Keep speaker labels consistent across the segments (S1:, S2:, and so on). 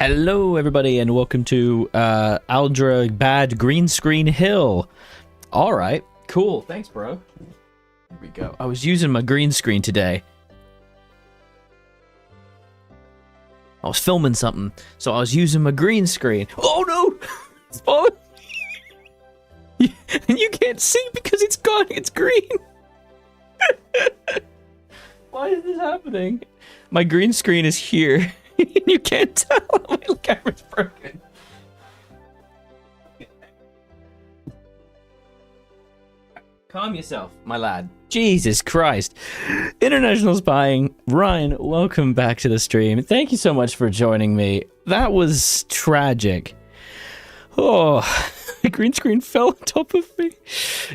S1: Hello, everybody, and welcome to Aldra Bad Green Screen Hill. All right, cool. Thanks, bro. Here we go. I was using my green screen today. I was filming something, so I was using my green screen. Oh no! It's falling. And you can't see because it's gone. It's green. Why is this happening? My green screen is here. You can't tell. My camera's broken. Calm yourself, my lad. Jesus Christ. International Spying. Ryan, welcome back to the stream. Thank you so much for joining me. That was tragic. Oh, the green screen fell on top of me.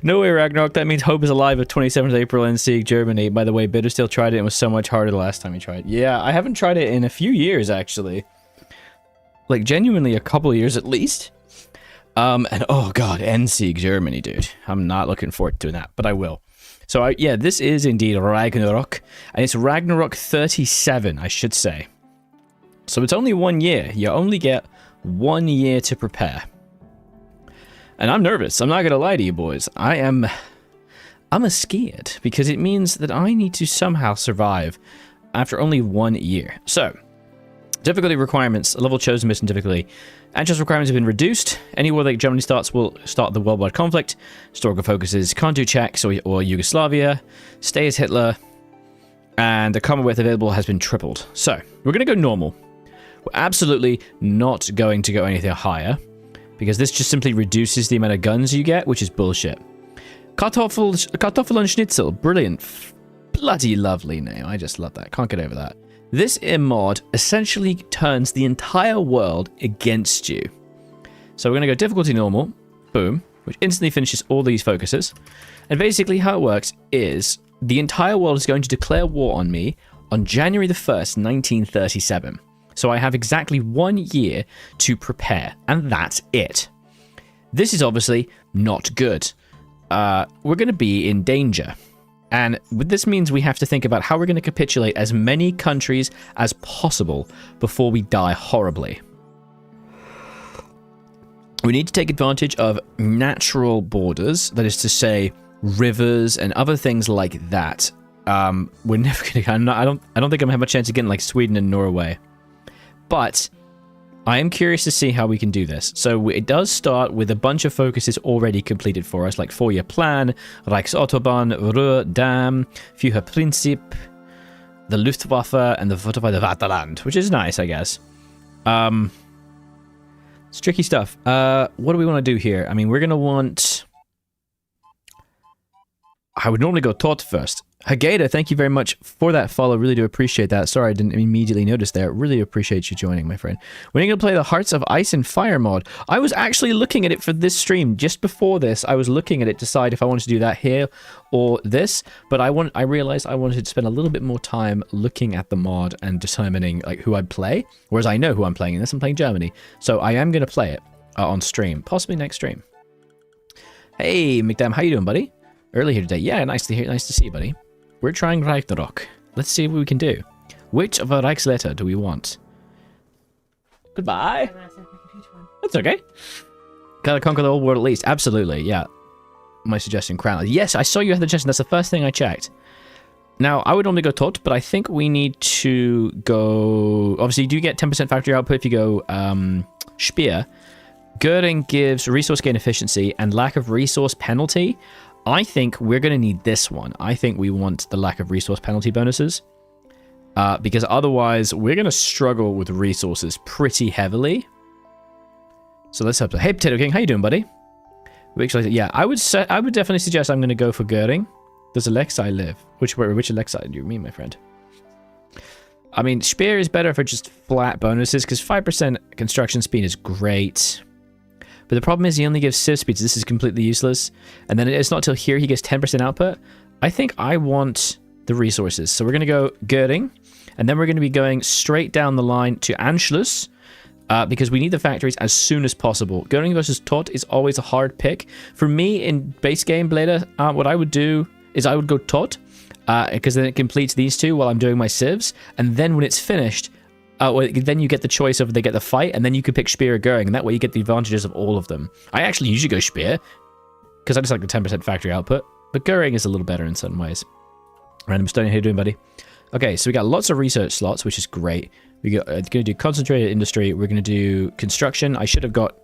S1: No way, Ragnarok. That means Hope is alive at 27th April in Sieg, Germany. By the way, Bitter still tried it and was so much harder the last time he tried. Yeah, I haven't tried it in a few years, actually. Like, genuinely a couple of years at least. And oh god, Sieg, Germany, dude. I'm not looking forward to doing that, but I will. So, yeah, this is indeed Ragnarok. And it's Ragnarok 37, I should say. So it's only 1 year. You only get 1 year to prepare. And I'm nervous. I'm not going to lie to you boys. I'm scared because it means that I need to somehow survive after only 1 year. So, difficulty requirements, level chosen, mission difficulty. Anschluss requirements have been reduced. Any war that Germany starts will start the worldwide conflict. Historical focuses can't do Czechs or Yugoslavia. Stay as Hitler. And the Commonwealth available has been tripled. So, we're going to go normal. We're absolutely not going to go anything higher, because this just simply reduces the amount of guns you get, which is bullshit. Kartoffel and Schnitzel, brilliant. Bloody lovely name, I just love that, can't get over that. This mod essentially turns the entire world against you. So we're going to go difficulty normal, boom, which instantly finishes all these focuses. And basically how it works is the entire world is going to declare war on me on January the 1st, 1937. So I have exactly 1 year to prepare, and that's it. This is obviously not good. We're going to be in danger. And this means we have to think about how we're going to capitulate as many countries as possible before we die horribly. We need to take advantage of natural borders, that is to say, rivers and other things like that. We're never going to. I don't think I'm going to have a chance of getting like Sweden and Norway. But I am curious to see how we can do this. So it does start with a bunch of focuses already completed for us, like 4-year plan, Reichsautobahn, Ruhr Dam, Führerprinzip, the Luftwaffe, and the Vaterland, which is nice, I guess. It's tricky stuff. What do we want to do here? I mean, we're going to want... I would normally go Tot first. Hageda, thank you very much for that follow. Really do appreciate that. Sorry, I didn't immediately notice there. Really appreciate you joining, my friend. When are you going to play the Hearts of Ice and Fire mod? I was actually looking at it for this stream. Just before this, I was looking at it to decide if I wanted to do that here or this. But I realized I wanted to spend a little bit more time looking at the mod and determining like who I'd play. Whereas I know who I'm playing in this. I'm playing Germany. So I am going to play it on stream. Possibly next stream. Hey, McDam, how you doing, buddy? Early here today. Yeah, nice to see you, buddy. We're trying Ragnarok. Let's see what we can do. Which of our Reichsleiter do we want? Goodbye. That's okay. Gotta conquer the whole world at least. Absolutely, yeah. My suggestion, Crown. Yes, I saw you had the suggestion. That's the first thing I checked. Now, I would normally go Tot, but I think we need to go... Obviously, you do get 10% factory output if you go Speer. Göring gives resource gain efficiency and lack of resource penalty. I think we're going to need this one. I think we want the lack of resource penalty bonuses. Because otherwise, we're going to struggle with resources pretty heavily. So let's hope so. Hey, Potato King, how you doing, buddy? Yeah, I would definitely suggest I'm going to go for Göring. Does Alexei live? Which Alexei do you mean, my friend? I mean, Speer is better for just flat bonuses, because 5% construction speed is great. But the problem is he only gives civ speed, so this is completely useless. And then it's not till here he gets 10% output. I think I want the resources. So we're going to go Göring, and then we're going to be going straight down the line to Anschluss, because we need the factories as soon as possible. Göring versus Tot is always a hard pick. For me, in base game, Blada, what I would do is I would go Tot, because then it completes these two while I'm doing my civs, and then when it's finished, Well, then you get the choice of they get the fight, and then you can pick Spear or Goering, and that way you get the advantages of all of them. I actually usually go Spear, because I just like the 10% factory output, but Goering is a little better in certain ways. Random Stone, how you doing, buddy? Okay, so we got lots of research slots, which is great. We're going to do concentrated industry. We're going to do construction. I should have got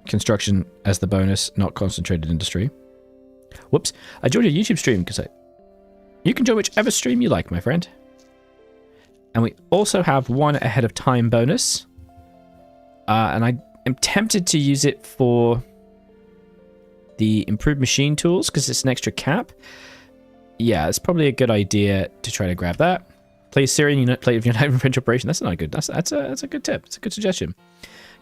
S1: construction as the bonus, not concentrated industry. Whoops. I joined your YouTube stream because you can join whichever stream you like, my friend. And we also have one ahead of time bonus. And I am tempted to use it for the improved machine tools because it's an extra cap. Yeah, it's probably a good idea to try to grab that. Play Syrian unit, play with United French operation. That's not good. That's a good tip. It's a good suggestion.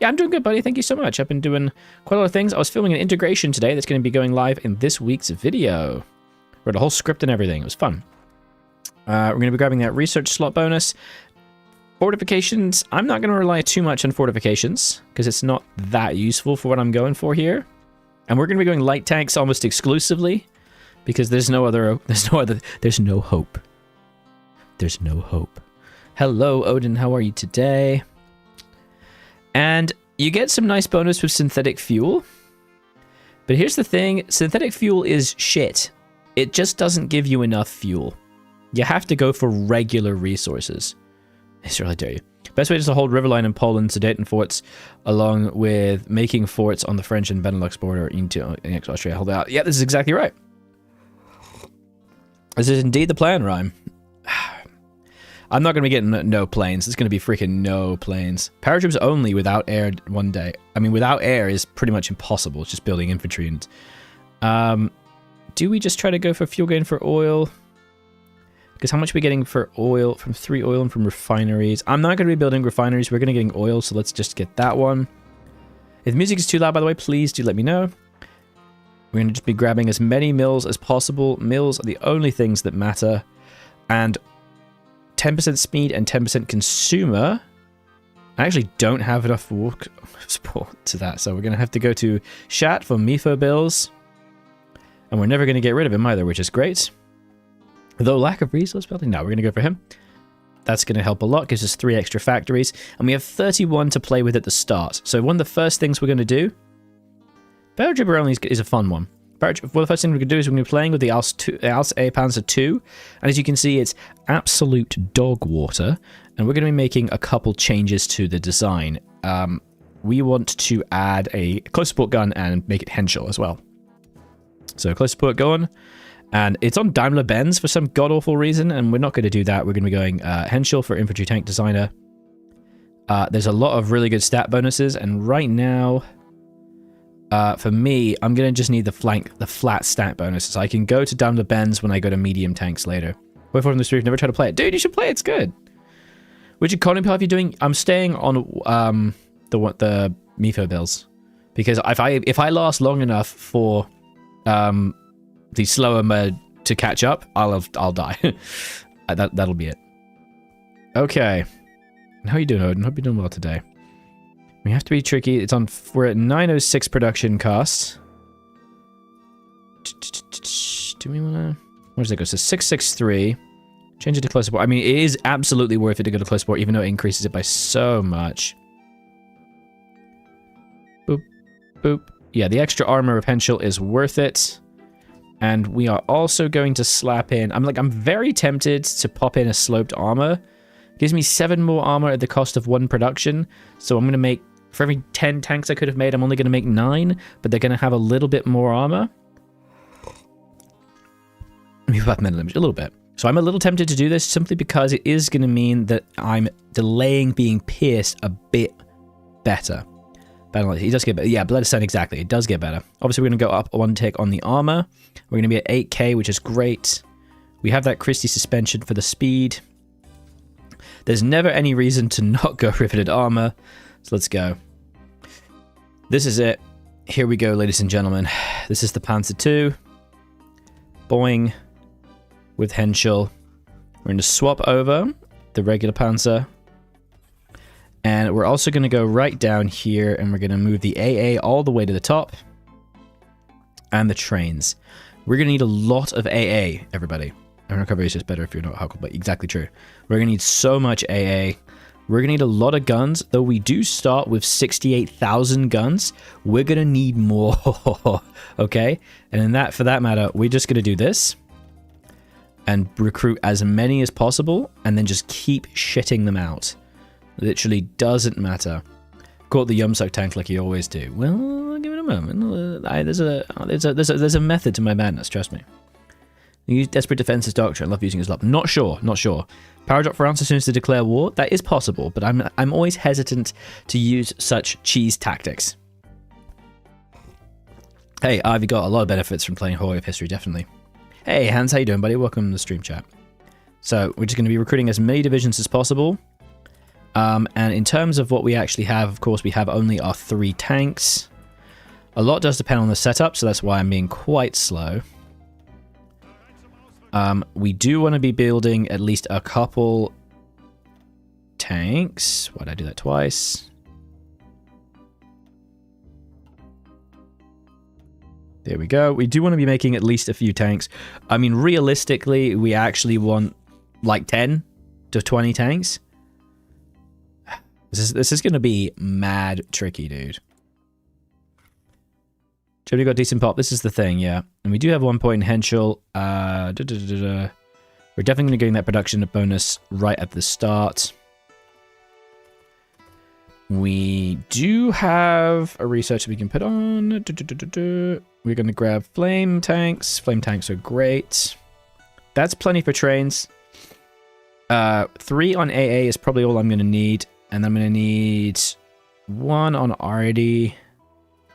S1: Yeah, I'm doing good, buddy. Thank you so much. I've been doing quite a lot of things. I was filming an integration today that's going to be going live in this week's video. Wrote a whole script and everything. It was fun. We're going to be grabbing that research slot bonus. Fortifications. I'm not going to rely too much on fortifications because it's not that useful for what I'm going for here. And we're going to be going light tanks almost exclusively because there's no hope. There's no hope. Hello, Odin. How are you today? And you get some nice bonus with synthetic fuel. But here's the thing. Synthetic fuel is shit. It just doesn't give you enough fuel. You have to go for regular resources. Israel, I dare you. Best way is to hold Riverline and Poland, Sudeten forts, along with making forts on the French and Benelux border into Austria. Hold out. Yeah, this is exactly right. This is indeed the plan, Rhyme. I'm not going to be getting no planes. It's going to be freaking no planes. Paratroops only without air one day. I mean, without air is pretty much impossible. It's just building infantry. And, do we just try to go for fuel gain for oil? Because how much are we getting for oil? From 3 oil and from refineries. I'm not going to be building refineries. We're going to be getting oil, so let's just get that one. If music is too loud, by the way, please do let me know. We're going to just be grabbing as many mills as possible. Mills are the only things that matter. And 10% speed and 10% consumer. I actually don't have enough walk support to that, so we're going to have to go to Shat for Mifo bills. And we're never going to get rid of him either, which is great. Though lack of resource building, no, we're going to go for him. That's going to help a lot, gives us 3 extra factories. And we have 31 to play with at the start. So one of the first things we're going to do... Paratrooper only is a fun one. Well, the first thing we're going to do is we're going to be playing with the Als A Panzer II. And as you can see, it's absolute dog water. And we're going to be making a couple changes to the design. We want to add a close support gun and make it Henschel as well. So close support gun. And it's on Daimler-Benz for some god-awful reason. And we're not going to do that. We're going to be going Henschel for infantry tank designer. There's a lot of really good stat bonuses. And right now... for me, I'm going to just need the flat stat bonuses. I can go to Daimler-Benz when I go to medium tanks later. Wait for from the street, never try to play it. Dude, you should play it, it's good. Which economy path are you doing? I'm staying on the Mifo bills. Because if I last long enough for the slower mode to catch up, I'll die. That'll be it. Okay. How are you doing, Odin? Hope you're doing well today. We have to be tricky. We're at 906 production costs. Do we want to... Where does that go? So 663. Change it to close support. I mean, it is absolutely worth it to go to close support, even though it increases it by so much. Boop. Boop. Yeah, the extra armor of Henschel is worth it. And we are also going to slap in... I'm very tempted to pop in a sloped armor. Gives me 7 more armor at the cost of 1 production. So I'm going to make... For every 10 tanks I could have made, I'm only going to make 9, but they're going to have a little bit more armor. We've got metal damage a little bit. So I'm a little tempted to do this simply because it is going to mean that I'm delaying being pierced a bit better. It does get better. Yeah, Blood Ascent, exactly. It does get better. Obviously, we're going to go up 1 tick on the armor. We're going to be at 8k, which is great. We have that Christie suspension for the speed. There's never any reason to not go riveted armor. So let's go. This is it. Here we go, ladies and gentlemen. This is the Panzer II. Boing. With Henschel. We're going to swap over the regular Panzer. And we're also going to go right down here and we're going to move the AA all the way to the top. And the trains. We're going to need a lot of AA, everybody. And recovery is just better if you're not Huckle, but exactly true. We're going to need so much AA. We're going to need a lot of guns, though we do start with 68,000 guns. We're going to need more, okay? And in that, for that matter, we're just going to do this and recruit as many as possible and then just keep shitting them out. Literally doesn't matter. Caught the Yumsuck tank like you always do. Well, give it a moment. There's a method to my madness, trust me. Use Desperate Defense's doctrine. I love using his love. Not sure. Power drop for answer as soon as to declare war. That is possible, but I'm always hesitant to use such cheese tactics. Hey, I've got a lot of benefits from playing Hallway of History, definitely. Hey, Hans, how you doing, buddy? Welcome to the stream chat. So we're just going to be recruiting as many divisions as possible. And in terms of what we actually have, of course, we have only our 3 tanks. A lot does depend on the setup, so that's why I'm being quite slow. We do want to be building at least a couple tanks. Why'd I do that twice? There we go. We do want to be making at least a few tanks. I mean, realistically, we actually want like 10 to 20 tanks. This is going to be mad tricky, dude. Germany got decent pop. This is the thing, yeah. And we do have 1 point in Henschel. We're definitely going to be getting that production bonus right at the start. We do have a research we can put on. We're going to grab flame tanks. Flame tanks are great. That's plenty for trains. 3 on AA is probably all I'm going to need. And I'm going to need 1 on RD,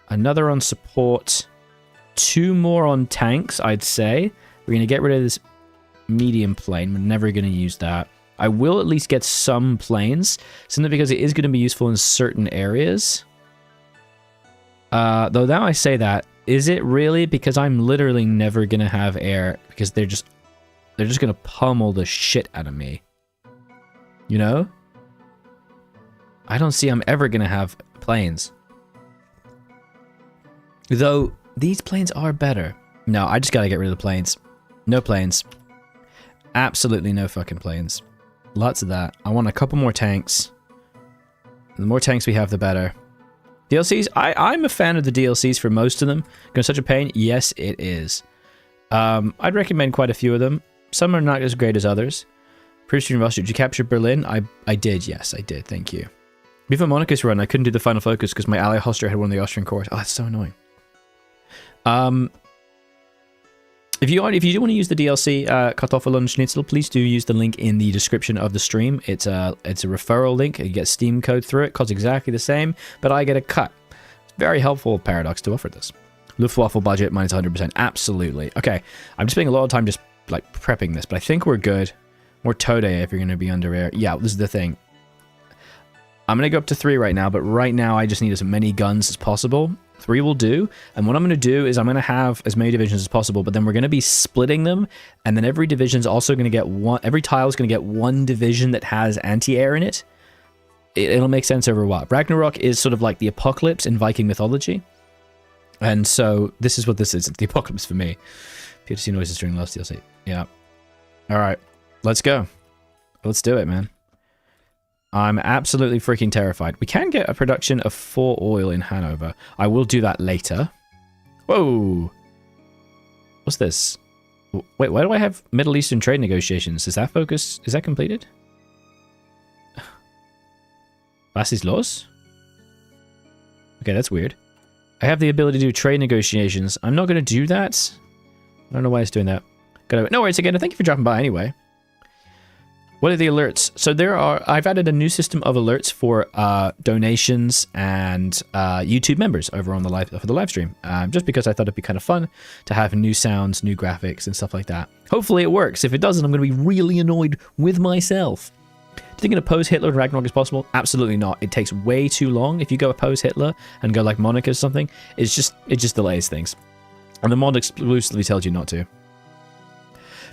S1: another on support, 2 more on tanks, I'd say. We're going to get rid of this medium plane. We're never going to use that. I will at least get some planes, simply because it is going to be useful in certain areas. Though now I say that, is it really? Because I'm literally never going to have air, because they're just going to pummel the shit out of me. You know? I don't see I'm ever going to have planes. Though, these planes are better. No, I just got to get rid of the planes. No planes. Absolutely no fucking planes. Lots of that. I want a couple more tanks. The more tanks we have, the better. DLCs? I'm a fan of the DLCs for most of them. Going such a pain? Yes, it is. I'd recommend quite a few of them. Some are not as great as others. Pretty soon, Russia. Did you capture Berlin? I did. Yes, I did. Thank you. Before Monica's run, I couldn't do the final focus because my ally Hoster had one of the Austrian corps. Oh, that's so annoying. If you do want to use the DLC Kartoffeln Schnitzel, please do use the link in the description of the stream. It's a referral link. You get Steam code through it. Costs exactly the same, but I get a cut. It's very helpful Paradox to offer this. Luftwaffe budget minus 100%. Absolutely. Okay, I'm just spending a lot of time just like prepping this, but I think we're good. More Tode if you're going to be under air. Yeah, this is the thing. I'm going to go up to 3 right now, but right now I just need as many guns as possible. 3 will do, and what I'm going to do is I'm going to have as many divisions as possible, but then we're going to be splitting them, and then every division's also going to get one, every tile is going to get 1 division that has anti-air in it. It'll make sense over a while. Ragnarok is sort of like the apocalypse in Viking mythology, and so this is what this is. It's the apocalypse for me. PTC noises during last DLC. Yeah. Alright, let's go. Let's do it, man. I'm absolutely freaking terrified. We can get a production of 4 oil in Hanover. I will do that later. Whoa! What's this? Wait, why do I have Middle Eastern trade negotiations? Is that focus? Is that completed? Was ist los? Okay, that's weird. I have the ability to do trade negotiations. I'm not going to do that. I don't know why it's doing that. No worries again. Thank you for dropping by anyway. What are the alerts? So I've added a new system of alerts for donations and YouTube members over on for the live stream. Just because I thought it'd be kind of fun to have new sounds, new graphics, and stuff like that. Hopefully it works. If it doesn't, I'm going to be really annoyed with myself. Do you think an oppose Hitler and Ragnarok is possible? Absolutely not. It takes way too long. If you go oppose Hitler and go like Monica or something, it just delays things. And the mod exclusively tells you not to.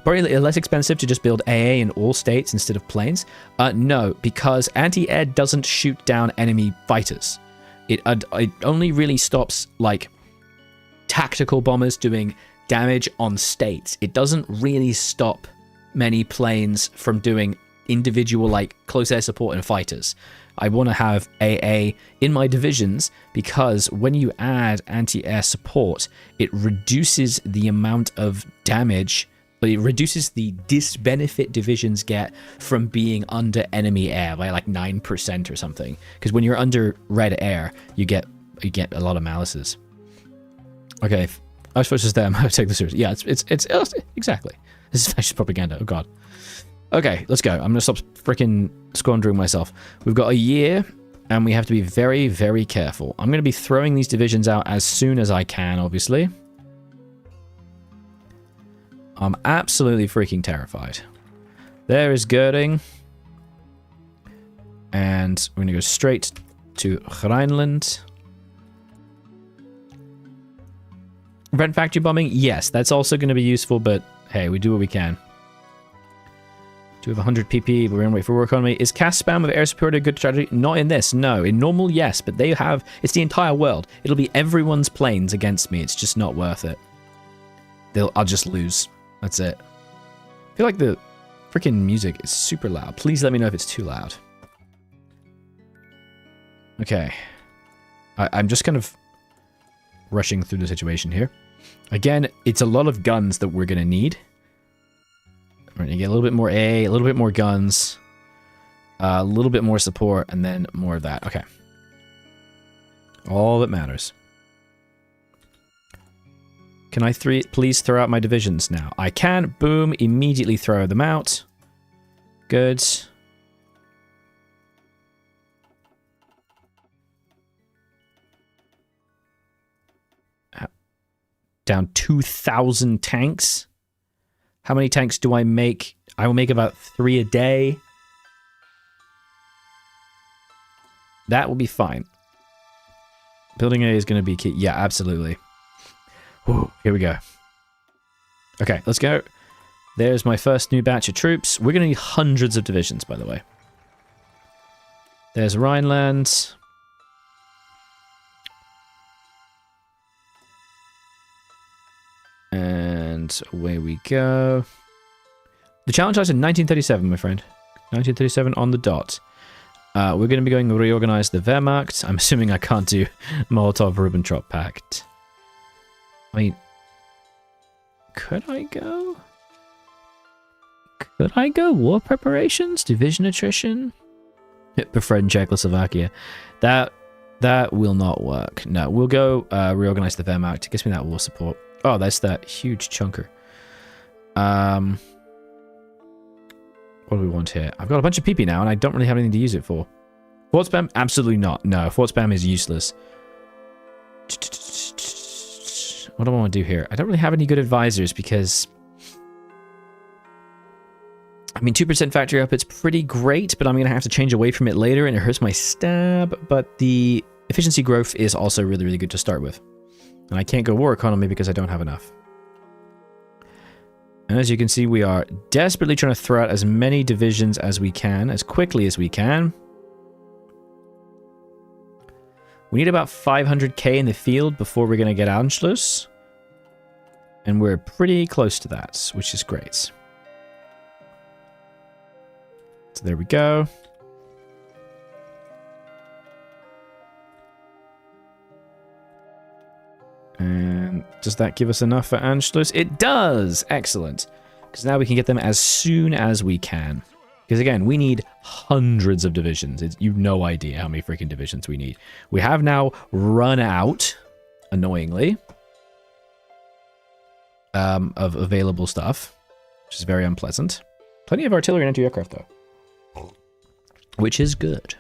S1: Probably less expensive to just build AA in all states instead of planes? No, because anti-air doesn't shoot down enemy fighters. It only really stops, like, tactical bombers doing damage on states. It doesn't really stop many planes from doing individual, like, close air support and fighters. I want to have AA in my divisions because when you add anti-air support, it reduces the amount of damage, but it reduces the disbenefit divisions get from being under enemy air by like 9% or something. Because when you're under red air, you get a lot of malices. Okay, I suppose it's them. I'll take this seriously. Yeah, it's exactly. This is fascist propaganda. Oh god. Okay, let's go. I'm gonna stop freaking squandering myself. We've got a year, and we have to be very, very careful. I'm gonna be throwing these divisions out as soon as I can, obviously. I'm absolutely freaking terrified. There is girding. And we're gonna go straight to Rhineland. Rent factory bombing? Yes, that's also gonna be useful, but hey, we do what we can. Do we have 100 PP, but we're gonna wait for war economy. Is cast spam of air support a good strategy? Not in this, no. In normal, yes, but they have... It's the entire world. It'll be everyone's planes against me. It's just not worth it. I'll just lose. That's it. I feel like the freaking music is super loud. Please let me know if it's too loud. Okay. I'm just kind of rushing through the situation here. Again, it's a lot of guns that we're gonna need. We're gonna get a little bit more A, a little bit more guns, a little bit more support, and then more of that. Okay. All that matters. Can I please throw out my divisions now? I can. Boom. Immediately throw them out. Good. Down 2,000 tanks. How many tanks do I make? I will make about 3 a day. That will be fine. Building A is going to be key. Yeah, absolutely. Whew, here we go. Okay, let's go. There's my first new batch of troops. We're going to need hundreds of divisions, by the way. There's Rhineland. And away we go. The challenge starts in 1937, my friend. 1937 on the dot. We're going to be going to reorganize the Wehrmacht. I'm assuming I can't do Molotov-Ribbentrop Pact. I mean, could I go? Could I go war preparations? Division attrition? Befriend Czechoslovakia. That will not work. No, we'll go reorganize the Wehrmacht. It gives me that war support. Oh, that's that huge chunker. What do we want here? I've got a bunch of PP now, and I don't really have anything to use it for. Fort spam? Absolutely not. No, fort spam is useless. What do I want to do here? I don't really have any good advisors because... I mean, 2% factory output's pretty great, but I'm going to have to change away from it later, and it hurts my stab. But the efficiency growth is also really, really good to start with. And I can't go war economy because I don't have enough. And as you can see, we are desperately trying to throw out as many divisions as we can, as quickly as we can. We need about 500k in the field before we're going to get Anschluss. And we're pretty close to that, which is great. So there we go. And does that give us enough for Anschluss? It does! Excellent. Because now we can get them as soon as we can. Because again, we need hundreds of divisions. You've no idea how many freaking divisions we need. We have now run out, annoyingly, of available stuff, which is very unpleasant. Plenty of artillery and anti-aircraft, though. Which is good.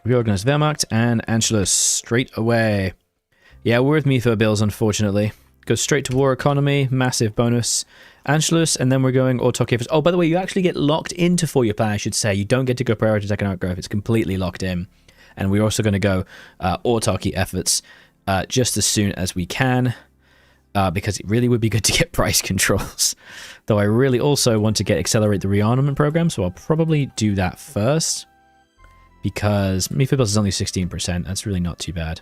S1: Reorganize Wehrmacht and Anschluss straight away. Yeah, we're with Mifo bills, unfortunately. Go straight to war economy, massive bonus. Anschluss, and then we're going autarky efforts. Oh, by the way, you actually get locked into for-year plan, I should say. You don't get to go priority economic growth. It's completely locked in. And we're also going to go autarky efforts just as soon as we can. Because it really would be good to get price controls. Though I really also want to accelerate the rearmament program, so I'll probably do that first. Because Mifo bills is only 16%. That's really not too bad.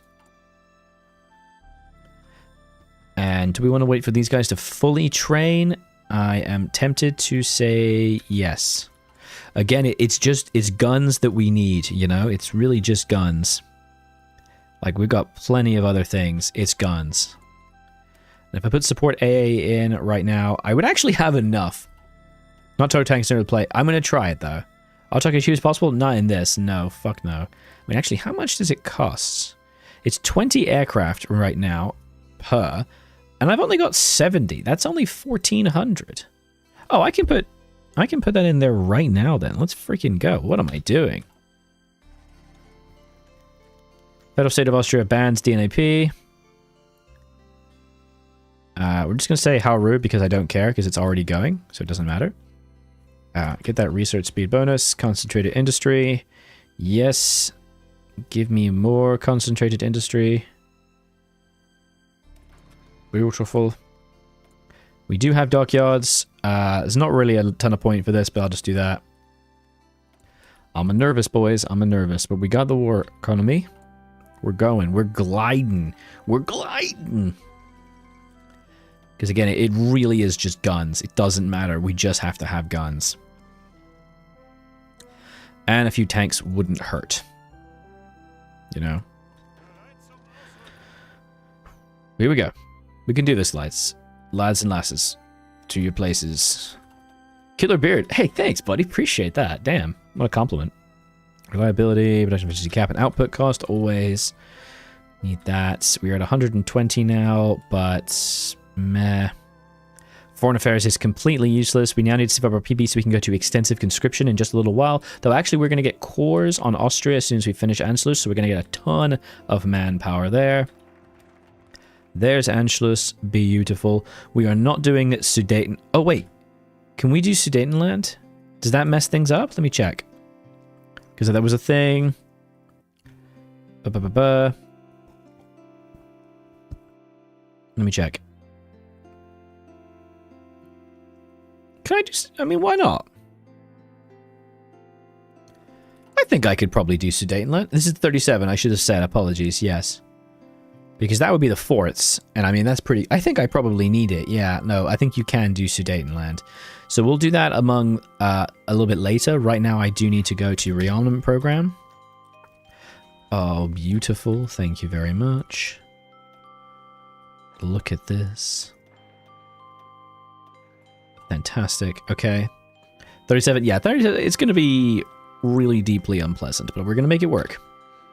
S1: And do we want to wait for these guys to fully train? I am tempted to say yes. Again, it's guns that we need, you know? It's really just guns. Like, we've got plenty of other things. It's guns. And if I put support AA in right now, I would actually have enough. Not total tank center to play. I'm going to try it, though. I'll talk as few as possible. Not in this. No, fuck no. I mean, actually, how much does it cost? It's 20 aircraft right now per, and I've only got 70. That's only 1,400. Oh, I can put that in there right now then. Let's freaking go. What am I doing? Federal State of Austria bans DNAP. We're just going to say how rude because I don't care because it's already going, so it doesn't matter. Get that research speed bonus. Concentrated industry. Yes. Give me more concentrated industry. Beautiful. We do have dockyards. There's not really a ton of point for this, but I'll just do that. I'm a nervous, boys. I'm a nervous. But we got the war economy. We're going. We're gliding. We're gliding. Because again, it really is just guns. It doesn't matter. We just have to have guns. And a few tanks wouldn't hurt. You know? Here we go. We can do this, lads. Lads and lasses. To your places. Killer Beard. Hey, thanks, buddy. Appreciate that. Damn. What a compliment. Reliability, production efficiency cap, and output cost. Always need that. We're at 120 now, but meh. Foreign affairs is completely useless. We now need to save up our PB so we can go to extensive conscription in just a little while. Though actually we're going to get cores on Austria as soon as we finish Anschluss, so we're going to get a ton of manpower there. There's Anschluss. Beautiful. We are not doing Sudeten. Oh, wait. Can we do Sudetenland? Does that mess things up? Let me check. Because that was a thing. Let me check. Can I just... I mean, why not? I think I could probably do Sudetenland. This is 37. I should have said apologies. Yes. Because that would be the forts. And I mean, that's pretty... I think I probably need it. Yeah, no, I think you can do Sudetenland. So we'll do that among a little bit later. Right now, I do need to go to rearmament program. Oh, beautiful. Thank you very much. Look at this. Fantastic. Okay. 37. Yeah, 37. It's going to be really deeply unpleasant, but we're going to make it work.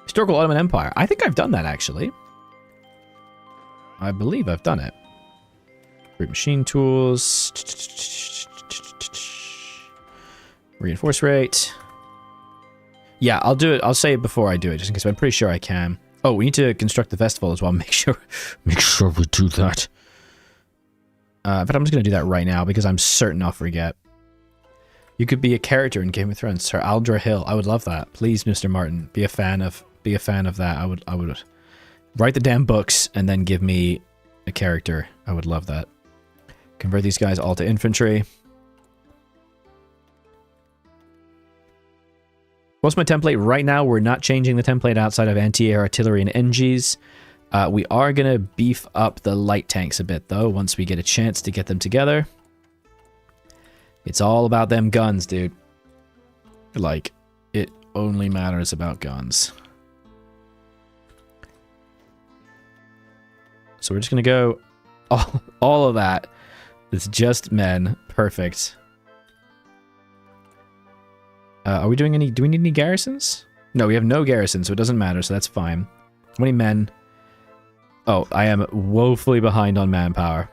S1: Historical Ottoman Empire. I think I've done that, actually. I believe I've done it. Great machine tools. Reinforce rate. Yeah, I'll do it. I'll say it before I do it, just in case. I'm pretty sure I can. Oh, we need to construct the festival as well. Make sure we do that. But I'm just going to do that right now because I'm certain I'll forget. You could be a character in Game of Thrones, Sir Aldra Hill. I would love that. Please, Mr. Martin, be a fan of that. I would write the damn books and then give me a character. I would love that. Convert these guys all to infantry. What's my template? Right now, we're not changing the template outside of anti-air artillery and NGs. We are going to beef up the light tanks a bit, though, once we get a chance to get them together. It's all about them guns, dude. Like, it only matters about guns. So we're just going to go all of that. It's just men. Perfect. Are we doing any... Do we need any garrisons? No, we have no garrisons, so it doesn't matter, so that's fine. How many men? Oh, I am woefully behind on manpower.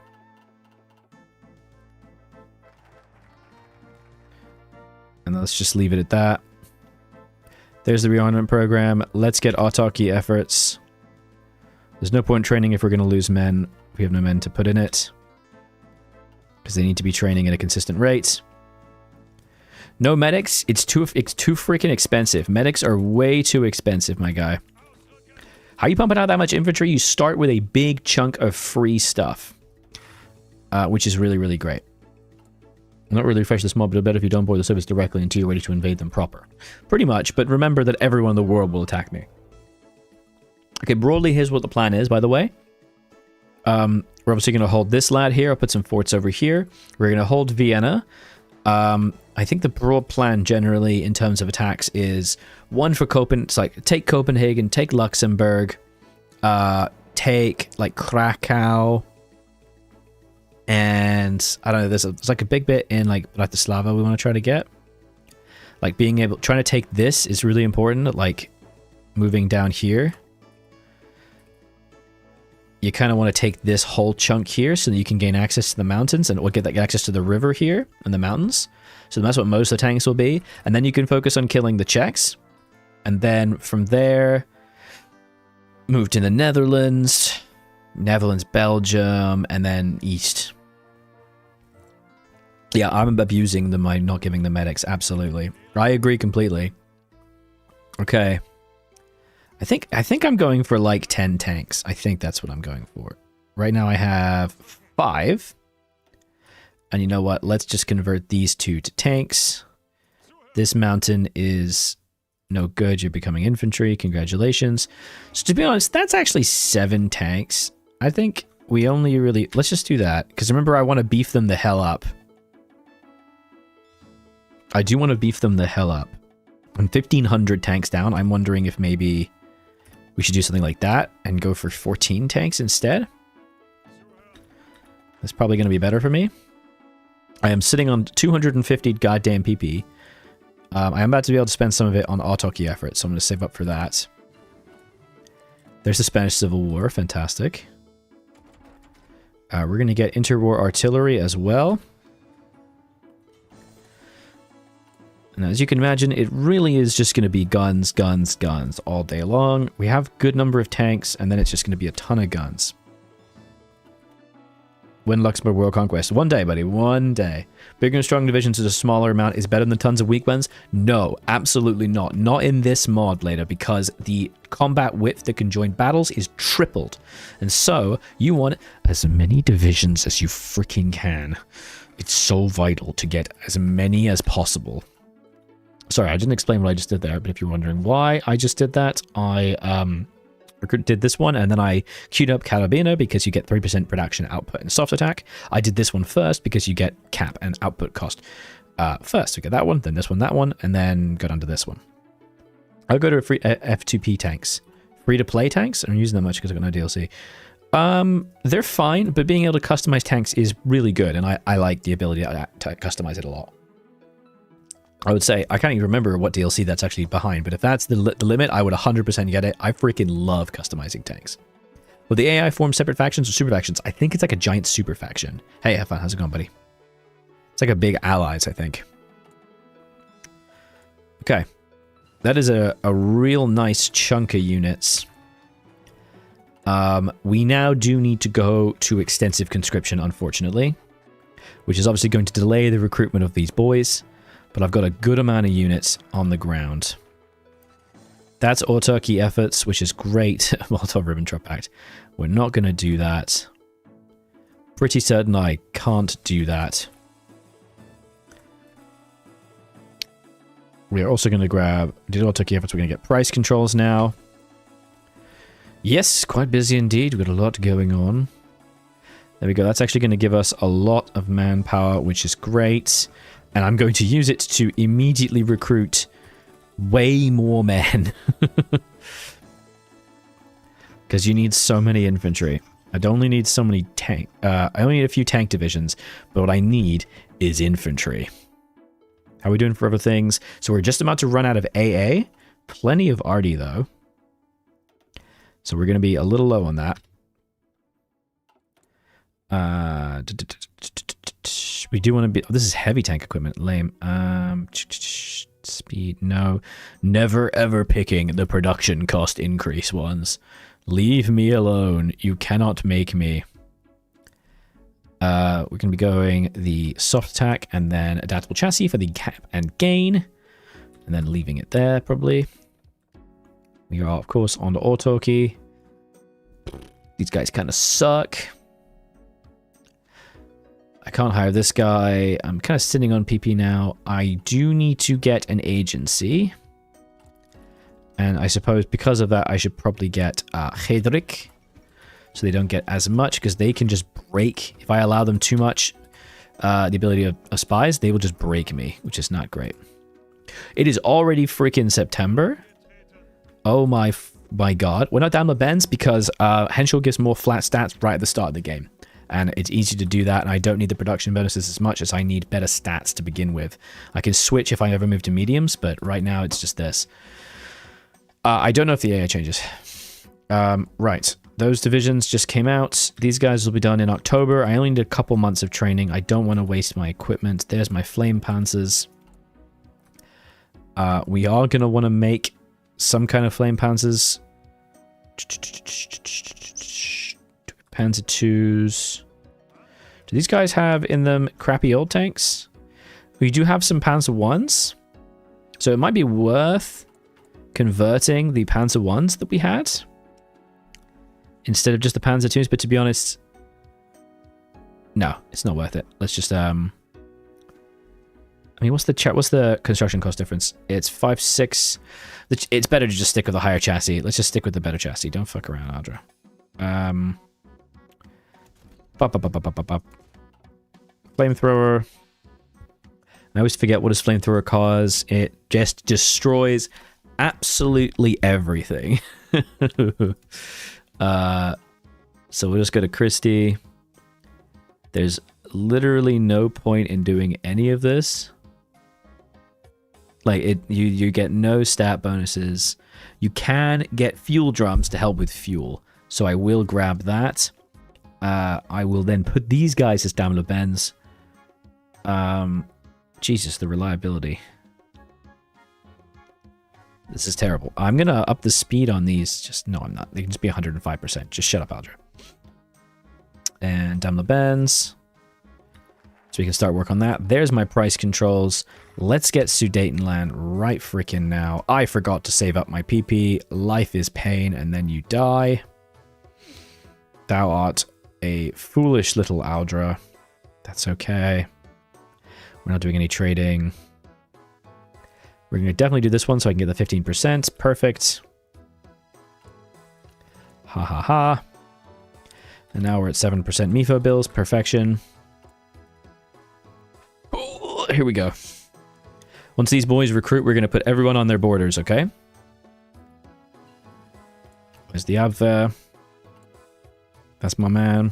S1: And let's just leave it at that. There's the rearmament program. Let's get autarky efforts. There's no point training if we're going to lose men. We have no men to put in it. Because they need to be training at a consistent rate. No medics. It's too freaking expensive. Medics are way too expensive, my guy. How you pumping out that much infantry? You start with a big chunk of free stuff. Which is really, really great. Not really refresh this mob, but better if you don't board the service directly until you're ready to invade them proper. Pretty much, but remember that everyone in the world will attack me. Okay, broadly, here's what the plan is, by the way. We're obviously going to hold this lad here. I'll put some forts over here. We're going to hold Vienna. I think the broad plan generally in terms of attacks is one for Copenhagen. It's like take Copenhagen, take Luxembourg, take like Krakow, and I don't know. There's like a big bit in like Bratislava we want to try to get. Like trying to take this is really important. Like moving down here, you kind of want to take this whole chunk here so that you can gain access to the mountains and get that access to the river here and the mountains. So that's what most of the tanks will be. And then you can focus on killing the Czechs. And then from there, move to the Netherlands, Belgium, and then east. Yeah, I'm abusing them by not giving the medics, absolutely. I agree completely. Okay. I think I'm going for like 10 tanks. I think that's what I'm going for. Right now I have 5. And you know what? Let's just convert these 2 to tanks. This mountain is no good. You're becoming infantry. Congratulations. So to be honest, that's actually 7 tanks. I think we only really... Let's just do that. Because remember, I want to beef them the hell up. I do want to beef them the hell up. I'm 1,500 tanks down. I'm wondering if maybe we should do something like that and go for 14 tanks instead. That's probably going to be better for me. I am sitting on 250 goddamn PP. I am about to be able to spend some of it on autarky effort, so I'm going to save up for that. There's the Spanish Civil War. Fantastic. We're going to get interwar artillery as well. And as you can imagine, it really is just going to be guns, guns, guns all day long. We have a good number of tanks, and then it's just going to be a ton of guns. Win Luxembourg World Conquest. One day, buddy. One day. Bigger and strong divisions is a smaller amount is better than tons of weak ones? No, absolutely not. Not in this mod later, because the combat width that can join battles is tripled. And so, you want as many divisions as you freaking can. It's so vital to get as many as possible. Sorry, I didn't explain what I just did there, but if you're wondering why I just did that, I did this one, and then I queued up Carabiner because you get 3% production output in soft attack. I did this one first because you get cap and output cost first. We get that one, then this one, that one, and then go down to this one. I'll go to free F2P tanks. Free-to-play tanks? I'm using them much because I've got no DLC. They're fine, but being able to customize tanks is really good, and I like the ability to customize it a lot. I would say, I can't even remember what DLC that's actually behind, but if that's the limit, I would 100% get it. I freaking love customizing tanks. Will the AI form separate factions or super factions? I think it's like a giant super faction. Hey, have fun. How's it going, buddy? It's like a big allies, I think. Okay. That is a real nice chunk of units. We now do need to go to extensive conscription, unfortunately, which is obviously going to delay the recruitment of these boys. But I've got a good amount of units on the ground. That's autarky efforts, which is great. Molotov-Ribbentrop Pact. We're not going to do that. Pretty certain I can't do that. We are also going to grab... Did autarky efforts, we're going to get price controls now. Yes, quite busy indeed. We've got a lot going on. There we go. That's actually going to give us a lot of manpower, which is great. And I'm going to use it to immediately recruit way more men. Because you need so many infantry. I don't only need so many tank... I only need a few tank divisions. But what I need is infantry. How are we doing for other things? So we're just about to run out of AA. Plenty of Arty, though. So we're going to be a little low on that. We do want to be... Oh, this is heavy tank equipment. Lame. Speed. No. Never ever picking the production cost increase ones. Leave me alone. You cannot make me. We're going to be going the soft attack and then adaptable chassis for the cap and gain. And then leaving it there, probably. We are, of course, on the autarky. These guys kind of suck. I can't hire this guy. I'm kind of sitting on PP now. I do need to get an agency. And I suppose because of that, I should probably get Hedrick. So they don't get as much, because they can just break. If I allow them too much the ability of spies, they will just break me, which is not great. It is already freaking September. Oh my god. We're not down the bends because Henschel gives more flat stats right at the start of the game. And it's easy to do that, and I don't need the production bonuses as much as I need better stats to begin with. I can switch if I ever move to mediums, but right now it's just this. I don't know if the AI changes. Right. Those divisions just came out. These guys will be done in October. I only need a couple months of training. I don't want to waste my equipment. There's my flame panzers. We are going to want to make some kind of flame panzers. Panzer 2s. Do these guys have in them crappy old tanks? We do have some Panzer 1s. So it might be worth converting the Panzer 1s that we had instead of just the Panzer 2s, but to be honest, no, it's not worth it. Let's just I mean, what's the construction cost difference? It's 5.6. It's better to just stick with a higher chassis. Let's just stick with the better chassis. Don't fuck around, Audra. Flamethrower. I always forget what does flamethrower cause. It just destroys absolutely everything. So we'll just go to Christie. There's literally no point in doing any of this. Like, you get no stat bonuses. You can get fuel drums to help with fuel. So I will grab that. I will then put these guys as Daimler Benz. Jesus, the reliability. This is terrible. I'm going to up the speed on these. No, I'm not. They can just be 105%. Just shut up, Aldra. And Daimler Benz. So we can start work on that. There's my price controls. Let's get Sudetenland right freaking now. I forgot to save up my PP. Life is pain, and then you die. Thou art a foolish little Aldra. That's okay. We're not doing any trading. We're going to definitely do this one so I can get the 15%. Perfect. Ha ha ha. And now we're at 7% MIFO bills. Perfection. Oh, here we go. Once these boys recruit, we're going to put everyone on their borders, okay? There's the Abwehr. That's my man.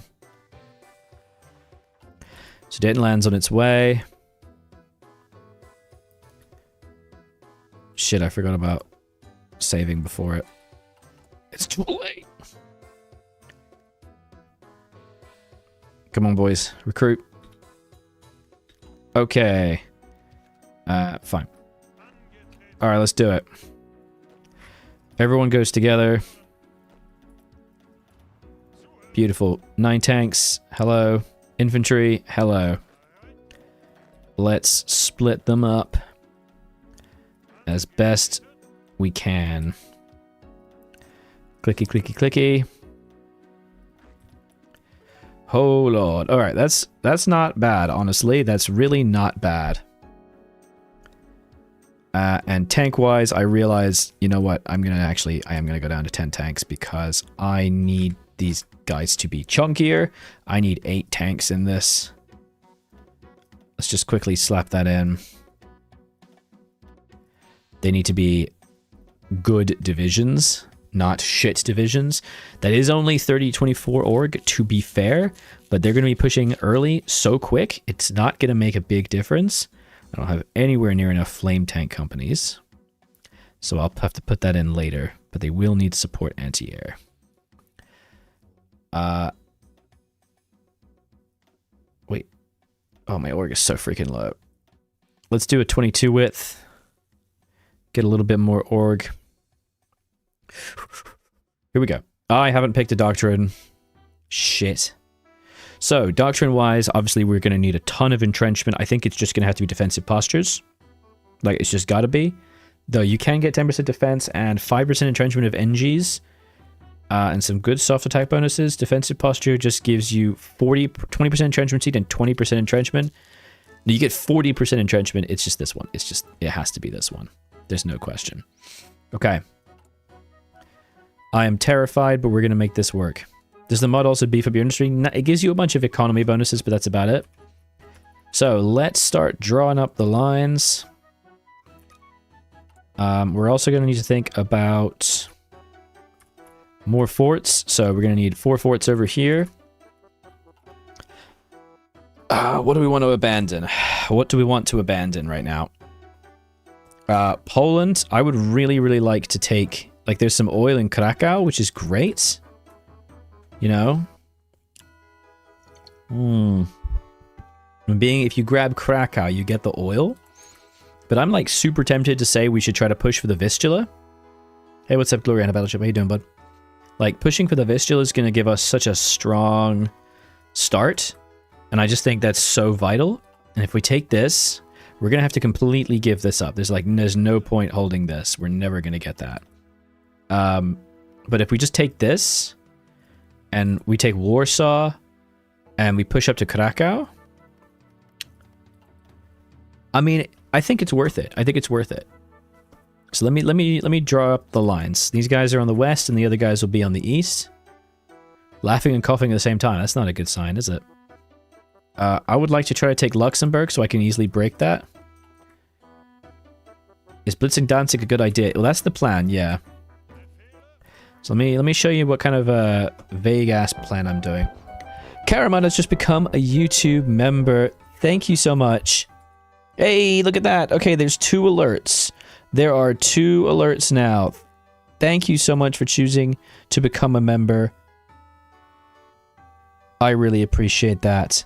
S1: Sudetenland's on its way. Shit, I forgot about saving before it. It's too late. Come on, boys. Recruit. Okay. Fine. Alright, let's do it. Everyone goes together. Beautiful. 9 tanks. Hello. Infantry. Hello. Let's split them up as best we can. Clicky, clicky, clicky. Oh, Lord. Alright, that's not bad, honestly. That's really not bad. And tank-wise, I realized, you know what? I am going to go down to 10 tanks because I need these guys to be chunkier. I need 8 tanks in this. Let's just quickly slap that in. They need to be good divisions, not shit divisions. That is only 3024 org, to be fair, but they're going to be pushing early so quick, it's not going to make a big difference. I don't have anywhere near enough flame tank companies, so I'll have to put that in later, but they will need support anti-air. Wait. Oh, my org is so freaking low. Let's do a 22 width. Get a little bit more org. Here we go. I haven't picked a doctrine. Shit. So, doctrine-wise, obviously we're going to need a ton of entrenchment. I think it's just going to have to be defensive postures. Like, it's just got to be. Though you can get 10% defense and 5% entrenchment of NGs. And some good soft attack bonuses. Defensive posture just gives you 20% entrenchment seed and 20% entrenchment. You get 40% entrenchment. It's just this one. It has to be this one. There's no question. Okay. I am terrified, but we're going to make this work. Does the mod also beef up your industry? It gives you a bunch of economy bonuses, but that's about it. So let's start drawing up the lines. We're also going to need to think about more forts. So we're going to need 4 forts over here. What do we want to abandon? What do we want to abandon right now? Poland, I would really, really like to take... Like, there's some oil in Krakow, which is great. You know? If you grab Krakow, you get the oil. But I'm, like, super tempted to say we should try to push for the Vistula. Hey, what's up, Gloriana Battleship? How you doing, bud? Like, pushing for the Vistula is going to give us such a strong start. And I just think that's so vital. And if we take this, we're going to have to completely give this up. There's no point holding this. We're never going to get that. But if we just take this, and we take Warsaw, and we push up to Krakow, I mean, I think it's worth it. I think it's worth it. So let me draw up the lines. These guys are on the west, and the other guys will be on the east. Laughing and coughing at the same time. That's not a good sign, is it? I would like to try to take Luxembourg so I can easily break that. Is blitzing Danzig a good idea? Well, that's the plan, yeah. So let me show you what kind of a vague-ass plan I'm doing. Karaman has just become a YouTube member. Thank you so much. Hey, look at that. Okay, there's 2 alerts. There are 2 alerts now. Thank you so much for choosing to become a member. I really appreciate that.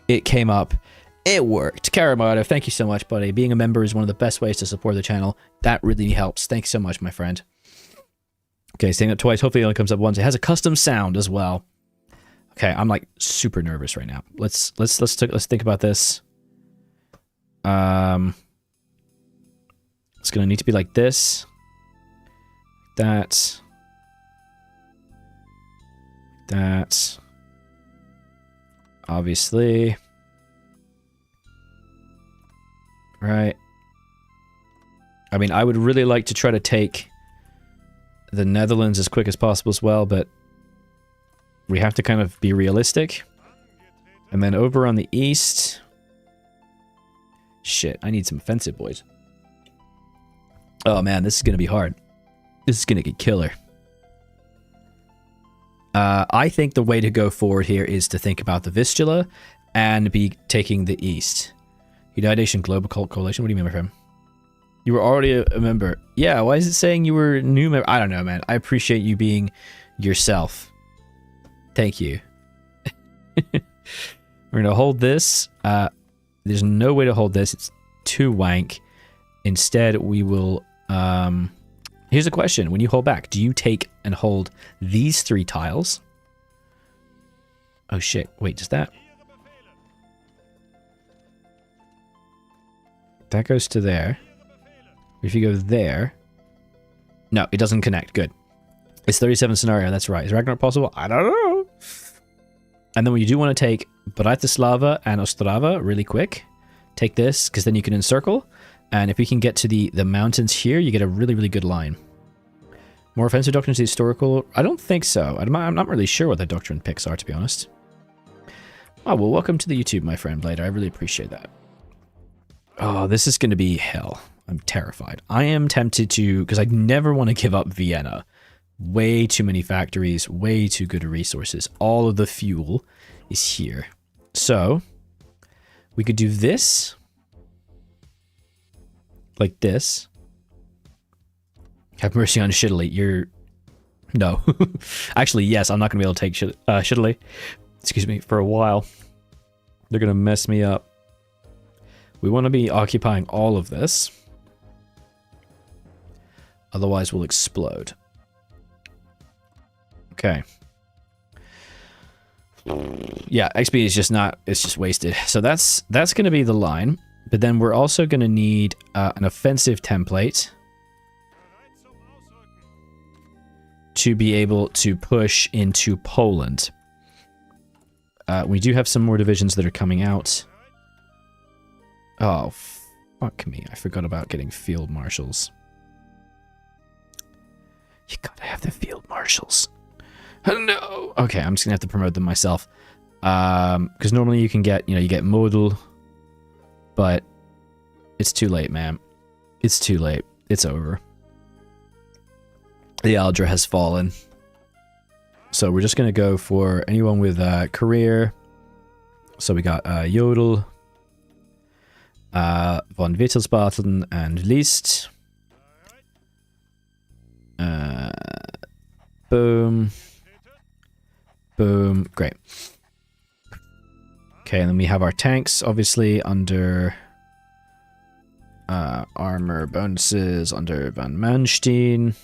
S1: It came up. It worked. Karamata, thank you so much, buddy. Being a member is one of the best ways to support the channel. That really helps. Thanks so much, my friend. Okay, staying up twice. Hopefully it only comes up once. It has a custom sound as well. Okay, I'm like super nervous right now. Let's think about this. It's gonna need to be like this. That. Obviously. Right. I mean, I would really like to try to take the Netherlands as quick as possible as well, but we have to kind of be realistic. And then over on the east... Shit, I need some offensive, boys. Oh man, this is gonna be hard. This is gonna get killer. I think the way to go forward here is to think about the Vistula and be taking the east. United Nation Global Cult Coalition? What do you mean, my friend? You were already a member. Yeah, why is it saying you were a new member? I don't know, man. I appreciate you being yourself. Thank you. We're going to hold this. There's no way to hold this. It's too wank. Instead, we will... Here's a question. When you hold back, do you take and hold these 3 tiles? Oh, shit. Wait, does that... That goes to there. If you go there... No, it doesn't connect. Good. It's 37 scenario. That's right. Is Ragnarok possible? I don't know. And then when you do want to take Bratislava and Ostrava really quick, take this, because then you can encircle. And if we can get to the mountains here, you get a really, really good line. More offensive doctrines historical? I don't think so. I'm not really sure what the doctrine picks are, to be honest. Oh, well, welcome to the YouTube, my friend Blader. I really appreciate that. Oh, this is going to be hell. I'm terrified. I am tempted to, because I never want to give up Vienna. Way too many factories, way too good resources. All of the fuel is here. So, we could do this. Like this. Have mercy on Shittily. You're... No. Actually, yes, I'm not going to be able to take Shittily. Excuse me, for a while. They're going to mess me up. We want to be occupying all of this. Otherwise, we'll explode. Okay. Yeah, XP is just not... It's just wasted. So that's going to be the line. But then we're also going to need an offensive template to be able to push into Poland. We do have some more divisions that are coming out. Oh, fuck me. I forgot about getting field marshals. You gotta have the field marshals. No! Okay, I'm just gonna have to promote them myself. Because normally you can get, you get modal But it's too late, man. It's too late. It's over. The Aldra has fallen. So we're just going to go for anyone with career. So we got Jodl, von Wittelsbaten, and Liszt. Boom. Boom. Great. Okay, and then we have our tanks, obviously, under armor bonuses, under Van Manstein.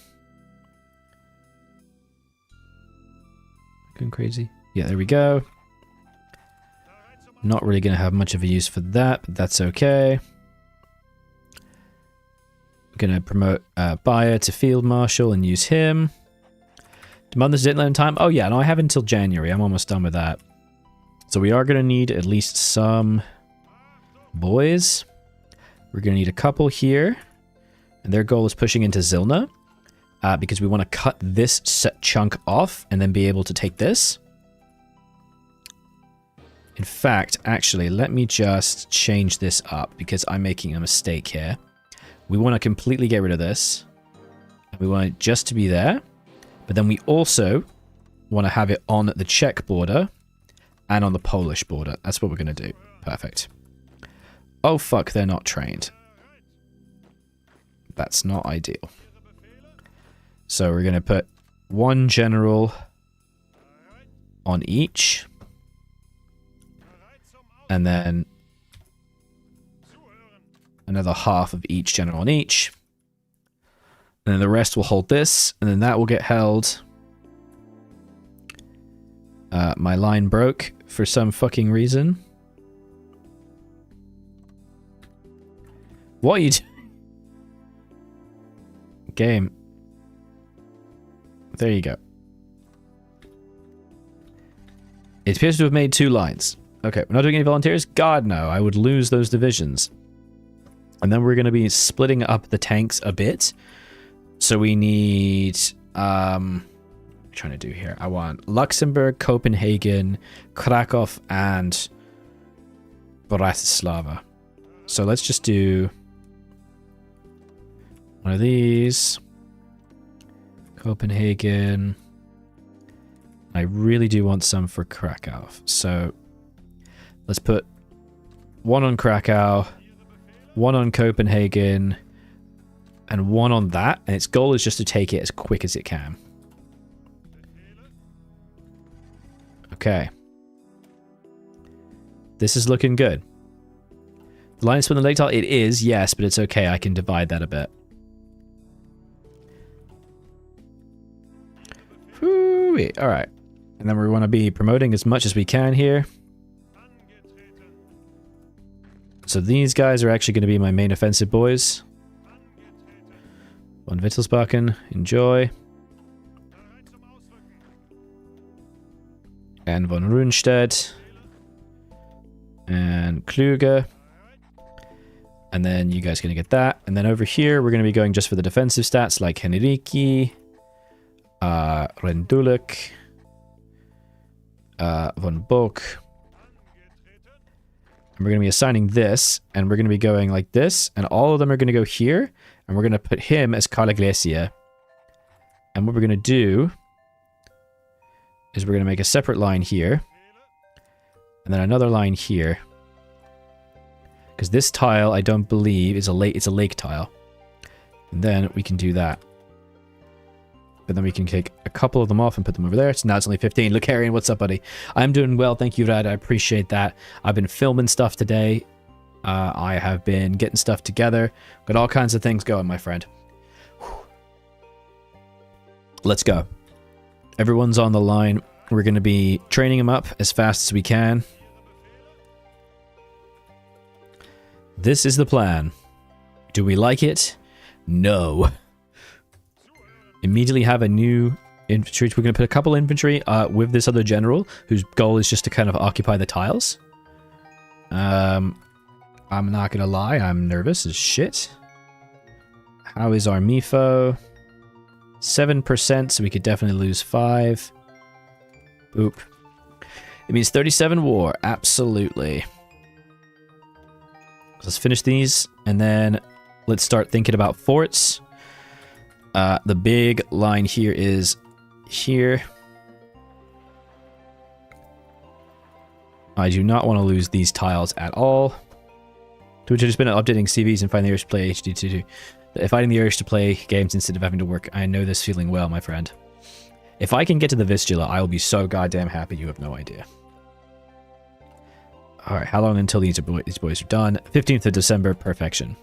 S1: Going crazy. Yeah, there we go. Not really going to have much of a use for that, but that's okay. I'm going to promote Bayer to Field Marshal and use him. Demand the Sudetenland time? Oh yeah, no, I have until January. I'm almost done with that. So we are going to need at least some boys. We're going to need a couple here. And their goal is pushing into Zilna. Because we want to cut this set chunk off and then be able to take this. In fact, actually, let me just change this up because I'm making a mistake here. We want to completely get rid of this. We want it just to be there. But then we also want to have it on the Czech border and on the Polish border. That's what we're going to do. Perfect. Oh, fuck, they're not trained. That's not ideal. So we're going to put one general on each. And then another half of each general on each. And then the rest will hold this. And then that will get held. My line broke for some fucking reason. What are you doing? Game. There you go. It appears to have made 2 lines. Okay, we're not doing any volunteers? God, no. I would lose those divisions. And then we're going to be splitting up the tanks a bit. So we need... what am I trying to do here? I want Luxembourg, Copenhagen, Krakow, and Bratislava. So let's just do one of these. Copenhagen. I really do want some for Krakow. So let's put one on Krakow, one on Copenhagen, and one on that. And its goal is just to take it as quick as it can. Okay. This is looking good. The line is from the lake tile? It is, yes, but it's okay. I can divide that a bit. Alright. And then we want to be promoting as much as we can here. So these guys are actually going to be my main offensive boys. Von Wittelsbachen, enjoy. And von Rundstedt. And Kluge. And then you guys are going to get that. And then over here, we're going to be going just for the defensive stats like Henriki, Rendulic, von Bock. And we're going to be assigning this, and we're going to be going like this, and all of them are going to go here, and we're going to put him as Carla. And what we're going to do is we're going to make a separate line here, and then another line here. Because this tile, I don't believe, is it's a lake tile. And then we can do that. But then we can take a couple of them off and put them over there. So now it's only 15. Look, Arian, what's up, buddy? I'm doing well. Thank you, Rad. I appreciate that. I've been filming stuff today. I have been getting stuff together. Got all kinds of things going, my friend. Whew. Let's go. Everyone's on the line. We're going to be training them up as fast as we can. This is the plan. Do we like it? No. Immediately have a new infantry. We're going to put a couple infantry with this other general, whose goal is just to kind of occupy the tiles. I'm not going to lie, I'm nervous as shit. How is our MIFO? 7%, so we could definitely lose 5. Boop. It means 37 war, absolutely. Let's finish these, and then let's start thinking about forts. The big line here is here. I do not want to lose these tiles at all. Twitch has just been updating CVs and finding the urge to play HD2. Finding the urge to play games instead of having to work. I know this feeling well, my friend. If I can get to the Vistula, I will be so goddamn happy you have no idea. Alright, how long until these boys are done? 15th of December, perfection.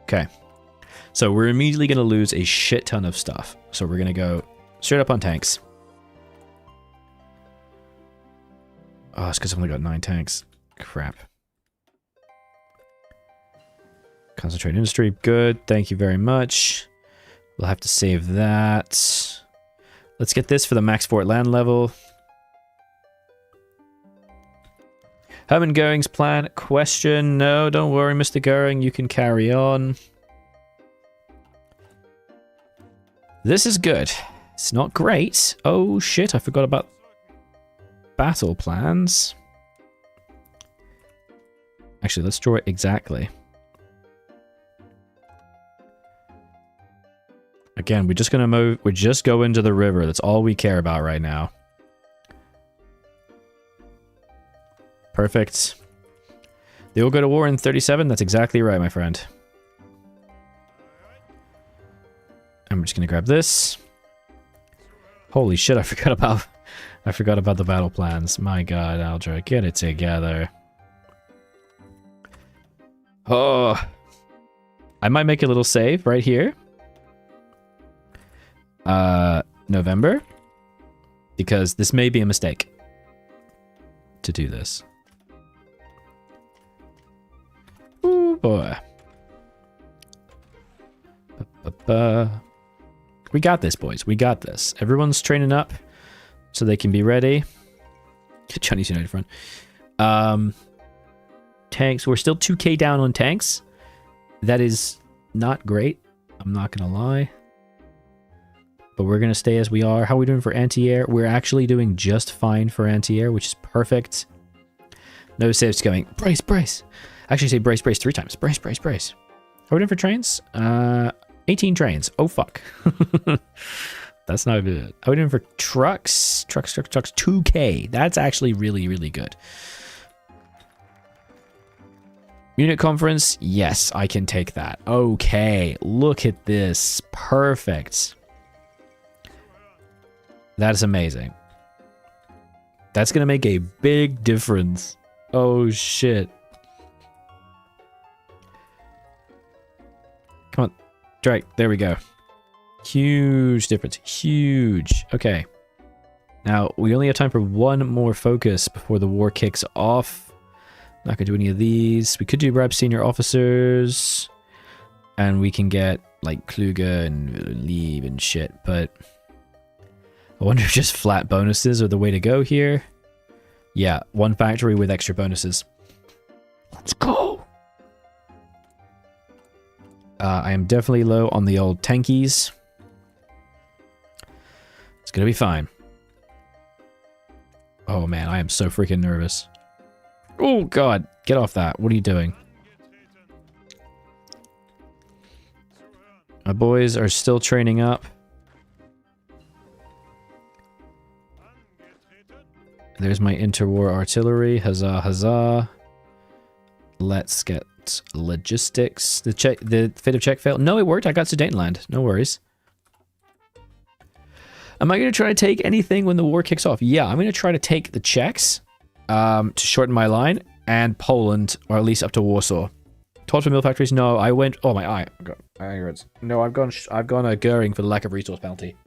S1: Okay. So we're immediately going to lose a shit ton of stuff. So we're going to go straight up on tanks. Oh, it's because I've only got 9 tanks. Crap. Concentrate industry. Good. Thank you very much. We'll have to save that. Let's get this for the max fort land level. Hermann Goering's plan. Question. No, don't worry, Mr. Goering. You can carry on. This is good. It's not great. Oh, shit. I forgot about battle plans. Actually, let's draw it exactly. Again, we're just gonna move. We're just going to the river. That's all we care about right now. Perfect. They will go to war in 37. That's exactly right, my friend. And we're just gonna grab this. Holy shit! I forgot about the battle plans. My god, Aldra, get it together. Oh, I might make a little save right here. November, because this may be a mistake to do this. Ooh, boy. We got this, boys. We got this. Everyone's training up so they can be ready. Chinese United Front. Tanks. We're still 2k down on tanks. That is not great. I'm not gonna lie. But we're going to stay as we are. How are we doing for anti-air? We're actually doing just fine for anti-air, which is perfect. No saves going. Brace, brace. Actually, say brace, brace 3 times. Brace, brace, brace. How are we doing for trains? 18 trains. Oh, fuck. That's not good. How are we doing for trucks? Trucks. 2k. That's actually really, really good. Unit conference. Yes, I can take that. Okay. Look at this. Perfect. That is amazing. That's going to make a big difference. Oh, shit. Come on. Drake. There we go. Huge difference. Huge. Okay. Now, we only have time for one more focus before the war kicks off. Not going to do any of these. We could do grab senior officers. And we can get, like, Kluge and Lieb and shit, but I wonder if just flat bonuses are the way to go here. Yeah, 1 factory with extra bonuses. Let's go! I am definitely low on the old tankies. It's gonna be fine. Oh man, I am so freaking nervous. Oh god, get off that. What are you doing? My boys are still training up. There's my interwar artillery. Huzzah, huzzah. Let's get logistics. The Fate of Czech failed. No, it worked. I got Sudetenland. No worries. Am I going to try to take anything when the war kicks off? Yeah, I'm going to try to take the Czechs to shorten my line, and Poland, or at least up to Warsaw. Torch for mill factories? No, I went. Oh, my eye. No, I've gone a Goering for the lack of resource penalty.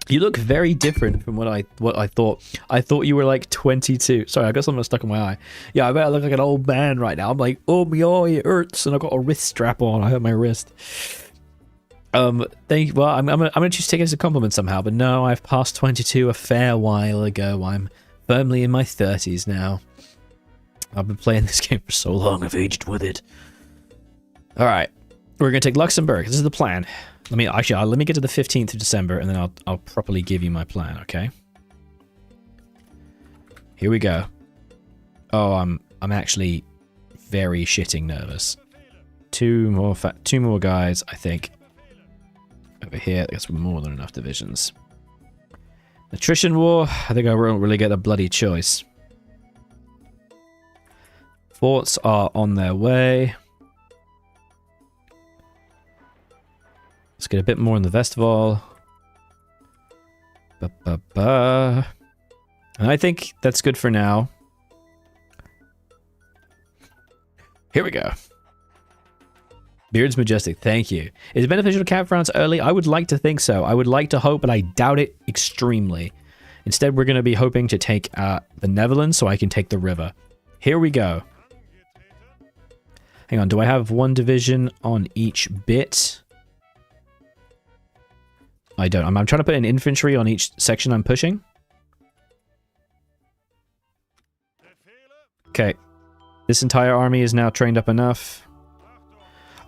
S1: You look very different from what I thought. I thought you were like 22. Sorry, I got something stuck in my eye. Yeah, I bet I look like an old man right now. I'm like, oh my eye, it hurts, and I've got a wrist strap on. I hurt my wrist. Thank you. Well, I'm gonna choose to take it as a compliment somehow, but no, I've passed 22 a fair while ago. I'm firmly in my 30s now. I've been playing this game for so long. I've aged with it. All right, we're gonna take Luxembourg. This is the plan. Let me get to the 15th of December, and then I'll properly give you my plan, okay? Here we go. Oh, I'm actually very shitting nervous. Two more guys, I think. Over here, I guess we're more than enough divisions. Attrition war, I think I won't really get a bloody choice. Forts are on their way. Let's get a bit more in the Vestval. And I think that's good for now. Here we go. Beard's Majestic, thank you. Is it beneficial to cap France early? I would like to think so. I would like to hope, but I doubt it extremely. Instead, we're going to be hoping to take the Netherlands so I can take the river. Here we go. Hang on, do I have one division on each bit? I don't. I'm trying to put an infantry on each section I'm pushing. Okay. This entire army is now trained up enough.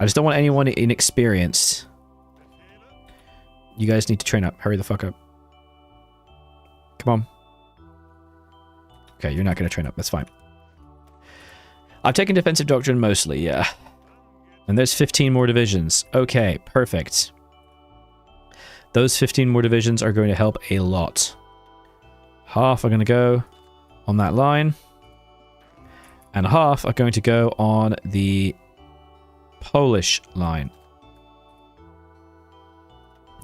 S1: I just don't want anyone inexperienced. You guys need to train up. Hurry the fuck up. Come on. Okay, you're not going to train up. That's fine. I've taken defensive doctrine mostly, yeah. And there's 15 more divisions. Okay, perfect. Those 15 more divisions are going to help a lot. Half are going to go on that line. And half are going to go on the Polish line.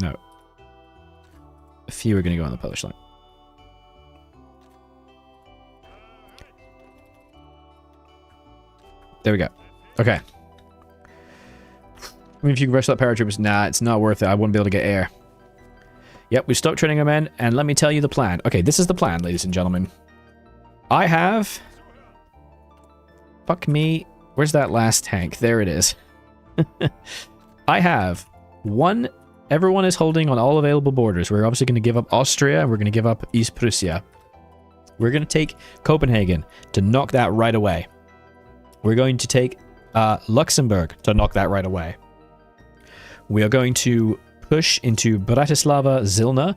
S1: No. A few are going to go on the Polish line. There we go. Okay. I mean, if you can rush that paratroopers, nah, it's not worth it. I wouldn't be able to get air. Yep, we stopped training our men, and let me tell you the plan. Okay, this is the plan, ladies and gentlemen. I have... Fuck me. Where's that last tank? There it is. I have one... Everyone is holding on all available borders. We're obviously going to give up Austria, and we're going to give up East Prussia. We're going to take Copenhagen to knock that right away. We're going to take Luxembourg to knock that right away. We are going to push into Bratislava, Zilna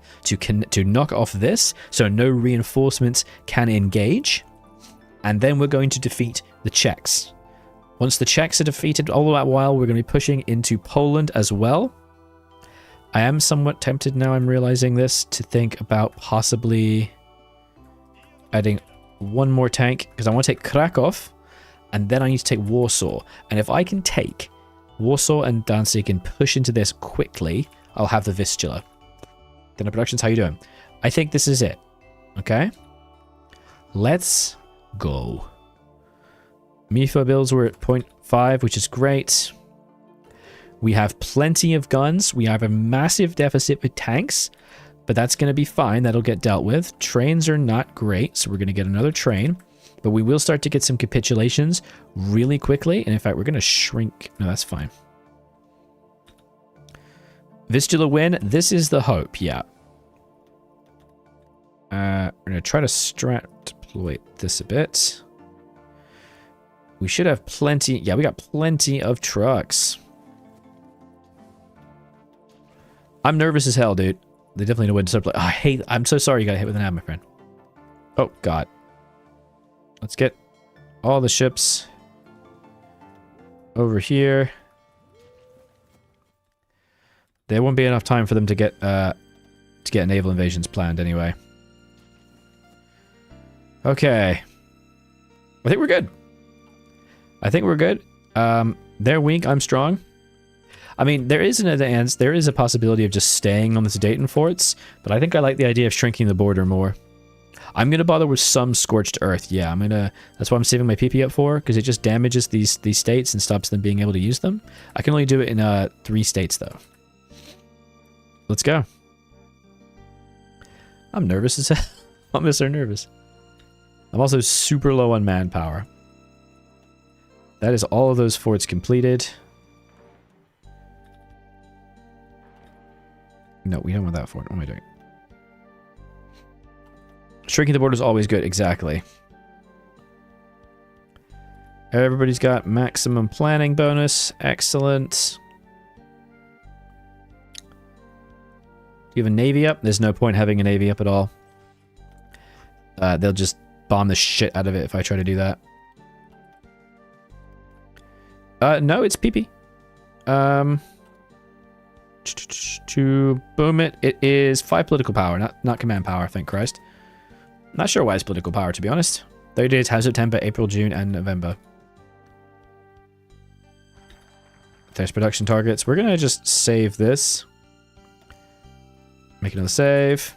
S1: to knock off this, so no reinforcements can engage. And then we're going to defeat the Czechs. Once the Czechs are defeated, all that while, we're going to be pushing into Poland as well. I am somewhat tempted now, I'm realizing this, to think about possibly adding one more tank, because I want to take Krakow, and then I need to take Warsaw. And if I can take Warsaw and Danzig and push into this quickly, I'll have the Vistula. Dinner Productions, how you doing? I think this is it. Okay? Let's go. MIFA builds were at 0.5, which is great. We have plenty of guns. We have a massive deficit with tanks, but that's going to be fine. That'll get dealt with. Trains are not great, so we're going to get another train. But we will start to get some capitulations really quickly. And in fact, we're going to shrink. No, that's fine. Vistula win. This is the hope, yeah. We're going to try to deploy this a bit. We should have plenty. Yeah, we got plenty of trucks. I'm nervous as hell, dude. They definitely know when to start playing. Oh, I'm so sorry you got hit with an ad, my friend. Oh, God. Let's get all the ships over here. There won't be enough time for them to get naval invasions planned anyway. Okay. I think we're good. I think we're good. They're weak, I'm strong. I mean, there is an advance. There is a possibility of just staying on the Sudeten forts, but I think I like the idea of shrinking the border more. I'm going to bother with some scorched earth. Yeah, that's what I'm saving my PP up for, because it just damages these states and stops them being able to use them. I can only do it in 3 states, though. Let's go. I'm nervous as hell. I'm so nervous. I'm also super low on manpower. That is all of those forts completed. No, we don't want that fort. What am I doing? Shrinking the border is always good. Exactly. Everybody's got maximum planning bonus. Excellent. Do you have a navy up? There's no point having a navy up at all. They'll just bomb the shit out of it if I try to do that. No, it's PP. To boom it, it is 5 political power, not command power, thank Christ. Not sure why it's political power, to be honest. 30 days, has September, April, June, and November. Test production targets. We're gonna just save this. Make another save.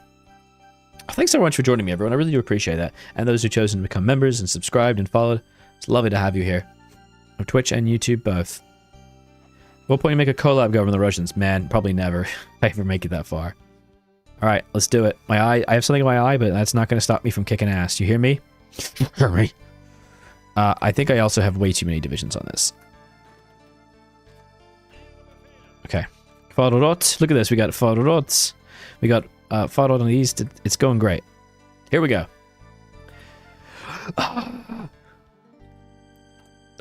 S1: Thanks so much for joining me, everyone. I really do appreciate that. And those who've chosen to become members and subscribed and followed. It's lovely to have you here. On Twitch and YouTube both. What point you make a collab go over the Russians? Man, probably never. If I ever make it that far. Alright, let's do it. My eye, I have something in my eye, but that's not going to stop me from kicking ass. You hear me? Hear me? I think I also have way too many divisions on this. Okay. Farorot. Look at this. We got Farorot. We got Farorot on the east. It's going great. Here we go. I'm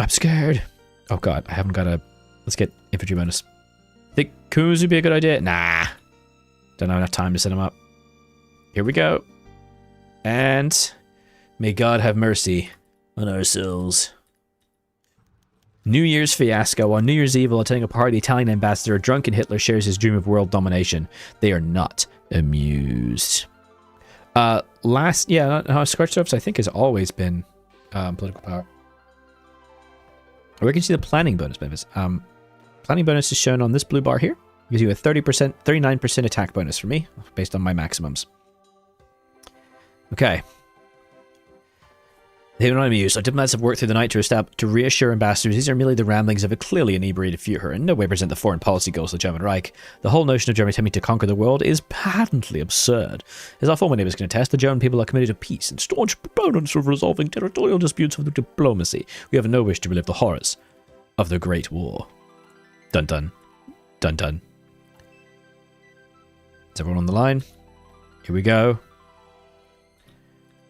S1: scared. Oh god, I haven't got a... Let's get infantry bonus. Think coups would be a good idea? Nah. Don't have enough time to set them up. Here we go. And may God have mercy on our souls. New Year's fiasco. On New Year's Eve, while attending a party, the Italian ambassador, a drunken Hitler, shares his dream of world domination. They are not amused. Scorched Earths, I think, has always been political power. We can see the planning bonus benefits. Planning bonus is shown on this blue bar here. It gives you a 30%, 39% attack bonus for me, based on my maximums. Okay. They are not amused. Our diplomats have worked through the night to reassure ambassadors these are merely the ramblings of a clearly inebriated Führer and in no way present the foreign policy goals of the German Reich. The whole notion of Germany attempting to conquer the world is patently absurd. As our former neighbors can attest, the German people are committed to peace and staunch proponents of resolving territorial disputes with diplomacy. We have no wish to relive the horrors of the Great War. Dun dun. Dun dun. Is everyone on the line? Here we go.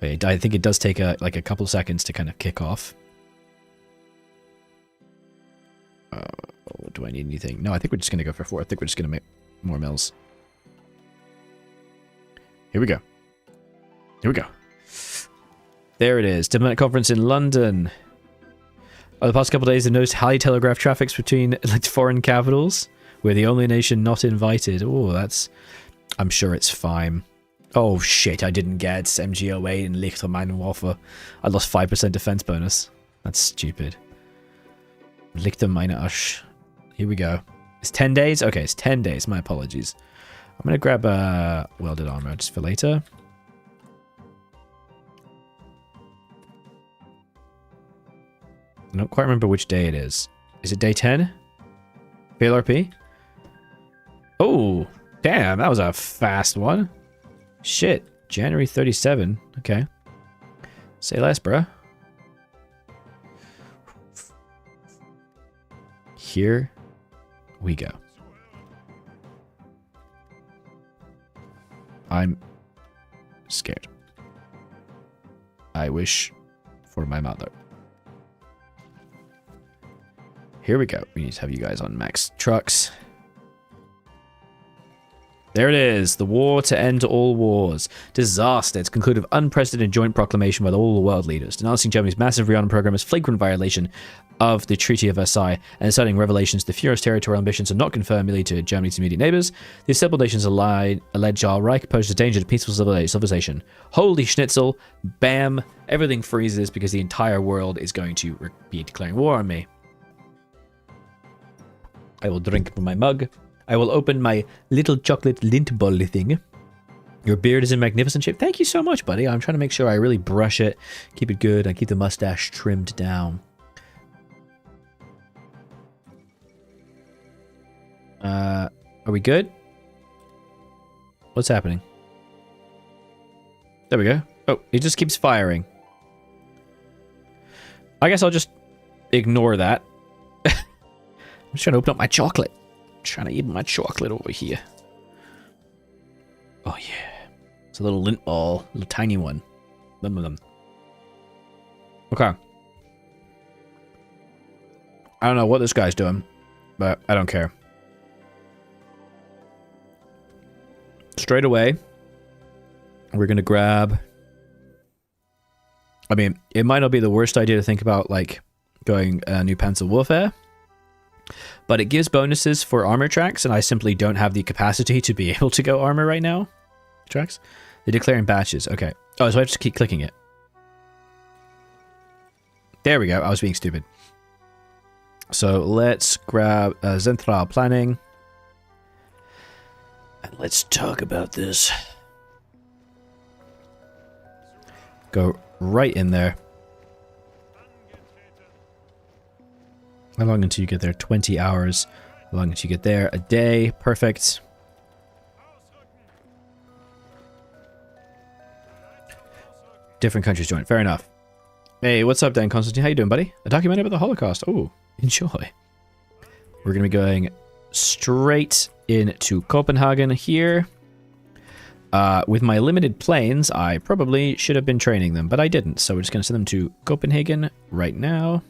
S1: Wait, I think it does take a couple of seconds to kind of kick off. Do I need anything? No, I think we're just going to go for 4. I think we're just going to make more mills. Here we go. Here we go. There it is. Diplomatic conference in London. Over the past couple of days, I've noticed highly telegraphed traffics between foreign capitals. We're the only nation not invited. Oh, that's... I'm sure it's fine. Oh shit, I didn't get MG08 and Lichtermeinenwaffe. I lost 5% defense bonus. That's stupid. Lichtermeinenasch. Here we go. It's 10 days? Okay, it's 10 days. My apologies. I'm gonna grab welded armor just for later. I don't quite remember which day it is. Is it day 10? PLRP? Oh, damn, that was a fast one. Shit, January 37. Okay. Say less, bruh. Here we go. I'm scared. I wish for my mother. Here we go. We need to have you guys on max trucks. There it is. The war to end all wars. Disaster. It's concluded with unprecedented joint proclamation by all the world leaders, denouncing Germany's massive rearmament program as flagrant violation of the Treaty of Versailles and citing revelations the Führer's territorial ambitions are not confirmed merely to Germany's immediate neighbors. The assembled nations allege our Reich poses a danger to peaceful civilization. Holy schnitzel. Bam. Everything freezes because the entire world is going to be declaring war on me. I will drink from my mug. I will open my little chocolate lint ball thing. Your beard is in magnificent shape. Thank you so much, buddy. I'm trying to make sure I really brush it, keep it good, and keep the mustache trimmed down. Are we good? What's happening? There we go. Oh, it just keeps firing. I guess I'll just ignore that. I'm just trying to open up my chocolate. Trying to eat my chocolate over here. Oh yeah. It's a little lint ball. A little tiny one. Okay. I don't know what this guy's doing, but I don't care. Straight away, we're going to grab I mean, it might not be the worst idea to think about, like, going new Panzer Warfare, but it gives bonuses for armor tracks, and I simply don't have the capacity to be able to go armor right now. Tracks? They declare in batches. Okay. Oh, so I have to keep clicking it. There we go. I was being stupid. So let's grab Zentral Planning. And let's talk about this. Go right in there. How long until you get there? 20 hours. How long until you get there? A day. Perfect. Different countries join. Fair enough. Hey, what's up, Dan Constantine? How you doing, buddy? A documentary about the Holocaust. Oh, enjoy. We're going to be going straight into Copenhagen here. With my limited planes, I probably should have been training them, but I didn't. So we're just going to send them to Copenhagen right now.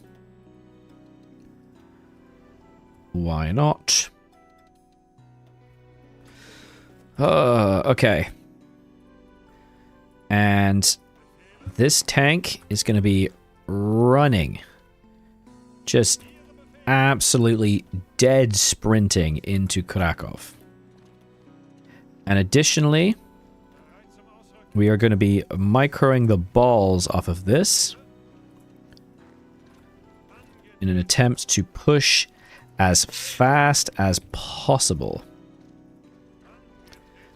S1: Why not? Okay. And this tank is going to be running. Just absolutely dead sprinting into Krakow. And additionally, we are going to be microing the balls off of this in an attempt to push as fast as possible.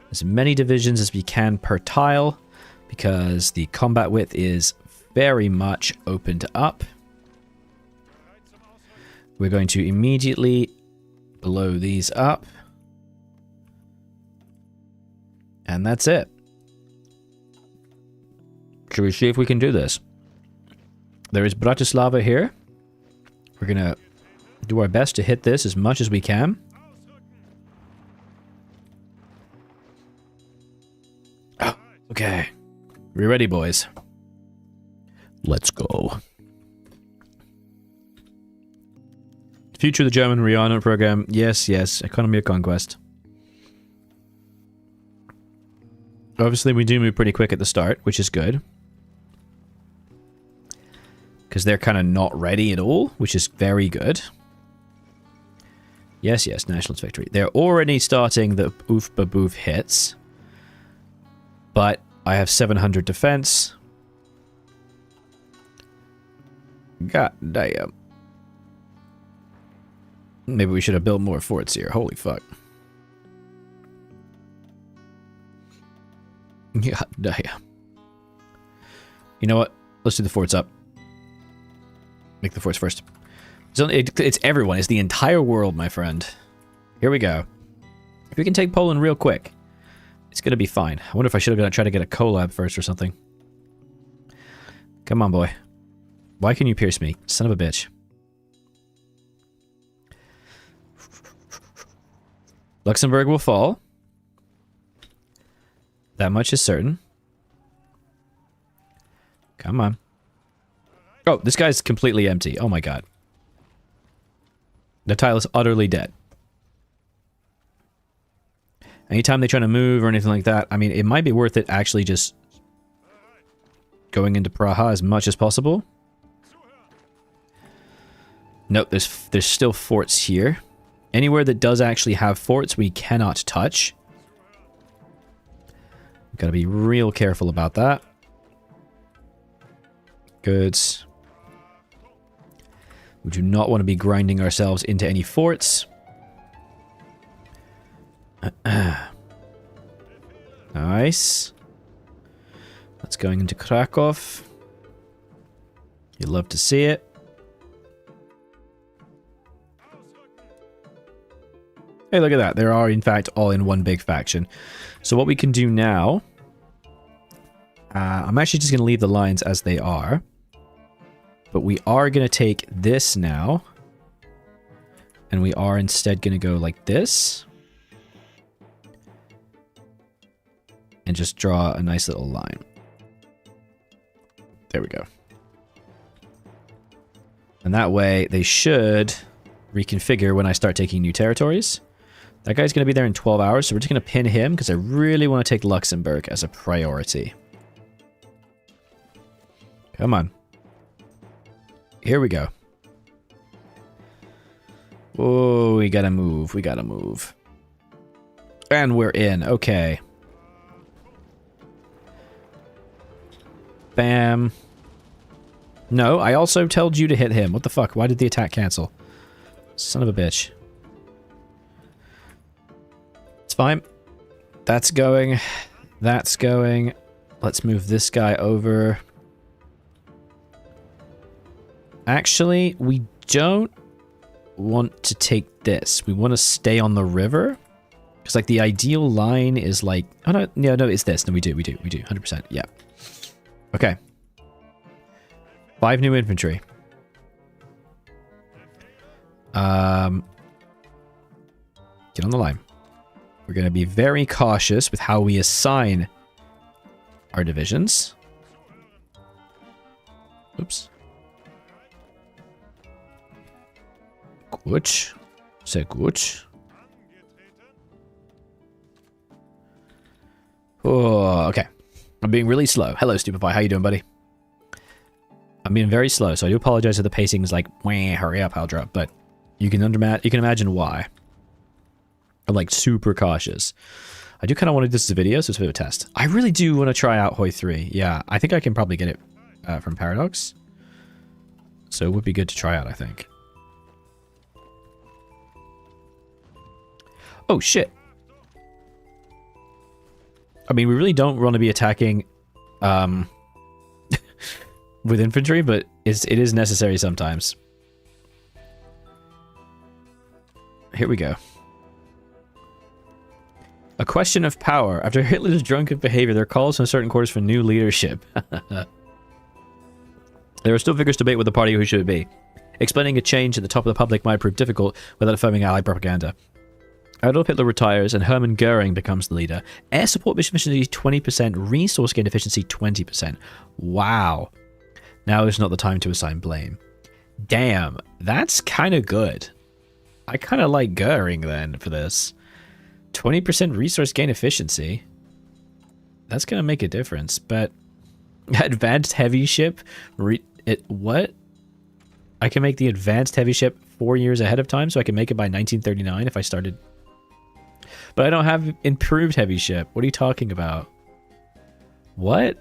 S1: As many divisions as we can per tile, because the combat width is very much opened up. We're going to immediately blow these up. And that's it. Should we see if we can do this? There is Bratislava here. We're going to do our best to hit this as much as we can. Oh, okay. We ready, boys? Let's go. Future of the German Rihanna program. Yes, yes. Economy of Conquest. Obviously, we do move pretty quick at the start, which is good. Because they're kind of not ready at all, which is very good. Yes, yes, Nationalist victory. They're already starting the oof baboof hits. But I have 700 defense. God damn. Maybe we should have built more forts here. Holy fuck. God damn. You know what? Let's do the forts up. Make the forts first. It's everyone. It's the entire world, my friend. Here we go. If we can take Poland real quick, it's going to be fine. I wonder if I should have tried to get a collab first or something. Come on, boy. Why can you pierce me? Son of a bitch. Luxembourg will fall. That much is certain. Come on. Oh, this guy's completely empty. Oh my god. The tile is utterly dead. Anytime they try to move or anything like that, I mean, it might be worth it actually just going into Praha as much as possible. Nope, there's still forts here. Anywhere that does actually have forts, we cannot touch. We've got to be real careful about that. Good. We do not want to be grinding ourselves into any forts. Nice. That's going into Krakow. You'd love to see it. Hey, look at that. They are, in fact, all in one big faction. So what we can do now... I'm actually just going to leave the lines as they are. But we are going to take this now. And we are instead going to go like this. And just draw a nice little line. There we go. And that way, they should reconfigure when I start taking new territories. That guy's going to be there in 12 hours, so we're just going to pin him because I really want to take Luxembourg as a priority. Come on. Here we go. Oh, we gotta move. We gotta move. And we're in. Okay. Bam. No, I also told you to hit him. What the fuck? Why did the attack cancel? Son of a bitch. It's fine. That's going. That's going. Let's move this guy over. Actually, we don't want to take this. We want to stay on the river. Because, like, the ideal line is, like... Oh, no, no, it's this. No, we do. 100%. Yeah. Okay. 5 new infantry. Get on the line. We're going to be very cautious with how we assign our divisions. Oops. Gut. Sehr gut. Oh, okay. I'm being really slow. Hello, Stupefy. How you doing, buddy? I'm being very slow, so I do apologize if the pacing is like, wah, hurry up, I'll drop. But you can imagine why. I'm like super cautious. I do kind of want to do this as a video, so it's a bit of a test. I really do want to try out Hoi 3. Yeah, I think I can probably get it from Paradox. So it would be good to try out, I think. Oh, shit. I mean, we really don't want to be attacking with infantry, but it is necessary sometimes. Here we go. A question of power. After Hitler's drunken behavior, there are calls from certain quarters for new leadership. There is still vigorous debate with the party who should it be. Explaining a change at the top of the public might prove difficult without affirming Allied propaganda. Adolf Hitler retires and Hermann Goering becomes the leader. Air support mission efficiency 20%, resource gain efficiency 20%. Wow. Now is not the time to assign blame. Damn, that's kind of good. I kind of like Goering then for this. 20% resource gain efficiency. That's going to make a difference, but advanced heavy ship, what? I can make the advanced heavy ship 4 years ahead of time, so I can make it by 1939 if I started. But I don't have improved heavy ship. What are you talking about? What?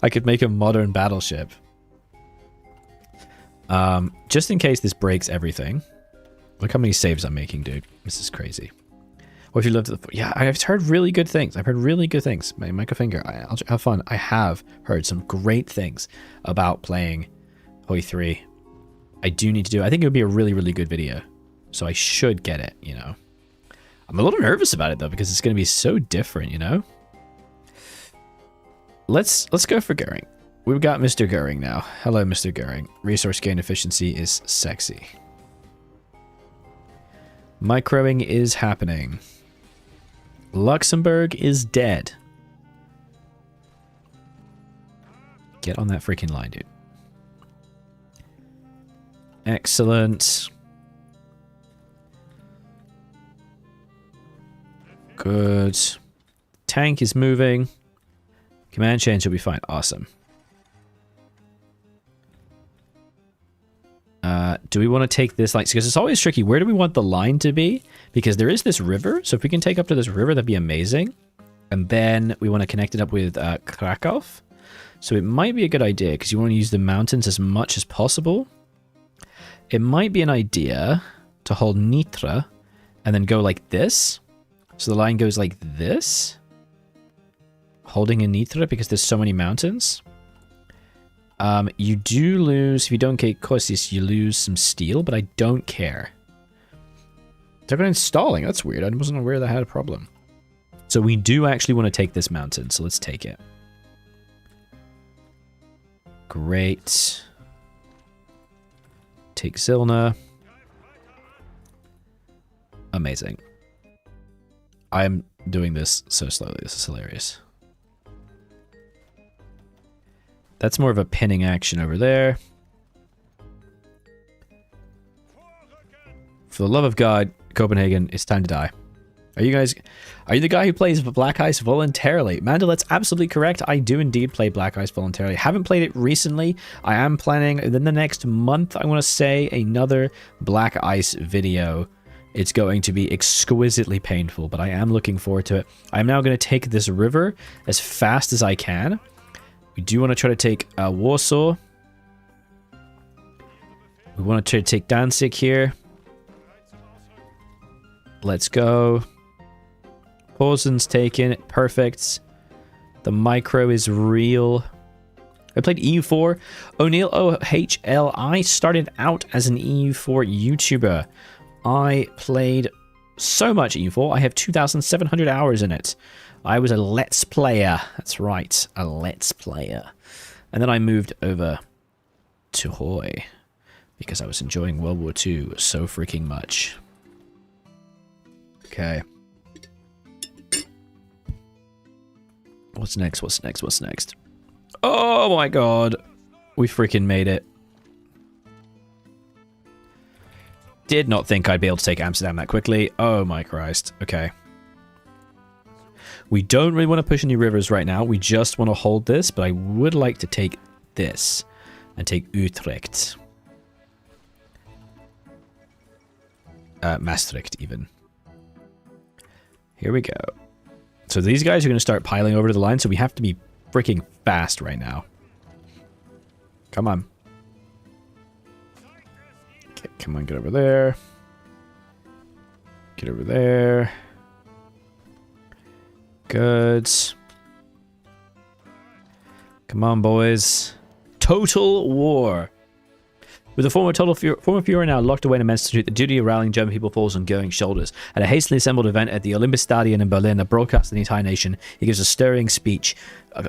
S1: I could make a modern battleship. Just in case this breaks everything. Look how many saves I'm making, dude. This is crazy. Or if you live to the... Yeah, I've heard really good things. I've heard really good things. Make a finger. I'll have fun. I have heard some great things about playing Hoi 3. I do need to do it. I think it would be a really, really good video. So I should get it, you know. I'm a little nervous about it, though, because it's going to be so different, you know? Let's go for Goering. We've got Mr. Goering now. Hello, Mr. Goering. Resource gain efficiency is sexy. Microing is happening. Luxembourg is dead. Get on that freaking line, dude. Excellent. Good. Tank is moving. Command change will be fine. Awesome. Do we want to take this line? Because it's always tricky. Where do we want the line to be? Because there is this river. So if we can take up to this river, that'd be amazing. And then we want to connect it up with Krakow. So it might be a good idea because you want to use the mountains as much as possible. It might be an idea to hold Nitra and then go like this. So the line goes like this. Holding in Nitra because there's so many mountains. You do lose, if you don't get Kosis, you lose some steel, but I don't care. They're going installing. That's weird. I wasn't aware that had a problem. So we do actually want to take this mountain, so let's take it. Great. Take Zilna. Amazing. I'm doing this so slowly. This is hilarious. That's more of a pinning action over there. For the love of God, Copenhagen, it's time to die. Are you the guy who plays Black Ice voluntarily? Mandel, that's absolutely correct. I do indeed play Black Ice voluntarily. Haven't played it recently. I am planning within the next month, I want to say, another Black Ice video. It's going to be exquisitely painful, but I am looking forward to it. I'm now going to take this river as fast as I can. We do want to try to take Warsaw. We want to try to take Danzig here. Let's go. Posen's taken. Perfect. The micro is real. I played EU4. O'Neill OHL. I started out as an EU4 YouTuber. I played so much EU4. I have 2,700 hours in it. I was a Let's Player. That's right. A Let's Player. And then I moved over to Hoy because I was enjoying World War II so freaking much. Okay. What's next? What's next? What's next? Oh my god. We freaking made it. Did not think I'd be able to take Amsterdam that quickly. Oh my Christ. Okay. We don't really want to push any rivers right now. We just want to hold this, but I would like to take this and take Utrecht. Maastricht even. Here we go. So these guys are going to start piling over to the line, so we have to be freaking fast right now. Come on. Okay, come on, get over there. Get over there. Good. Come on, boys. Total war. With the former Fuhrer now locked away in a institute, the duty of rallying German people falls on Goering's shoulders. At a hastily assembled event at the Olympiastadion in Berlin, that broadcast to the entire nation, he gives a stirring speech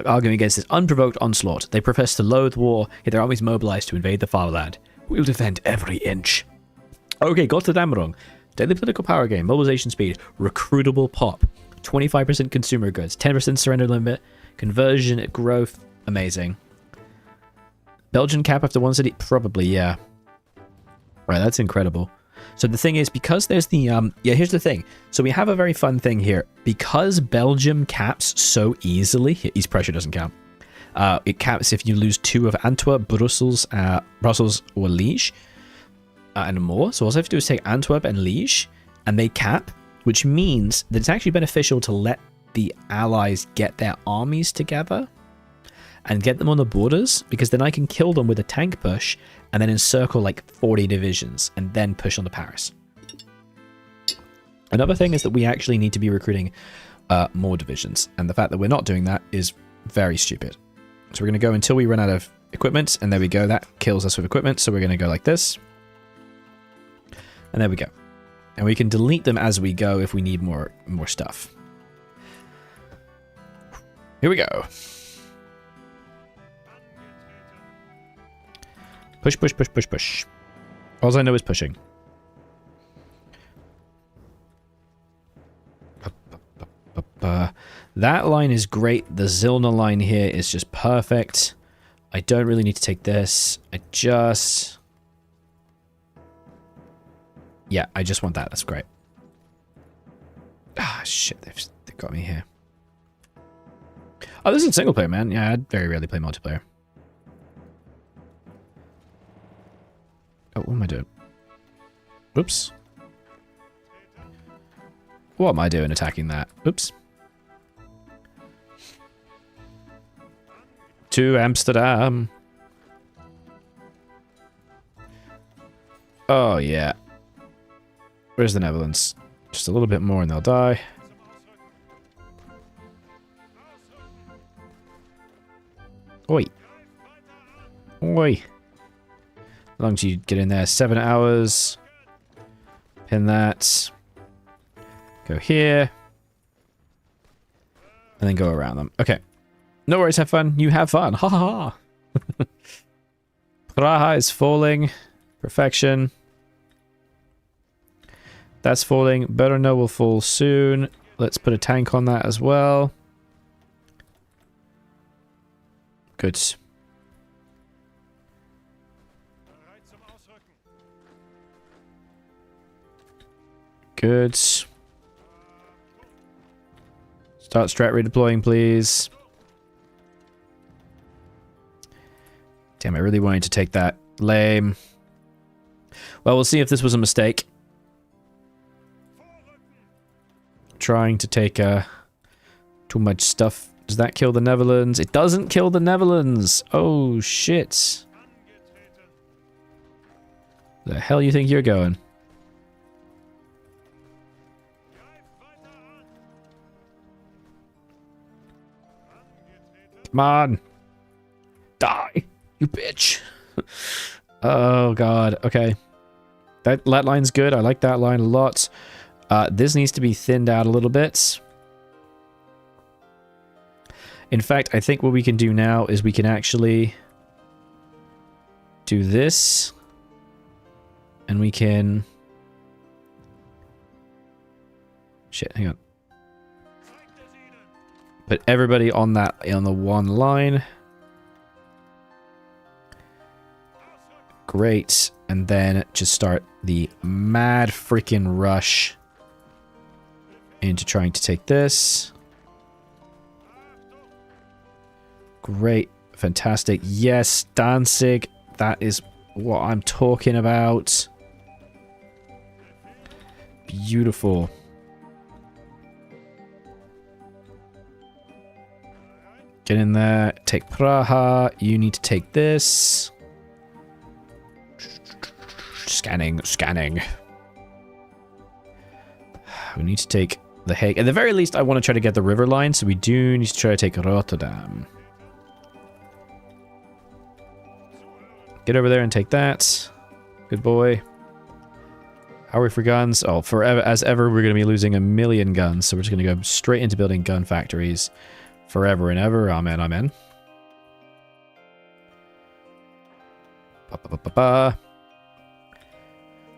S1: arguing against this unprovoked onslaught. They profess to loathe war, yet their armies mobilized to invade the fatherland. We'll defend every inch. Okay, Gotterdammerung. Daily political power game, mobilization speed, recruitable pop, 25% consumer goods, 10% surrender limit, conversion growth, amazing. Belgian cap after one city? Probably, yeah. Right, that's incredible. So the thing is, because there's the, yeah, here's the thing. So we have a very fun thing here. Because Belgium caps so easily, East Prussia doesn't count. It caps if you lose 2 of Antwerp, Brussels or Liège, and more. So all I have to do is take Antwerp and Liège, and they cap, which means that it's actually beneficial to let the allies get their armies together and get them on the borders, because then I can kill them with a tank push and then encircle like 40 divisions and then push on to Paris. Another thing is that we actually need to be recruiting more divisions, and the fact that we're not doing that is very stupid. So we're going to go until we run out of equipment, and there we go. That kills us with equipment, so we're going to go like this. And there we go. And we can delete them as we go if we need more stuff. Here we go. Push, push, push, push, push. All I know is pushing. That line is great. The Zilna line here is just perfect. I don't really need to take this. Yeah, I just want that. That's great. Ah, shit. They've got me here. Oh, this is single player, man. Yeah, I very rarely play multiplayer. Oh, what am I doing? Oops. What am I doing attacking that? Oops. To Amsterdam. Oh, yeah. Where's the Netherlands? Just a little bit more and they'll die. Oi. Oi. How long do you get in there? 7 hours. Pin that. Go here. And then go around them. Okay. No worries, have fun. You have fun. Ha ha ha. Praha is falling. Perfection. That's falling. Brno will fall soon. Let's put a tank on that as well. Good. Good. Start strat redeploying, please. Damn, I really wanted to take that. Lame. Well, we'll see if this was a mistake. Trying to take too much stuff. Does that kill the Netherlands? It doesn't kill the Netherlands! Oh, shit. The hell you think you're going? Come on! Die! You bitch! Oh, God. Okay. That line's good. I like that line a lot. This needs to be thinned out a little bit. In fact, I think what we can do now is we can actually do this. And we can... Shit, hang on. Put everybody on that, on the one line. Great. And then just start the mad freaking rush into trying to take this. Great. Fantastic. Yes, Danzig. That is what I'm talking about. Beautiful. Get in there. Take Praha. You need to take this. Scanning, scanning. We need to take The Hague. At the very least, I want to try to get the river line, so we do need to try to take Rotterdam. Get over there and take that. Good boy. How are we for guns? Oh, forever, as ever, we're going to be losing 1,000,000 guns, so we're just going to go straight into building gun factories. Forever and ever. Amen, amen. Ba, ba, ba, ba, ba.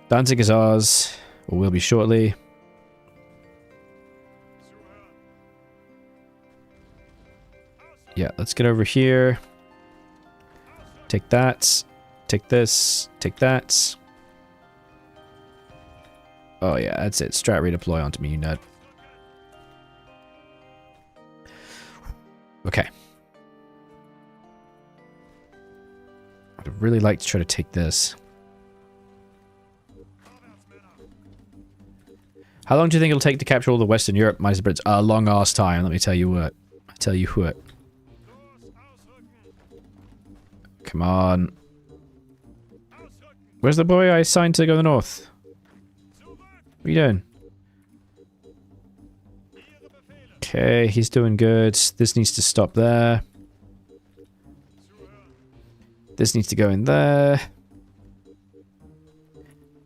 S1: Danzig is ours, or will be shortly. Yeah, let's get over here. Take that. Take this. Take that. Oh yeah, that's it. Strat redeploy onto me, you nut. Okay. I'd really like to try to take this. How long do you think it'll take to capture all the Western Europe minus the Brits? A long ass time, let me tell you what. I tell you what. Come on. Where's the boy I assigned to go to the north? What are you doing? Okay, he's doing good. This needs to stop there. This needs to go in there.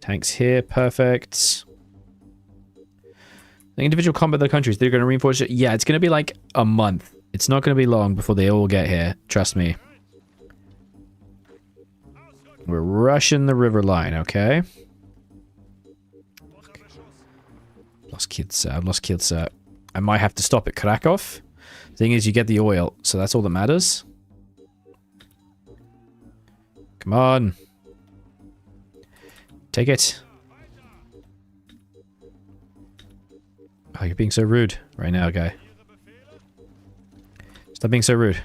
S1: Tanks here, perfect. The individual combat of the countries, they're going to reinforce it. Yeah, it's going to be like a month. It's not going to be long before they all get here. Trust me. We're rushing the river line, okay? Lost Kielce, lost Kielce. I might have to stop at Krakow. Thing is, you get the oil, so that's all that matters. Come on. Take it. Oh, you're being so rude right now, guy. Stop being so rude.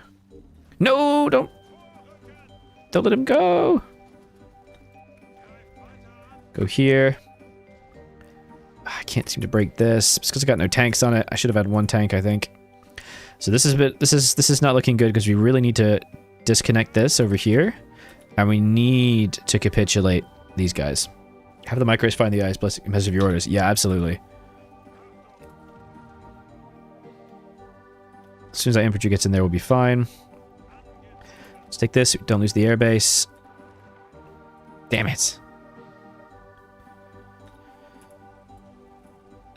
S1: No, don't let him go. Go here. I can't seem to break this. It's because I got no tanks on it. I should have had one tank, I think. So this is a bit. This is not looking good because we really need to disconnect this over here, and we need to capitulate these guys. Have the micros find the eyes, bless of your orders. Yeah, absolutely. As soon as that infantry gets in there, we'll be fine. Let's take this. Don't lose the airbase. Damn it.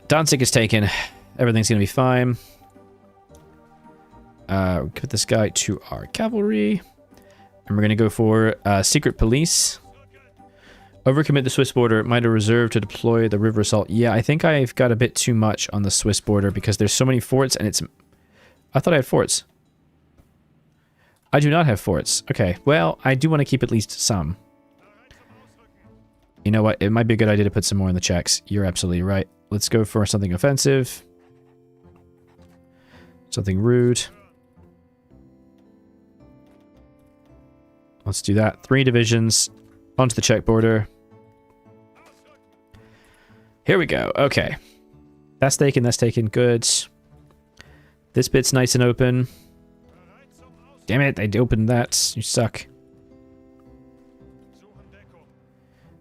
S1: Danzig is taken. Everything's going to be fine. We'll put this guy to our cavalry. And we're going to go for secret police. Overcommit the Swiss border. Might have reserved to deploy the river assault. Yeah, I think I've got a bit too much on the Swiss border because there's so many forts and it's... I thought I had forts. I do not have forts. Okay, well, I do want to keep at least some. You know what? It might be a good idea to put some more in the checks. You're absolutely right. Let's go for something offensive. Something rude. Let's do that. 3 divisions onto the Czech border. Here we go. Okay. That's taken. That's taken. Good. This bit's nice and open. Damn it. I opened that. You suck.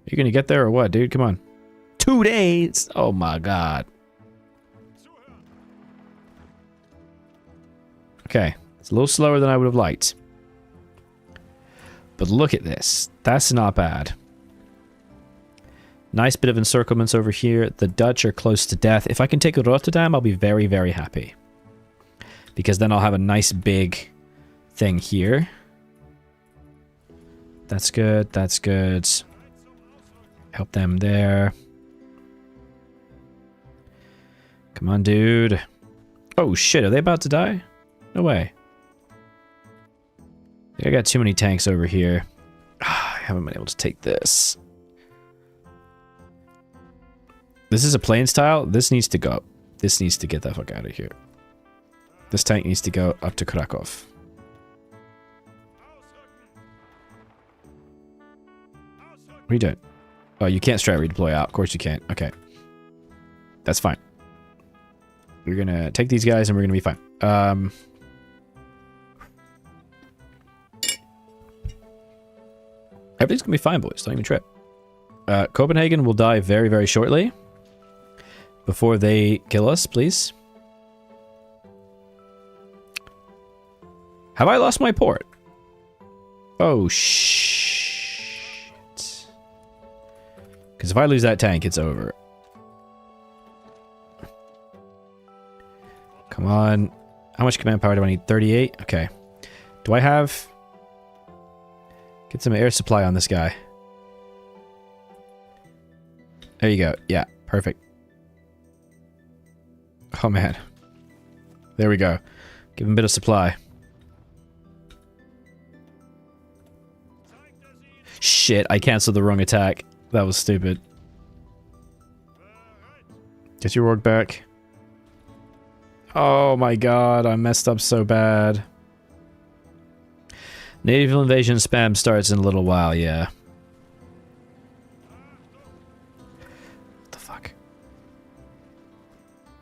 S1: You gonna get there or what, dude? Come on. 2 days. Oh my god. Okay. It's a little slower than I would have liked. But look at this. That's not bad. Nice bit of encirclements over here. The Dutch are close to death. If I can take Rotterdam, I'll be very, very happy. Because then I'll have a nice big thing here. That's good. That's good. Help them there. Come on, dude. Oh, shit. Are they about to die? No way. I got too many tanks over here. I haven't been able to take this. This is a plains tile. This needs to go. This needs to get the fuck out of here. This tank needs to go up to Krakow. What are you doing? Oh, you can't strat redeploy out. Of course you can't. Okay. That's fine. We're gonna take these guys and we're gonna be fine. Everything's gonna be fine, boys. Don't even trip. Copenhagen will die very, very shortly. Before they kill us, please. Have I lost my port? Oh, shit. Because if I lose that tank, it's over. Come on. How much command power do I need? 38? Okay. Do I have... Get some air supply on this guy. There you go. Yeah, perfect. Oh, man. There we go. Give him a bit of supply. Shit, I canceled the wrong attack. That was stupid. Get your org back. Oh my god, I messed up so bad. Naval invasion spam starts in a little while, yeah. What the fuck?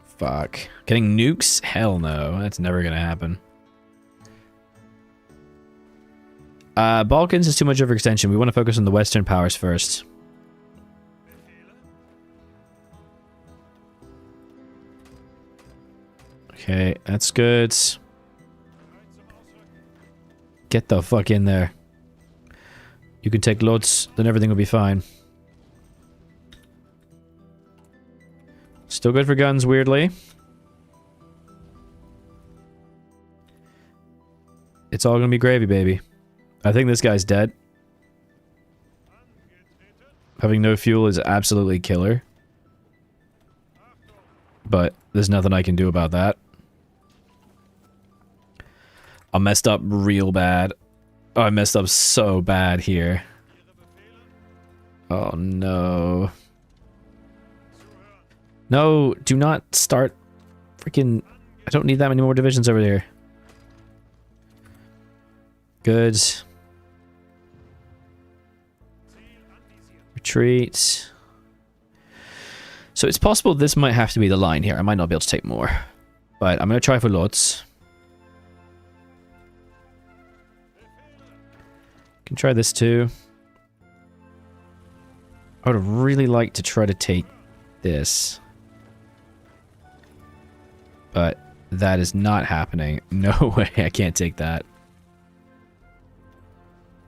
S1: Fuck. Getting nukes? Hell no, that's never gonna happen. Balkans is too much overextension. We want to focus on the Western powers first. Okay, that's good. Get the fuck in there. You can take Lodz, then everything will be fine. Still good for guns, weirdly. It's all gonna be gravy, baby. I think this guy's dead. Having no fuel is absolutely killer. But there's nothing I can do about that. I messed up real bad. Oh, I messed up so bad here. Oh no. No, do not start freaking... I don't need that many more divisions over there. Good. Retreat. So it's possible this might have to be the line here. I might not be able to take more. But I'm going to try for Lodz. Can try this too. I would really like to try to take this. But that is not happening. No way, I can't take that.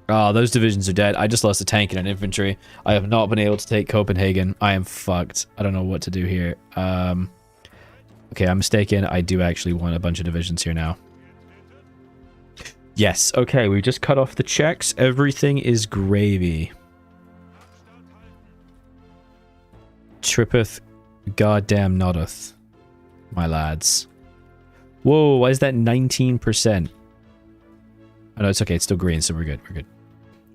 S1: Oh, those divisions are dead. I just lost a tank and an infantry. I have not been able to take Copenhagen. I am fucked. I don't know what to do here. Okay, I'm mistaken. I do actually want a bunch of divisions here now. Yes, okay, we just cut off the Czechs. Everything is gravy. Trippeth goddamn noddeth, my lads. Whoa, why is that 19%? Oh no, it's okay, it's still green, so we're good, we're good.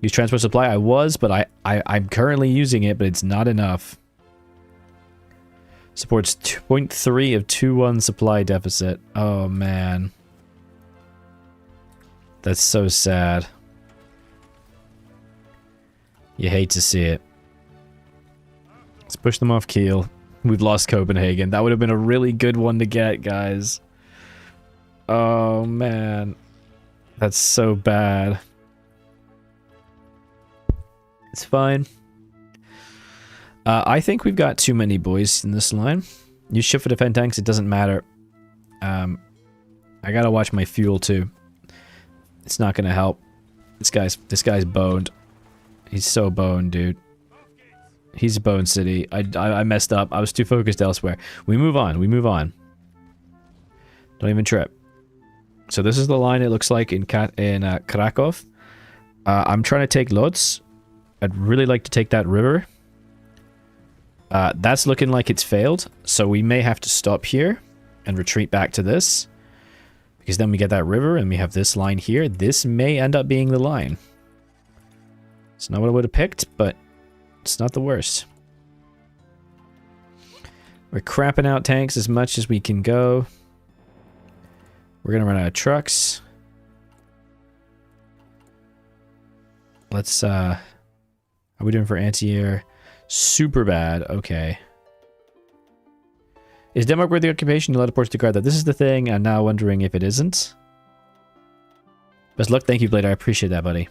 S1: Use transport supply, I was, but I'm currently using it, but it's not enough. Supports 0.3 of 2-1 supply deficit. Oh, man. That's so sad. You hate to see it. Let's push them off Kiel. We've lost Copenhagen. That would have been a really good one to get, guys. Oh, man. That's so bad. It's fine. I think we've got too many boys in this line. Use ship for defend tanks, it doesn't matter. I gotta watch my fuel too. It's not gonna help. This guy's boned. He's so boned, dude. He's Bone City. I messed up. I was too focused elsewhere. We move on. We move on. Don't even trip. So this is the line it looks like in Krakow. I'm trying to take Lodz. I'd really like to take that river. That's looking like it's failed, so we may have to stop here and retreat back to this. Because then we get that river and we have this line here. This may end up being the line. It's not what I would have picked, but it's not the worst. We're crapping out tanks as much as we can go. We're gonna run out of trucks. Let's, how are we doing for anti-air? Super bad. Okay. Is Denmark worth the occupation? You allowed ports to guard that. This is the thing. I'm now wondering if it isn't. Best luck. Thank you, Blade. I appreciate that, buddy.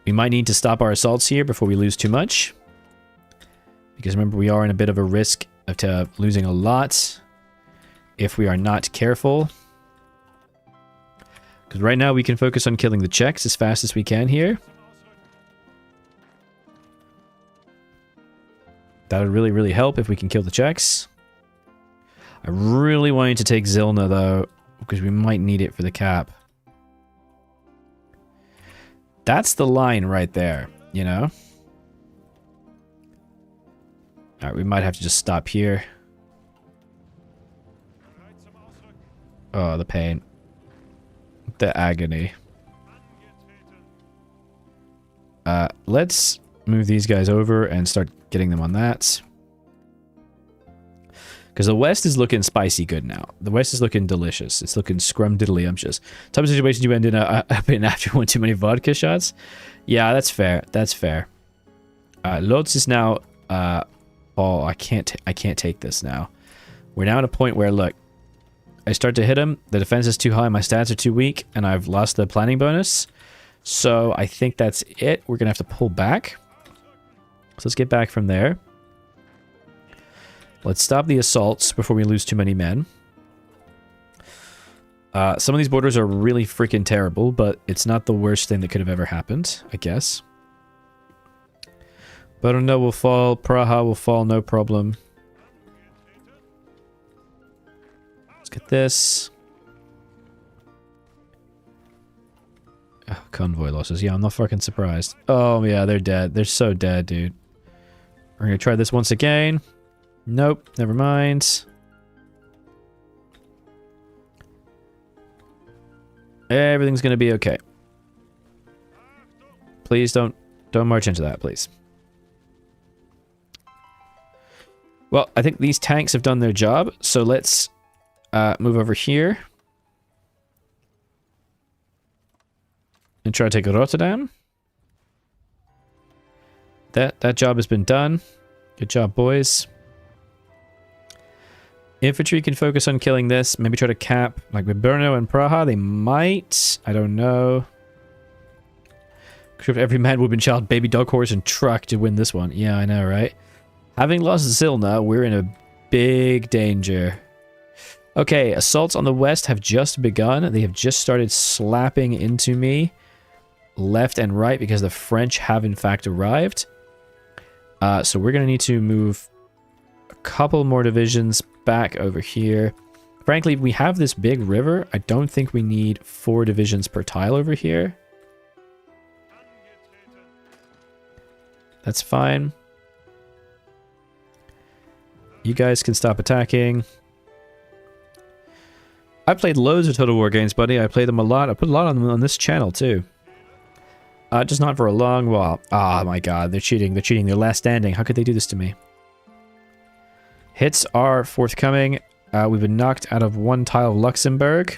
S1: We might need to stop our assaults here before we lose too much. Because remember, we are in a bit of a risk of losing a lot if we are not careful. Because right now we can focus on killing the Czechs as fast as we can here. That would really, really help if we can kill the Czechs. I really wanted to take Zilna, though, because we might need it for the cap. That's the line right there, you know? Alright, we might have to just stop here. Oh, the pain. The agony. Let's move these guys over and start getting them on that. Because the West is looking spicy good now. The West is looking delicious. It's looking scrumdiddlyumptious. Type of situation you end in after one too many vodka shots? Yeah, that's fair. That's fair. Lodz is now... oh, I can't take this now. We're now at a point where, look, I start to hit him, the defense is too high, my stats are too weak, and I've lost the planning bonus. So I think that's it. We're going to have to pull back. So let's get back from there. Let's stop the assaults before we lose too many men. Some of these borders are really freaking terrible, but it's not the worst thing that could have ever happened, I guess. Brno will fall, Praha will fall, no problem. Let's get this. Oh, convoy losses. Yeah, I'm not fucking surprised. Oh, yeah, they're dead. They're so dead, dude. We're gonna try this once again. Nope, never mind. Everything's gonna be okay. Please don't march into that, please. Well, I think these tanks have done their job, so let's move over here. And try to take Rotterdam. That job has been done. Good job, boys. Infantry can focus on killing this. Maybe try to cap, like with Brno and Praha, they might. I don't know. Could have every man, woman, child, baby, dog, horse, and truck to win this one. Yeah, I know, right? Having lost Zilna, we're in a big danger. Okay, assaults on the west have just begun. They have just started slapping into me left and right because the French have in fact arrived. So we're going to need to move a couple more divisions back over here. Frankly, we have this big river. I don't think we need 4 divisions per tile over here. That's fine. You guys can stop attacking. I played loads of Total War games, buddy. I play them a lot. I put a lot on them on this channel, too. Just not for a long while. Oh my god, they're cheating. They're cheating. They're last standing. How could they do this to me? Hits are forthcoming. We've been knocked out of one tile of Luxembourg.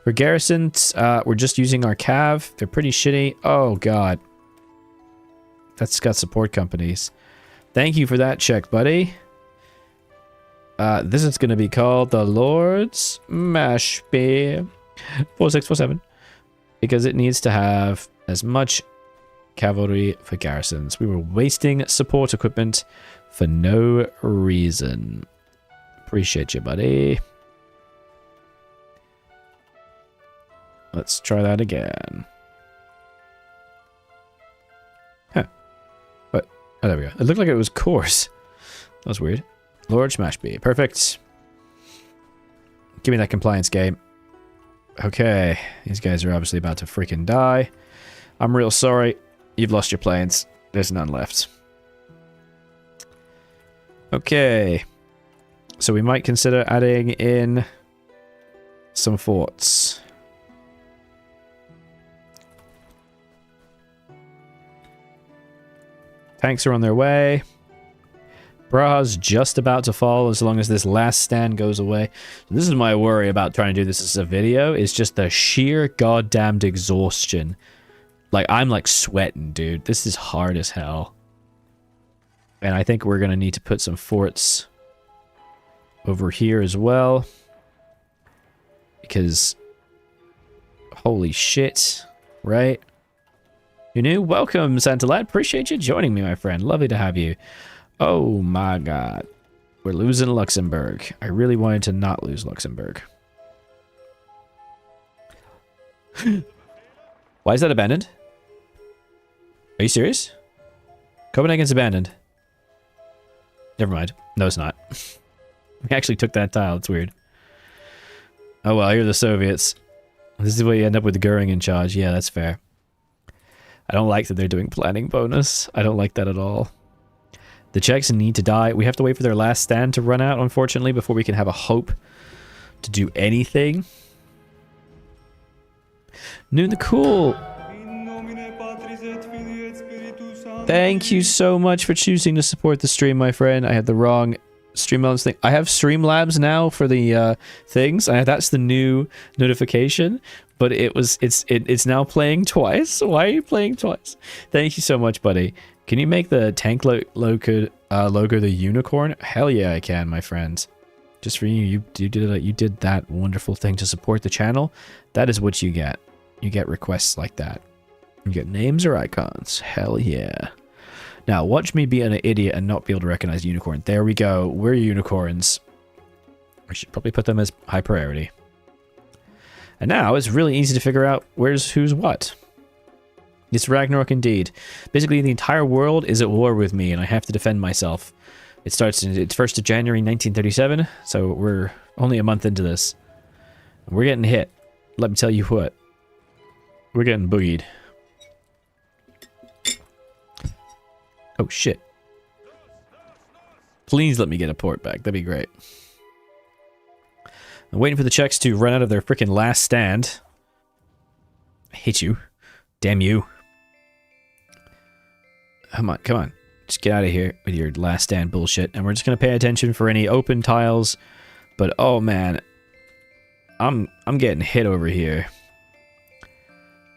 S1: For garrisons, we're just using our cav. They're pretty shitty. Oh, God. That's got support companies. Thank you for that check, buddy. This is going to be called the Lord's Mashby 4647. Because it needs to have as much cavalry for garrisons. We were wasting support equipment for no reason. Appreciate you, buddy. Let's try that again. Huh. What? Oh, there we go. It looked like it was coarse. That was weird. Lord Smashby. Perfect. Give me that compliance game. Okay. These guys are obviously about to freaking die. I'm real sorry. You've lost your planes. There's none left. Okay. So we might consider adding in some forts. Tanks are on their way. Braha's just about to fall as long as this last stand goes away. This is my worry about trying to do this as a video, is just the sheer goddamned exhaustion. Like, I'm like sweating, dude. This is hard as hell. And I think we're going to need to put some forts over here as well. Because, holy shit, right? You new? Welcome, Santa Lad. Appreciate you joining me, my friend. Lovely to have you. Oh my god. We're losing Luxembourg. I really wanted to not lose Luxembourg. Why is that abandoned? Are you serious? Copenhagen's abandoned. Never mind. No, it's not. We actually took that tile. It's weird. Oh well, you're the Soviets. This is where you end up with Goering in charge. Yeah, that's fair. I don't like that they're doing planning bonus. I don't like that at all. The Czechs need to die. We have to wait for their last stand to run out, unfortunately, before we can have a hope to do anything. Noon the Cool. Thank you so much for choosing to support the stream, my friend. I had the wrong Streamlabs thing. I have Streamlabs now for the things. That's the new notification, but it's now playing twice. Why are you playing twice? Thank you so much, buddy. Can you make the tank logo the unicorn? Hell yeah, I can, my friend. Just for you, you did that wonderful thing to support the channel. That is what you get. You get requests like that. You get names or icons. Hell yeah. Now, watch me be an idiot and not be able to recognize unicorn. There we go. We're unicorns. We should probably put them as high priority. And now it's really easy to figure out who's what. It's Ragnarok indeed. Basically, the entire world is at war with me, and I have to defend myself. It's 1st of January 1937, so we're only a month into this. We're getting hit. Let me tell you what. We're getting boogied. Oh, shit. Please let me get a port back. That'd be great. I'm waiting for the Czechs to run out of their freaking last stand. I hate you. Damn you. Come on, come on. Just get out of here with your last stand bullshit. And we're just going to pay attention for any open tiles. But, oh, man. I'm getting hit over here.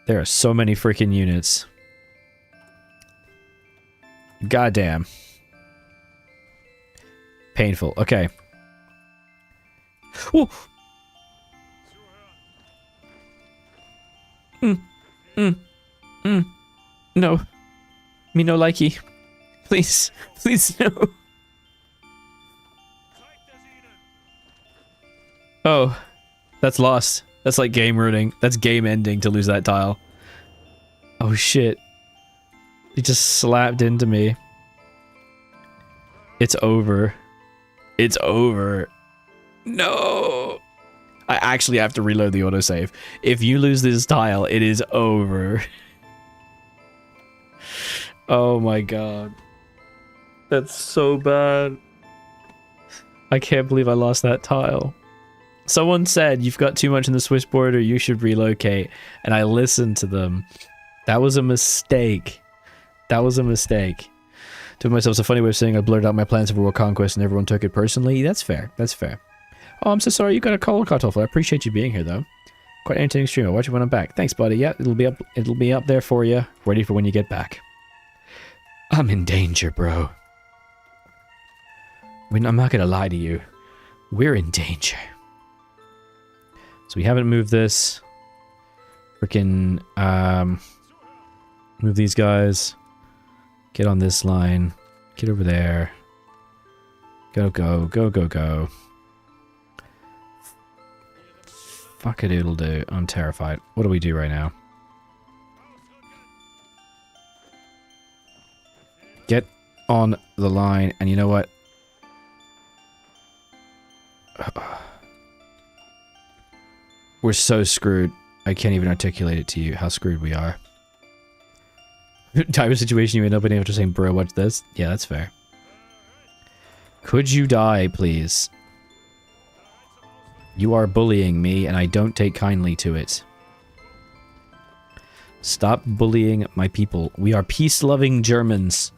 S1: There are so many freaking units. Goddamn. Painful. Okay. Oh. No. Me no likey. Please. Please no. Oh. That's lost. That's like game ruining. That's game ending to lose that tile. Oh shit. He just slapped into me. It's over. It's over. No. I actually have to reload the autosave. If you lose this tile, it is over. Oh my god. That's so bad. I can't believe I lost that tile. Someone said, you've got too much in the Swiss border, you should relocate. And I listened to them. That was a mistake. That was a mistake. To myself, it's a funny way of saying I blurted out my plans for world conquest and everyone took it personally. That's fair. That's fair. Oh, I'm so sorry you got a cold cutoff. I appreciate you being here, though. Quite entertaining stream. I'll watch it when I'm back. Thanks, buddy. Yeah, it'll be up there for you, ready for when you get back. I'm in danger, bro. I mean, I'm not gonna lie to you. We're in danger. So we haven't moved this. Freaking, move these guys. Get on this line. Get over there. Go, go, go, go, go. Fuck-a-doodle-doo. I'm terrified. What do we do right now? Get on the line, and you know what? We're so screwed. I can't even articulate it to you how screwed we are. Type of situation you end up in after saying, bro, what's this? Yeah, that's fair. Could you die, please? You are bullying me, and I don't take kindly to it. Stop bullying my people. We are peace-loving Germans.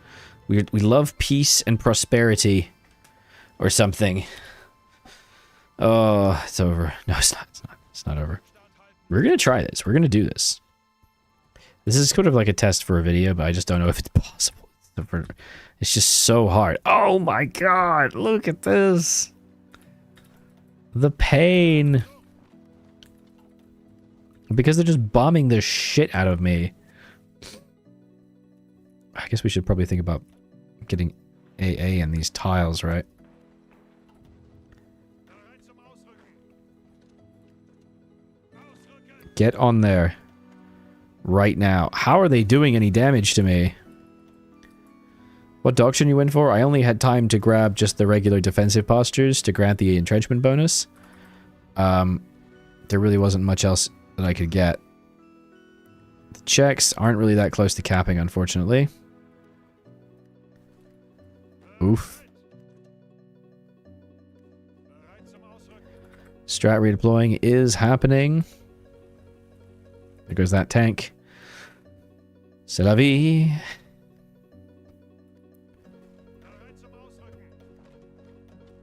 S1: We love peace and prosperity. Or something. Oh, it's over. No, it's not. It's not. It's not over. We're gonna try this. We're gonna do this. This is sort of like a test for a video, but I just don't know if it's possible. It's just so hard. Oh my god, look at this. The pain. Because they're just bombing the shit out of me. I guess we should probably think about getting AA in these tiles, right? Get on there. Right now. How are they doing any damage to me? What doctrine you went for? I only had time to grab just the regular defensive postures to grant the entrenchment bonus. There really wasn't much else that I could get. The checks aren't really that close to capping, unfortunately. Oof. Strat redeploying is happening. There goes that tank. C'est la vie.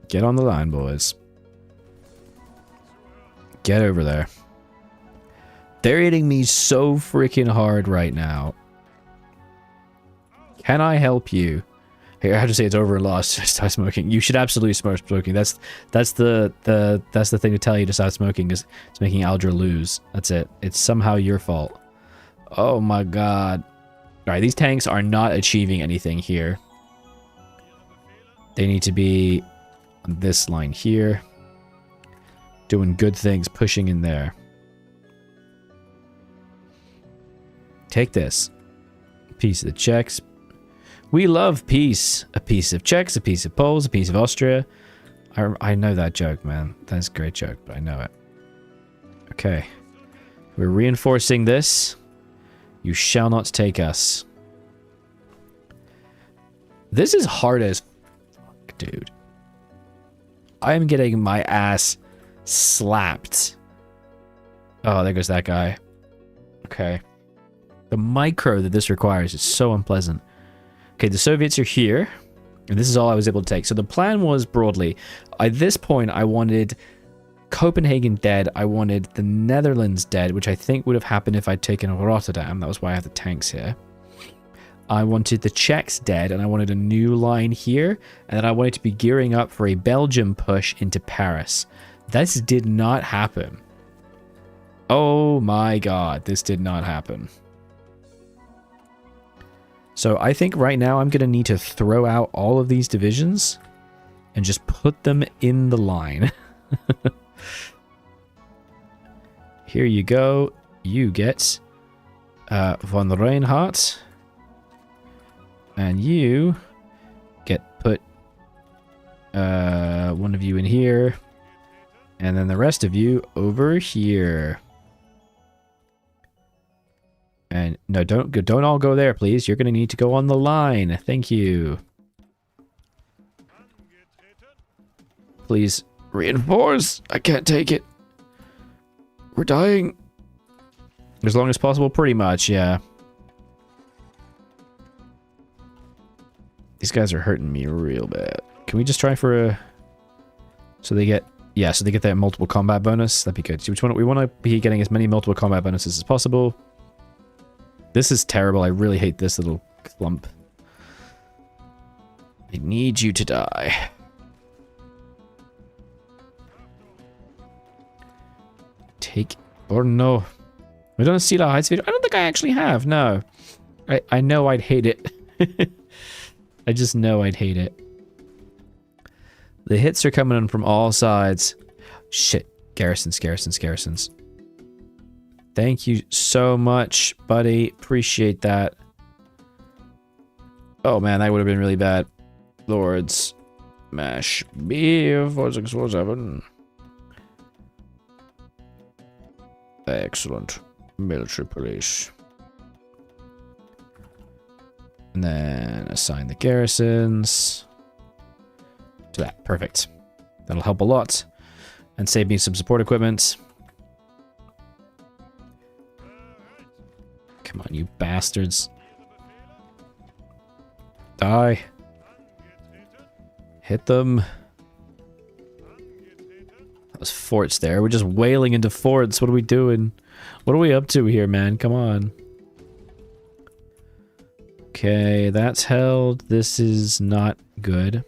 S1: Get on the line, boys. Get over there. They're hitting me so freaking hard right now. Can I help you? Here, I have to say it's over and lost. Stop smoking. You should absolutely start smoking. That's the thing to tell you to stop smoking, is it's making Aldra lose. That's it. It's somehow your fault. Oh my god. Alright, these tanks are not achieving anything here. They need to be on this line here. Doing good things, pushing in there. Take this. Piece of the Czechs. We love peace. A piece of Czechs, a piece of Poles, a piece of Austria. I know that joke, man. That's a great joke, but I know it. Okay. We're reinforcing this. You shall not take us. This is hard as fuck, dude. I am getting my ass slapped. Oh, there goes that guy. Okay. The micro that this requires is so unpleasant. Okay, the Soviets are here. And this is all I was able to take. So the plan was broadly, at this point I wanted Copenhagen dead. I wanted the Netherlands dead, which I think would have happened if I'd taken Rotterdam. That was why I have the tanks here. I wanted the Czechs dead, and I wanted a new line here. And then I wanted to be gearing up for a Belgium push into Paris. This did not happen. Oh my god, this did not happen. So I think right now I'm going to need to throw out all of these divisions and just put them in the line. Here you go. You get von Reinhardt. And you get put one of you in here. And then the rest of you over here. And no, don't all go there, please. You're going to need to go on the line. Thank you. Please reinforce. I can't take it. We're dying. As long as possible, pretty much, yeah. These guys are hurting me real bad. Can we just try for a... So they get... Yeah, so they get that multiple combat bonus. That'd be good. We want to be getting as many multiple combat bonuses as possible. This is terrible. I really hate this little clump. I need you to die. Take... Or no. We don't see the heights video. I don't think I actually have. No. I know I'd hate it. I just know I'd hate it. The hits are coming in from all sides. Shit. Garrisons, garrisons, garrisons. Thank you so much, buddy. Appreciate that. Oh man, that would have been really bad. Lords. Mash. B4647. Excellent. Military police. And then assign the garrisons to that. Perfect. That'll help a lot. And save me some support equipment. Come on, you bastards. Die. Hit them. Those forts there. We're just wailing into forts. What are we doing? What are we up to here, man? Come on. Okay, that's held. This is not good.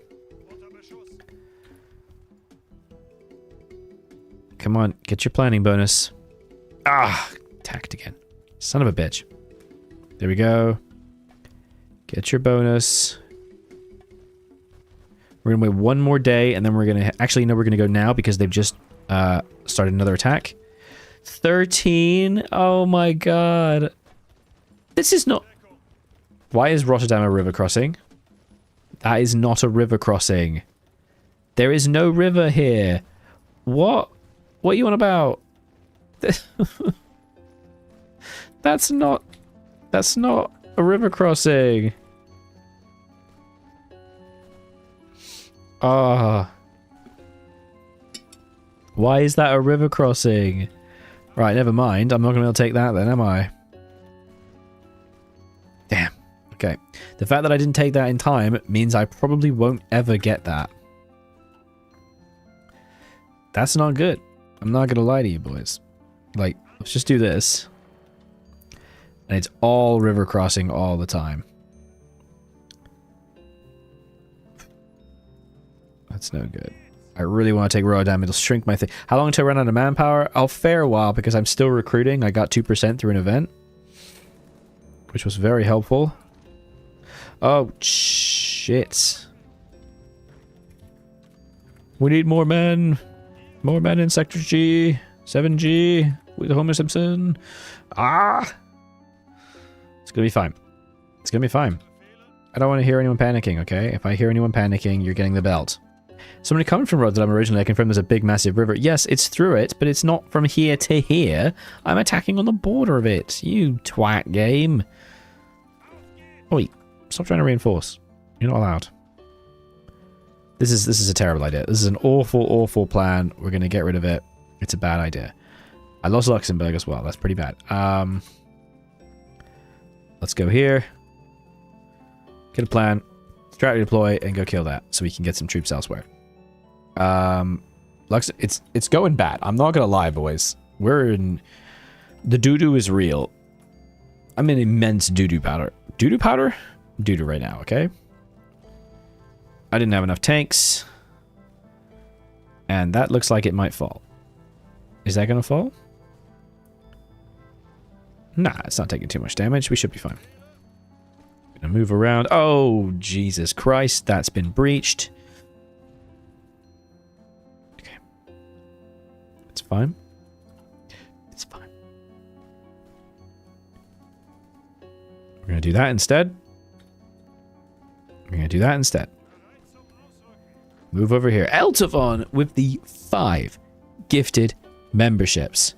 S1: Come on, get your planning bonus. Ah, attacked again. Son of a bitch. There we go. Get your bonus. We're gonna wait one more day, and then we're gonna... Actually, no, we're gonna go now because they've just started another attack. 13. Oh my god. This is not... Why is Rotterdam a river crossing? That is not a river crossing. There is no river here. What? What are you on about? That's not a river crossing. Ah. Why is that a river crossing? Right, never mind. I'm not going to be able to take that then, am I? Damn. Okay. The fact that I didn't take that in time means I probably won't ever get that. That's not good. I'm not going to lie to you boys. Like, let's just do this. And it's all river crossing all the time. That's no good. I really want to take Rotterdam. It'll shrink my thing. How long until I run out of manpower? A fair while because I'm still recruiting. I got 2% through an event. Which was very helpful. Oh, shit. We need more men. More men in Sector G. 7G. With Homer Simpson. Ah! It's gonna be fine. It's gonna be fine. I don't want to hear anyone panicking, okay? If I hear anyone panicking, you're getting the belt. Somebody coming from Rotterdam originally, I confirmed there's a big massive river. Yes, it's through it, but it's not from here to here. I'm attacking on the border of it. You twat game. Oh, wait. Stop trying to reinforce. You're not allowed. This is a terrible idea. This is an awful, awful plan. We're going to get rid of it. It's a bad idea. I lost Luxembourg as well. That's pretty bad. Let's go here. Get a plan. Strategy deploy and go kill that so we can get some troops elsewhere. It's going bad. I'm not gonna lie, boys. We're in... The doo-doo is real. I'm in immense doo-doo powder. Doo-doo powder? Doo-doo right now, okay? I didn't have enough tanks. And that looks like it might fall. Is that gonna fall? Nah, it's not taking too much damage. We should be fine. Gonna move around. Oh, Jesus Christ. That's been breached. Okay. It's fine. It's fine. We're gonna do that instead. We're gonna do that instead. Move over here. Eltavon with the 5 gifted memberships.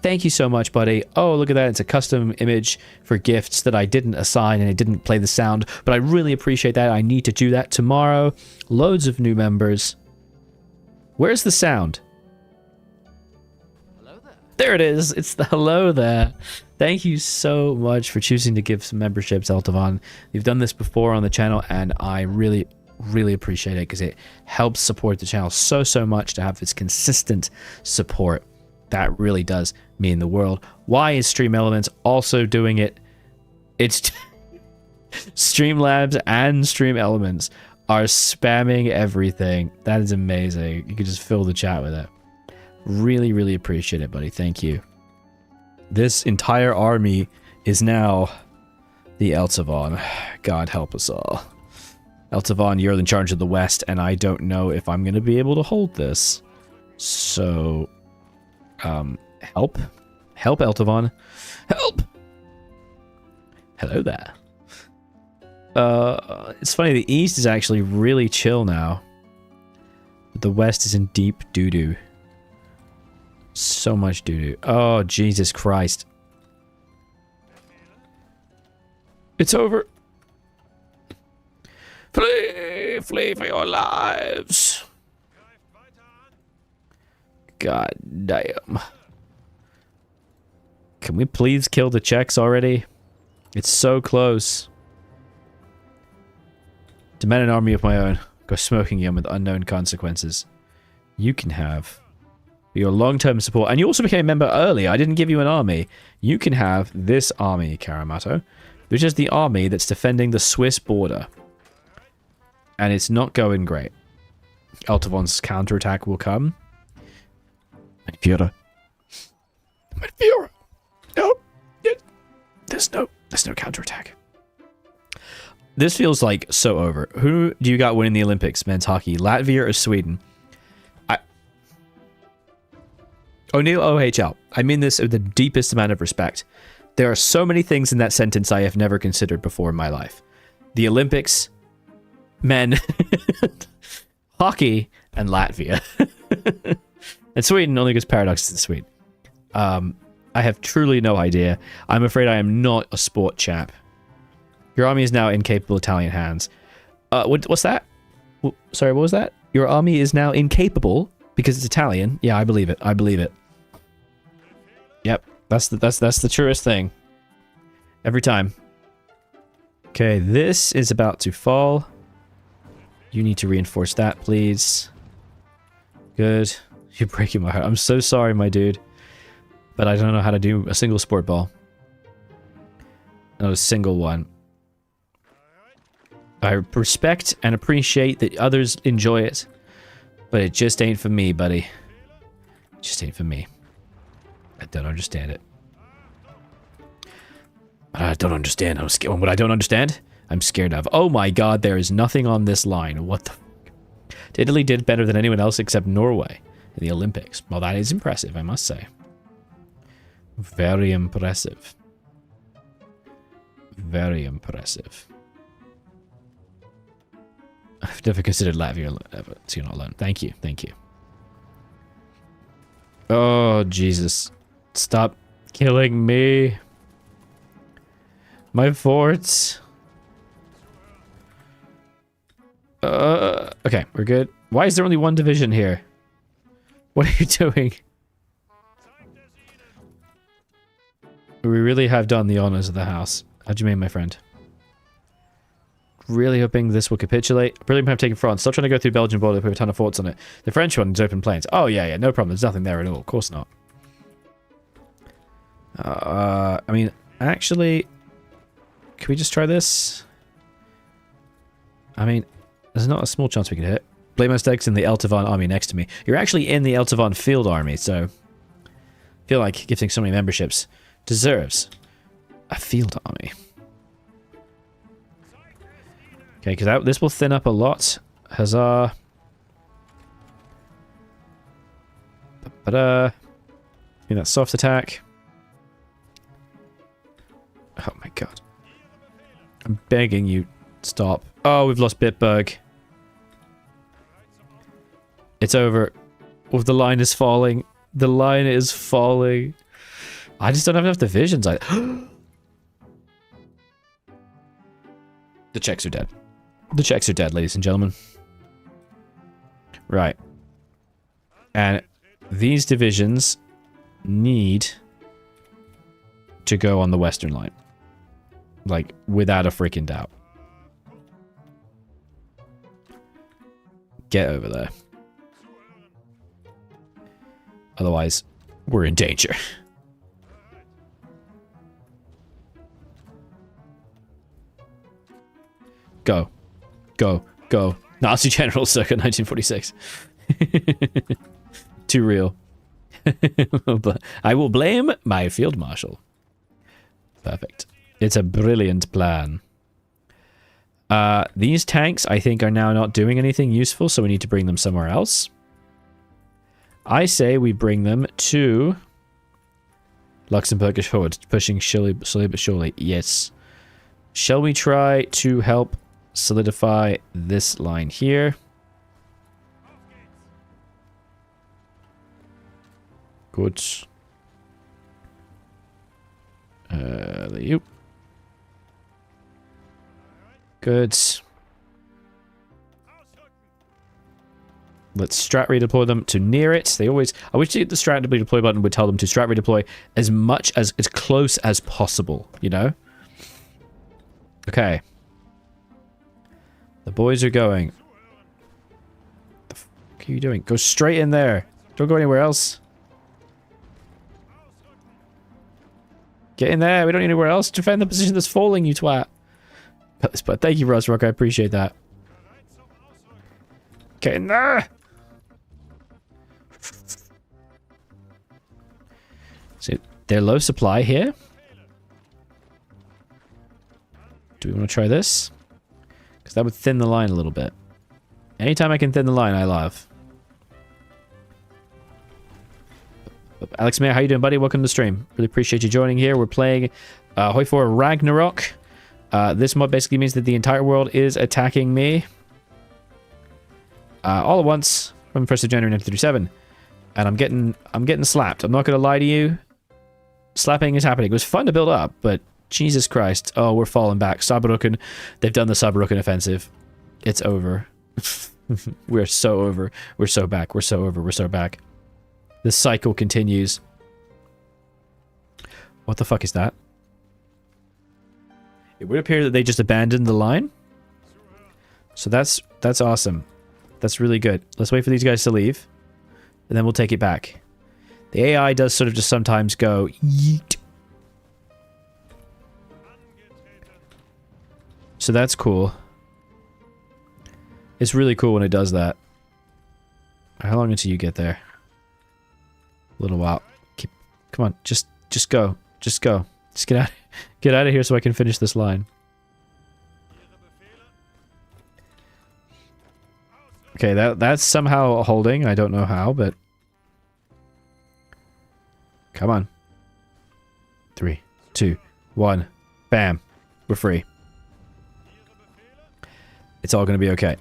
S1: Thank you so much, buddy. Oh, look at that. It's a custom image for gifts that I didn't assign and it didn't play the sound, but I really appreciate that. I need to do that tomorrow. Loads of new members. Where's the sound? There it is. It's the hello there. Thank you so much for choosing to give some memberships, Eltavon. You've done this before on the channel, and I really, really appreciate it because it helps support the channel so much to have this consistent support. That really does mean the world. Why is Stream Elements also doing it? It's Streamlabs and Stream Elements are spamming everything. That is amazing. You can just fill the chat with it. Really, really appreciate it, buddy. Thank you. This entire army is now the Eltavon. God help us all. Eltavon, you're in charge of the West, and I don't know if I'm going to be able to hold this. So, help. Help, Eltavon. Help! Hello there. It's funny, the East is actually really chill now. But the West is in deep doo-doo. So much doo-doo. Oh, Jesus Christ. It's over. Flee! Flee for your lives! God damn. Can we please kill the Czechs already? It's so close. Demand an army of my own. Go smoking gun with unknown consequences. You can have your long-term support. And you also became a member earlier. I didn't give you an army. You can have this army, Karamato, which is the army that's defending the Swiss border. And it's not going great. Eltavon's counterattack will come. Mein Führer. Mein Führer. No. There's no counterattack. This feels like so over. Who do you got winning the Olympics, men's hockey? Latvia or Sweden? O'Neill OHL. I mean this with the deepest amount of respect. There are so many things in that sentence I have never considered before in my life. The Olympics, men, hockey, and Latvia. And Sweden, only because Paradox is in Sweden. I have truly no idea. I'm afraid I am not a sport chap. Your army is now in capable Italian hands. What's that? Sorry, what was that? Your army is now incapable because it's Italian. Yeah, I believe it. I believe it. Yep, that's the truest thing. Every time. Okay, this is about to fall. You need to reinforce that, please. Good. You're breaking my heart. I'm so sorry, my dude. But I don't know how to do a single sport ball. Not a single one. I respect and appreciate that others enjoy it. But it just ain't for me, buddy. It just ain't for me. I don't understand it. I don't understand. I'm scared. What I don't understand, I'm scared of. Oh my god, there is nothing on this line. What the f***? Italy did better than anyone else except Norway in the Olympics. Well, that is impressive, I must say. Very impressive. Very impressive. I've never considered Latvia ever, so you're not alone. Thank you, thank you. Oh, Jesus. Stop killing me. My forts. Okay, we're good. Why is there only one division here? What are you doing? We really have done the honors of the house. How'd you mean, my friend? Really hoping this will capitulate. Brilliant plan taking France. Still trying to go through Belgian border with a ton of forts on it. The French one is open plains. Oh, yeah, no problem. There's nothing there at all. Of course not. I mean, actually, can we just try this? I mean, there's not a small chance we can hit. Blame Steg's in the Eltavon army next to me. You're actually in the Eltavon field army, so I feel like gifting so many memberships deserves a field army. Okay, because this will thin up a lot. Huzzah. I think that's soft attack. Oh my god. I'm begging you, stop. Oh, we've lost Bitburg. It's over. Oh, the line is falling. The line is falling. I just don't have enough divisions. The Czechs are dead. The Czechs are dead, ladies and gentlemen. Right. And these divisions need to go on the western line. Like, without a freaking doubt. Get over there. Otherwise, we're in danger. Go. Go. Go. Nazi general circa 1946. Too real. But I will blame my field marshal. Perfect. It's a brilliant plan. These tanks, I think, are now not doing anything useful, so we need to bring them somewhere else. I say we bring them to Luxembourgish forward, pushing slowly but surely. Yes. Shall we try to help solidify this line here? Good. You. Good. Let's strat redeploy them to near it. They always... I wish the strat redeploy button would tell them to strat redeploy as close as possible, you know? Okay. The boys are going. What the fuck are you doing? Go straight in there. Don't go anywhere else. Get in there. We don't need anywhere else. Defend the position that's falling, you twat. But thank you, Rock. I appreciate that. Get in there. So they're low supply here. Do we want to try this? Because that would thin the line a little bit. Anytime I can thin the line, I love. Alex Mayer, how you doing, buddy? Welcome to the stream. Really appreciate you joining here. We're playing Hoi 4 Ragnarok. This mod basically means that the entire world is attacking me. All at once from 1st of January 1937. And I'm getting slapped. I'm not going to lie to you. Slapping is happening. It was fun to build up, but Jesus Christ. Oh, we're falling back. Saarbrücken. They've done the Saarbrücken offensive. It's over. We're so over. We're so back. We're so over. We're so back. The cycle continues. What the fuck is that? It would appear that they just abandoned the line. So that's awesome. That's really good. Let's wait for these guys to leave. And then we'll take it back. The AI does sort of just sometimes go yeet. So that's cool. It's really cool when it does that. How long until you get there? A little while. Come on, just go. Just go. Just get out of here so I can finish this line. Okay, that's somehow holding. I don't know how, but come on. 3, 2, 1. Bam. We're free. It's all going to be okay.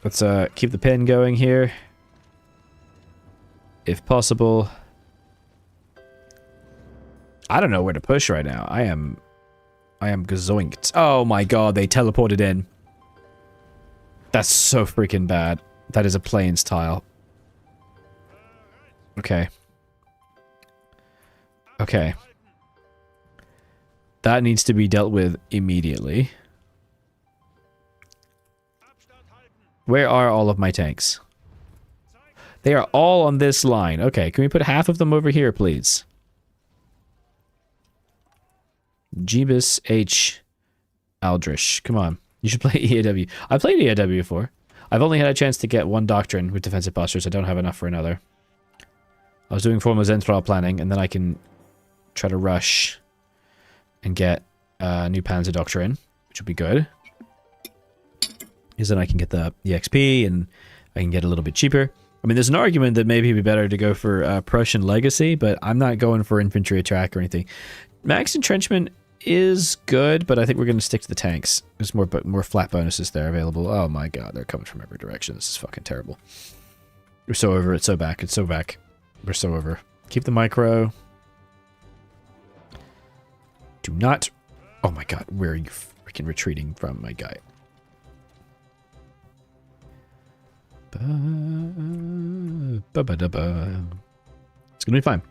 S1: Let's keep the pin going here. If possible. I don't know where to push right now. I am gazoinked. Oh my god, they teleported in. That's so freaking bad. That is a plains tile. Okay. Okay. That needs to be dealt with immediately. Where are all of my tanks? They are all on this line. Okay, can we put half of them over here, please? Jeebus H. Aldrich. Come on. You should play EAW. I played EAW before. I've only had a chance to get one doctrine with defensive postures. I don't have enough for another. I was doing formal Zentral planning, and then I can try to rush and get new Panzer doctrine, which would be good. Because then I can get the XP, and I can get a little bit cheaper. I mean, there's an argument that maybe it'd be better to go for Prussian Legacy, but I'm not going for infantry attack or anything. Max entrenchment is good, but I think we're going to stick to the tanks. There's more flat bonuses there available. Oh my god, they're coming from every direction. This is fucking terrible. We're so over. It's so back. It's so back. We're so over. Keep the micro. Do not... Oh my god, where are you freaking retreating from, my guy? Ba-ba-da-ba. It's gonna be fine.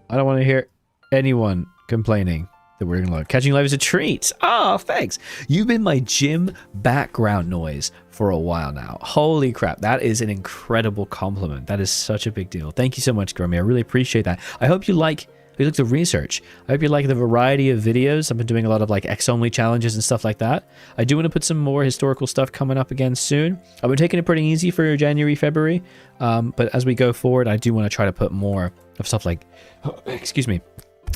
S1: I don't want to hear anyone complaining that we're gonna catching live is a treat. Oh, thanks. You've been my gym background noise for a while now. Holy crap, that is an incredible compliment. That is such a big deal. Thank you so much, Grummy. I really appreciate that. I hope you like the research. I hope you like the variety of videos. I've been doing a lot of like X-only challenges and stuff like that. I do want to put some more historical stuff coming up again soon. I've been taking it pretty easy for January, February. But as we go forward, I do want to try to put more of stuff like, excuse me,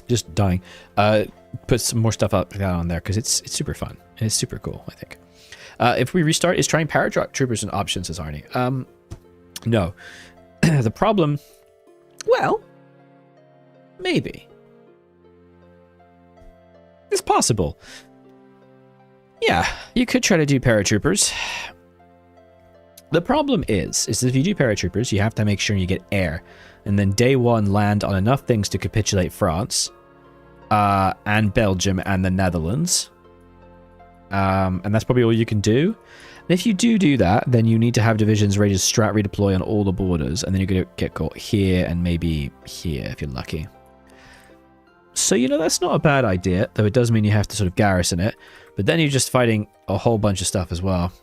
S1: just dying. Put some more stuff up on there because it's super fun and it's super cool, I think. If we restart, is trying paratroopers an option, says Arnie. No. The problem, well, maybe. It's possible. Yeah, you could try to do paratroopers. The problem is if you do paratroopers, you have to make sure you get air. And then day one land on enough things to capitulate France. And Belgium and the Netherlands. And that's probably all you can do. And if you do that, then you need to have divisions ready to strat redeploy on all the borders. And then you're going to get caught here and maybe here if you're lucky. So, you know, that's not a bad idea, though it does mean you have to sort of garrison it. But then you're just fighting a whole bunch of stuff as well.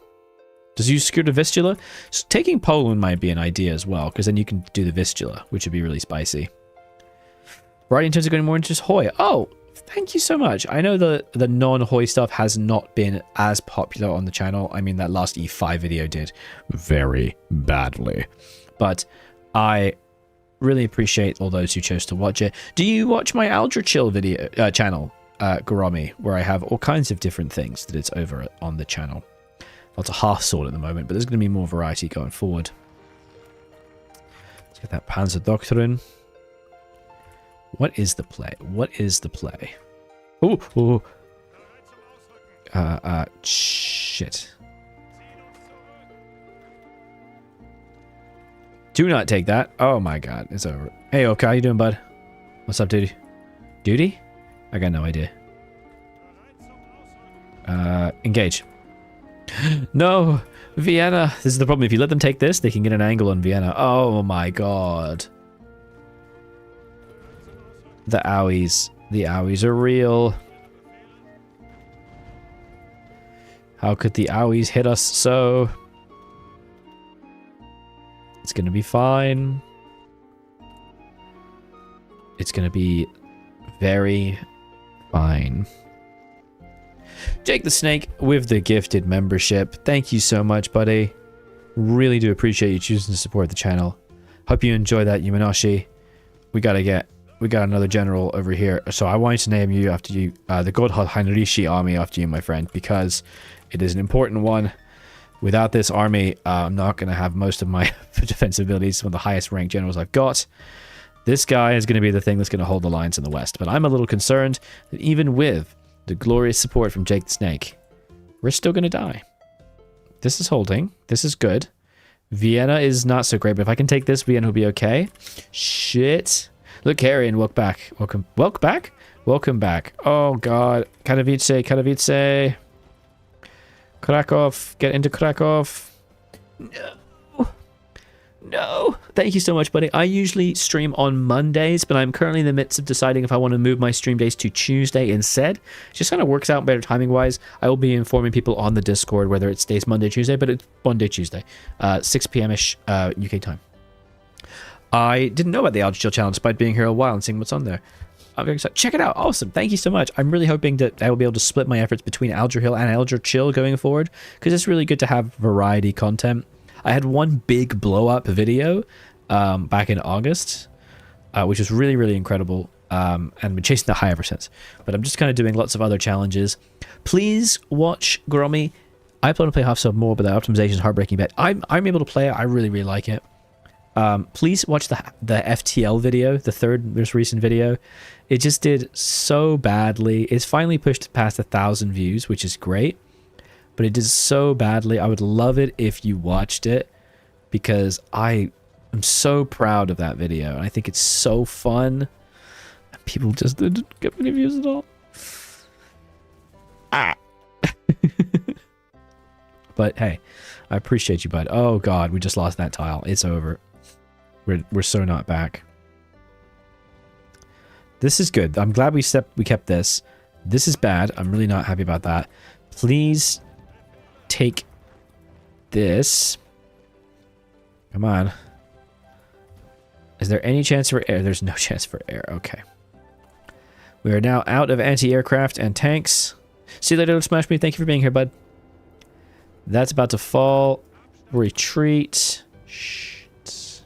S1: Does you secure the Vistula? So taking Poland might be an idea as well, because then you can do the Vistula, which would be really spicy. Right, in terms of going more into just Hoy. Oh, thank you so much. I know the non-Hoy stuff has not been as popular on the channel. I mean, that last E5 video did very badly. But I really appreciate all those who chose to watch it. Do you watch my Aldra Chill video channel, Garomi, where I have all kinds of different things that it's over on the channel? Lots of half sword at the moment, but there's going to be more variety going forward. Let's get that Panzer Doctrine. What is the play? What is the play? Ooh. Shit. Do not take that. Oh my god, it's over. Hey, okay, how you doing, bud? What's up, duty? Duty? I got no idea. Engage. No, Vienna. This is the problem. If you let them take this, they can get an angle on Vienna. Oh my god. The owies. The owies are real. How could the owies hit us so? It's gonna be fine. It's gonna be very fine. Jake the Snake with the gifted membership. Thank you so much, buddy. Really do appreciate you choosing to support the channel. Hope you enjoy that, Yumanoshi. We got another general over here. So I wanted to name you after you, the Godhard Heinrichi army after you, my friend, because it is an important one. Without this army, I'm not going to have most of my defensive abilities, one of the highest ranked generals I've got. This guy is going to be the thing that's going to hold the lines in the west. But I'm a little concerned that even with the glorious support from Jake the Snake, we're still going to die. This is holding. This is good. Vienna is not so great, but if I can take this, Vienna will be okay. Shit. Look, Carrion, welcome back. Welcome back? Welcome back. Oh, God. Katowice. Krakow. Get into Krakow. No. Thank you so much, buddy. I usually stream on Mondays, but I'm currently in the midst of deciding if I want to move my stream days to Tuesday instead. It just kind of works out better timing-wise. I will be informing people on the Discord whether it stays Monday, Tuesday, but it's Monday, Tuesday. 6 p.m.-ish UK time. I didn't know about the Aldra Chill challenge despite being here a while and seeing what's on there. I'm very excited. Check it out. Awesome. Thank you so much. I'm really hoping that I will be able to split my efforts between Aldra Hill and Aldra Chill going forward, because it's really good to have variety content. I had one big blow-up video back in August, which was really, really incredible, and been chasing the high ever since. But I'm just kind of doing lots of other challenges. Please watch Gromy. I plan to play half sub more, but the optimization is heartbreaking bad. I'm able to play it. I really, really like it. Please watch the FTL video, the third most recent video. It just did so badly. It's finally pushed past 1,000 views, which is great, but it did so badly. I would love it if you watched it, because I am so proud of that video, and I think it's so fun. People just didn't get many views at all. But hey, I appreciate you, bud. Oh god, we just lost that tile. It's over. We're so not back. This is good. I'm glad we kept this. This is bad. I'm really not happy about that. Please take this. Come on. Is there any chance for air? There's no chance for air. Okay. We are now out of anti-aircraft and tanks. See you later, Little Smash Me. Thank you for being here, bud. That's about to fall. Retreat. Shit.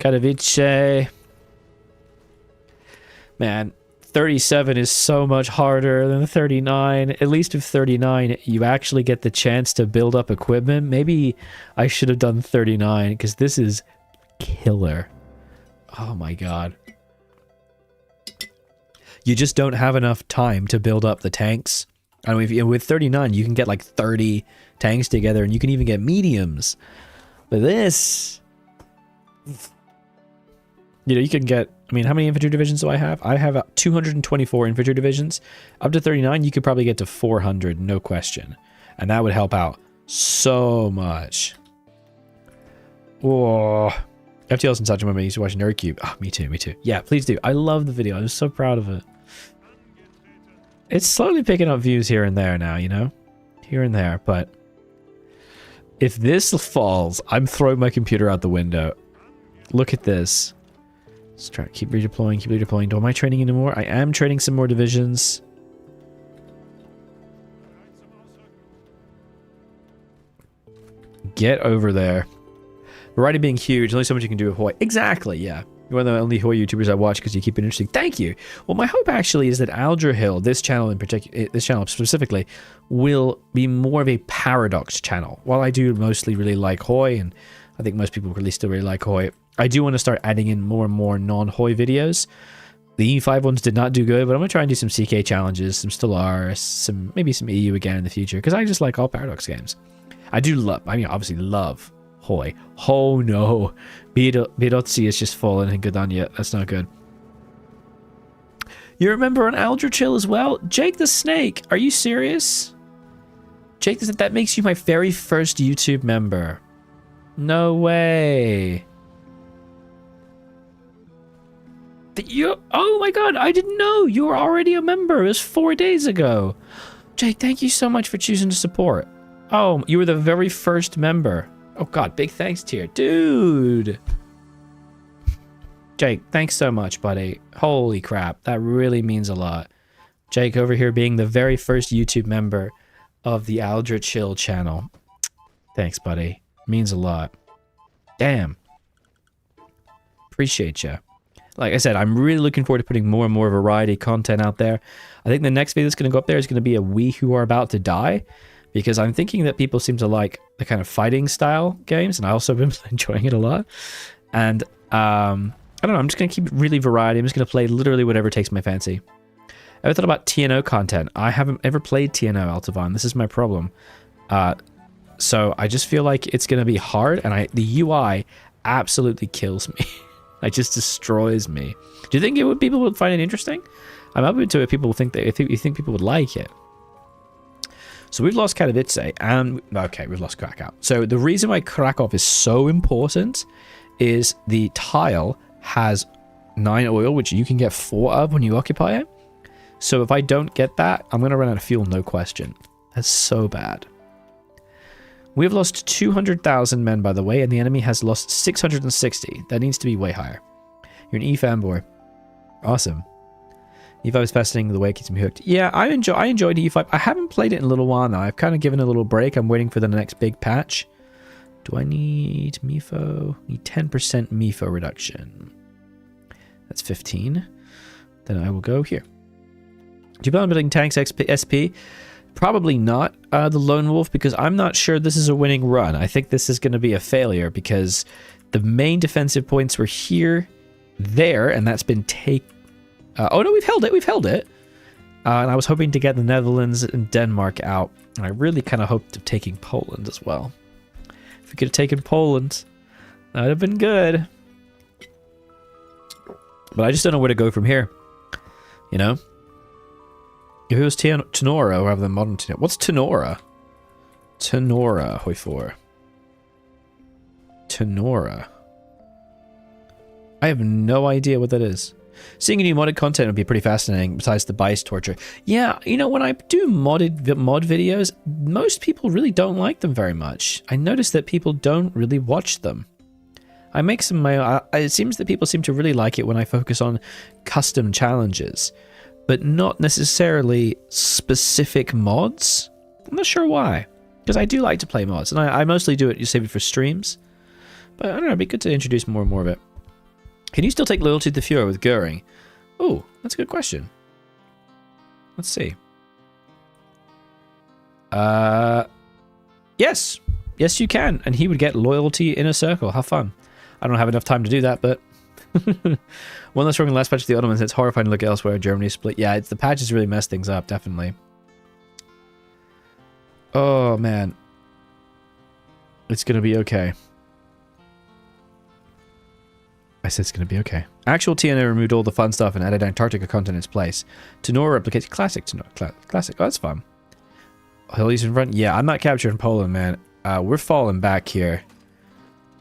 S1: Katowice. Man, 37 is so much harder than 39. At least with 39, you actually get the chance to build up equipment. Maybe I should have done 39, because this is killer. Oh my god. You just don't have enough time to build up the tanks. And with 39, you can get like 30 tanks together, and you can even get mediums. But this... You know, you can get... I mean, how many infantry divisions do I have? I have 224 infantry divisions. Up to 39, you could probably get to 400, no question. And that would help out so much. Whoa. FTL's in such a moment. I used to watch Nerdcube. Oh, me too, me too. Yeah, please do. I love the video. I'm so proud of it. It's slowly picking up views here and there now, you know? Here and there, but... If this falls, I'm throwing my computer out the window. Look at this. Let's try to keep redeploying, keep redeploying. Am I training anymore? I am training some more divisions. Get over there. Variety being huge, only so much you can do with Hawaii. Exactly, yeah. You're one of the only Hawaii YouTubers I watch because you keep it interesting. Thank you. Well, my hope actually is that Aldra Hill, this channel in particular, this channel specifically, will be more of a paradox channel. While I do mostly really like Hawaii, and I think most people really still really like Hawaii, I do want to start adding in more and more non-Hoi videos. The E5 ones did not do good, but I'm going to try and do some CK challenges, some Stellaris, maybe some EU again in the future, because I just like all Paradox games. I do love, I mean, obviously love Hoi. Oh no, Birotsi is just fallen and good on yet. That's not good. You remember an Aldra Chill as well? Jake the Snake, are you serious? Jake, that makes you my very first YouTube member. No way. Oh my god, I didn't know you were already a member. It was 4 days ago. Jake, thank you so much for choosing to support. Oh, you were the very first member. Oh god, big thanks to you. Dude. Jake, thanks so much, buddy. Holy crap, that really means a lot. Jake over here being the very first YouTube member of the Aldra Chill channel. Thanks, buddy. Means a lot. Damn. Appreciate you. Like I said, I'm really looking forward to putting more and more variety content out there. I think the next video that's going to go up there is going to be a We Who Are About to Die, because I'm thinking that people seem to like the kind of fighting style games, and I also been enjoying it a lot. And I don't know, I'm just going to keep it really variety. I'm just going to play literally whatever takes my fancy. Ever thought about TNO content? I haven't ever played TNO, Altavan. This is my problem. So I just feel like it's going to be hard, and the UI absolutely kills me. It just destroys me. Do you think people would find it interesting? I'm open to it. People think that you think people would like it. So we've lost Katowice, and okay, we've lost Krakow. So the reason why Krakow is so important is the tile has 9 oil, which you can get 4 of when you occupy it. So if I don't get that, I'm going to run out of fuel, no question. That's so bad. We've lost 200,000 men, by the way, and the enemy has lost 660. That needs to be way higher. You're an E fanboy. Awesome. E5 is fascinating, the way it keeps me hooked. Yeah, I enjoyed E5. I haven't played it in a little while now. I've kind of given it a little break. I'm waiting for the next big patch. Do I need MIFO? Need 10% MIFO reduction. That's 15. Then I will go here. Do you plan on building tanks SP? Probably not the Lone Wolf, because I'm not sure this is a winning run. I think this is going to be a failure, because the main defensive points were here, there, and that's been taken. Oh no, we've held it. And I was hoping to get the Netherlands and Denmark out, and I really kind of hoped of taking Poland as well. If we could have taken Poland, that would have been good. But I just don't know where to go from here. You know? If it was Tenora rather than modern Tenora. What's Tenora? Tenora, hoi for. Tenora. I have no idea what that is. Seeing any modded content would be pretty fascinating, besides the bias torture. Yeah, you know, when I do mod videos, most people really don't like them very much. I notice that people don't really watch them. I make some it seems that people seem to really like it when I focus on custom challenges, but not necessarily specific mods. I'm not sure why, because I do like to play mods, and I mostly do it, you save it for streams. But I don't know, it'd be good to introduce more and more of it. Can you still take loyalty to the Fuhrer with Goering? Oh, that's a good question. Let's see. Yes. Yes, you can. And he would get loyalty in a circle. How fun. I don't have enough time to do that, but... One less wrong in the last patch of the Ottomans. It's horrifying to look elsewhere. Germany split. Yeah, the patches really messed things up, definitely. Oh, man. It's gonna be okay. I said it's going to be okay. Actual TNA removed all the fun stuff and added Antarctica content in its place. Tenora replicates classic Tenora. Classic. Oh, that's fun. Hillies in front? Yeah, I'm not capturing Poland, man. We're falling back here.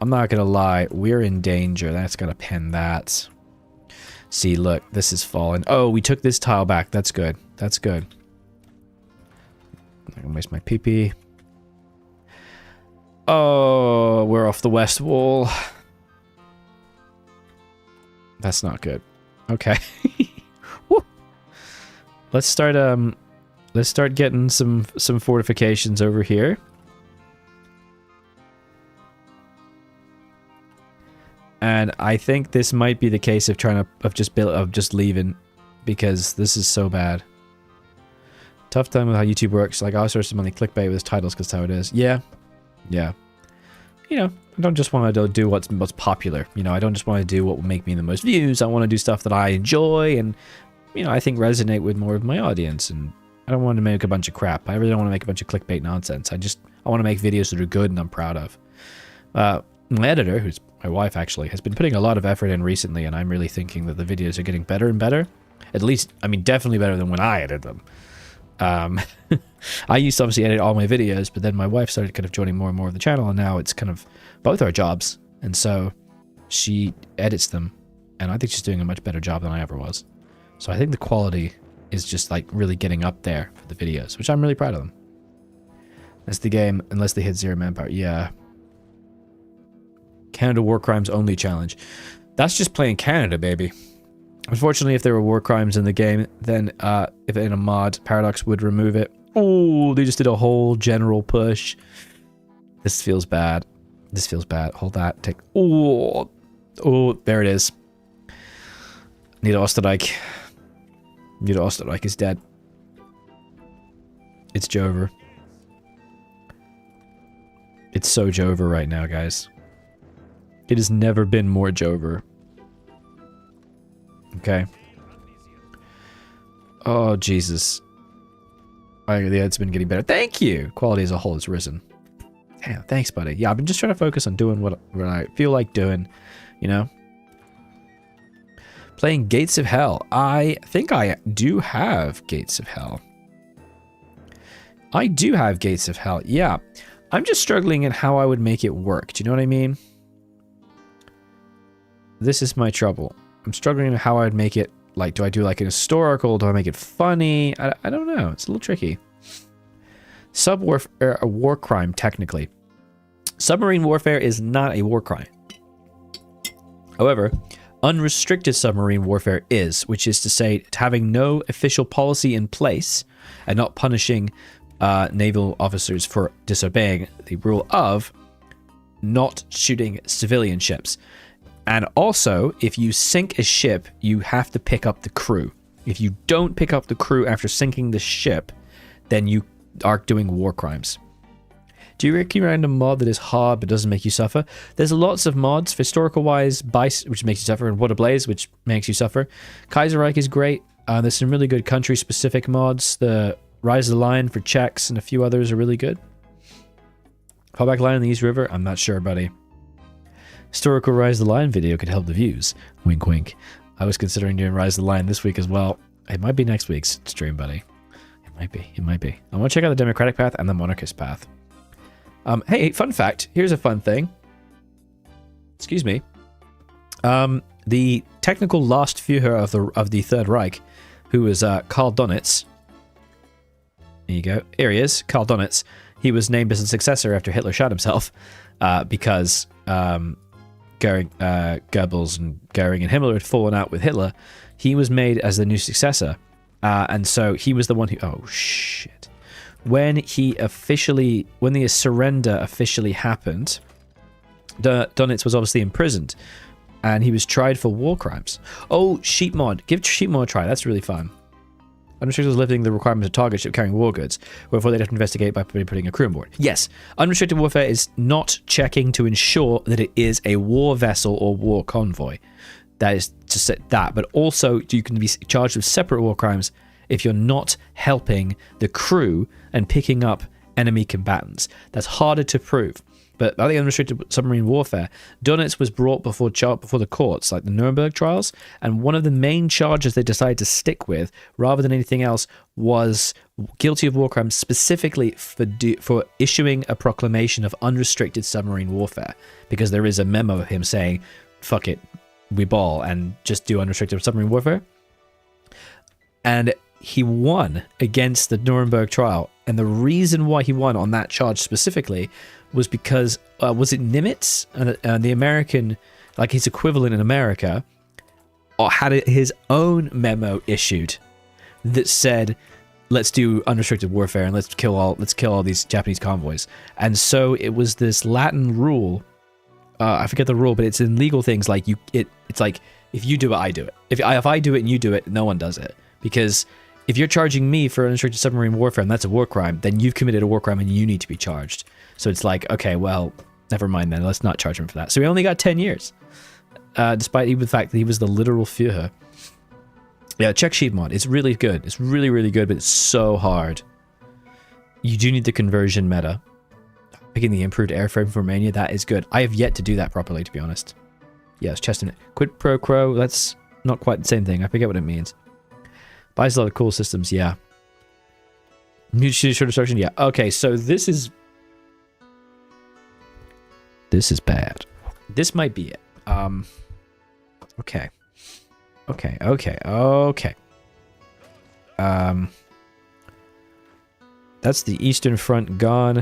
S1: I'm not going to lie. We're in danger. That's going to pen that. See, look. This is falling. Oh, we took this tile back. That's good. That's good. I'm not going to waste my PP. Oh, we're off the west wall. That's not good. Okay. Woo. Let's start getting some fortifications over here. And I think this might be the case of just leaving, because this is so bad. Tough time with how YouTube works. Like, I'll source some money clickbait with his titles because that's how it is. Yeah. Yeah. You know, I don't just want to do what's popular. You know, I don't just want to do what will make me the most views. I want to do stuff that I enjoy and, you know, I think resonate with more of my audience. And I don't want to make a bunch of crap. I really don't want to make a bunch of clickbait nonsense. I want to make videos that are good and I'm proud of. My editor, who's my wife actually, has been putting a lot of effort in recently, and I'm really thinking that the videos are getting better and better. At least, I mean, definitely better than when I edited them. I used to obviously edit all my videos, but then my wife started kind of joining more and more of the channel, and now it's kind of both our jobs, and so she edits them, and I think she's doing a much better job than I ever was. So I think the quality is just like really getting up there for the videos, which I'm really proud of them. That's the game, unless they hit 0 manpower. Yeah. Canada war crimes only challenge. That's just playing Canada, baby. Unfortunately, if there were war crimes in the game, then if in a mod, Paradox would remove it. Oh, they just did a whole general push. This feels bad. This feels bad. Hold that. Take. Oh, there it is. Niederösterreich. Niederösterreich is dead. It's Jover. It's so Jover right now, guys. It has never been more Jover. Okay. Oh, Jesus. Yeah, it's been getting better. Thank you! Quality as a whole has risen. Damn, thanks, buddy. Yeah, I've been just trying to focus on doing what I feel like doing, you know? Playing Gates of Hell. I think I do have Gates of Hell. I do have Gates of Hell, yeah. I'm just struggling in how I would make it work. Do you know what I mean? This is my trouble. I'm struggling in how I would make it. Like, do I do like an historical? Do I make it funny? I don't know. It's a little tricky. Subwarfare, a war crime, technically. Submarine warfare is not a war crime. However, unrestricted submarine warfare is, which is to say, having no official policy in place and not punishing naval officers for disobeying the rule of not shooting civilian ships. And also, if you sink a ship, you have to pick up the crew. If you don't pick up the crew after sinking the ship, then you are doing war crimes. Do you recommend a mod that is hard but doesn't make you suffer? There's lots of mods, historical-wise, Bice, which makes you suffer, and Water Blaze, which makes you suffer. Kaiserreich is great. There's some really good country-specific mods. The Rise of the Lion for Czechs and a few others are really good. Fallback Line in the East River? I'm not sure, buddy. Historical Rise of the Lion video could help the views. Wink, wink. I was considering doing Rise of the Lion this week as well. It might be next week's stream, buddy. It might be. It might be. I want to check out the Democratic path and the Monarchist path. Hey, fun fact. Here's a fun thing. Excuse me. The technical last Führer of the Third Reich, who was Karl Donitz. There you go. Here he is, Karl Donitz. He was named as a successor after Hitler shot himself, because Goebbels and Goering and Himmler had fallen out with Hitler. He was made as the new successor, and so he was the one who. Oh shit! When the surrender officially happened, Donitz was obviously imprisoned, and he was tried for war crimes. Oh, sheep mod! Give sheep mod a try. That's really fun. Unrestricted was lifting the requirements of target ship carrying war goods, wherefore they'd have to investigate by putting a crew on board. Yes, unrestricted warfare is not checking to ensure that it is a war vessel or war convoy. That is to set that, but also you can be charged with separate war crimes if you're not helping the crew and picking up enemy combatants. That's harder to prove. But by the unrestricted submarine warfare, Donitz was brought before the courts, like the Nuremberg trials, and one of the main charges they decided to stick with, rather than anything else, was guilty of war crimes, specifically for issuing a proclamation of unrestricted submarine warfare, because there is a memo of him saying, fuck it, we ball, and just do unrestricted submarine warfare. And he won against the Nuremberg trial, and the reason why he won on that charge specifically was because, was it Nimitz? And the American, like his equivalent in America, had his own memo issued that said, let's do unrestricted warfare and let's kill all these Japanese convoys. And so it was this Latin rule, I forget the rule, but it's in legal things like it's like, if you do it, I do it. If I do it and you do it, no one does it. Because if you're charging me for unrestricted submarine warfare and that's a war crime, then you've committed a war crime and you need to be charged. So it's like, okay, well, never mind then. Let's not charge him for that. So he only got 10 years, despite even the fact that he was the literal Führer. Yeah, check sheep mod. It's really good. It's really, really good, but it's so hard. You do need the conversion meta. Picking the improved airframe for Romania, that is good. I have yet to do that properly, to be honest. Yes, Cheston. Quid pro quo, that's not quite the same thing. I forget what it means. Buys a lot of cool systems, yeah. Mutually assured destruction, yeah. Okay, so this is bad. This might be it. Okay. That's the Eastern Front gone.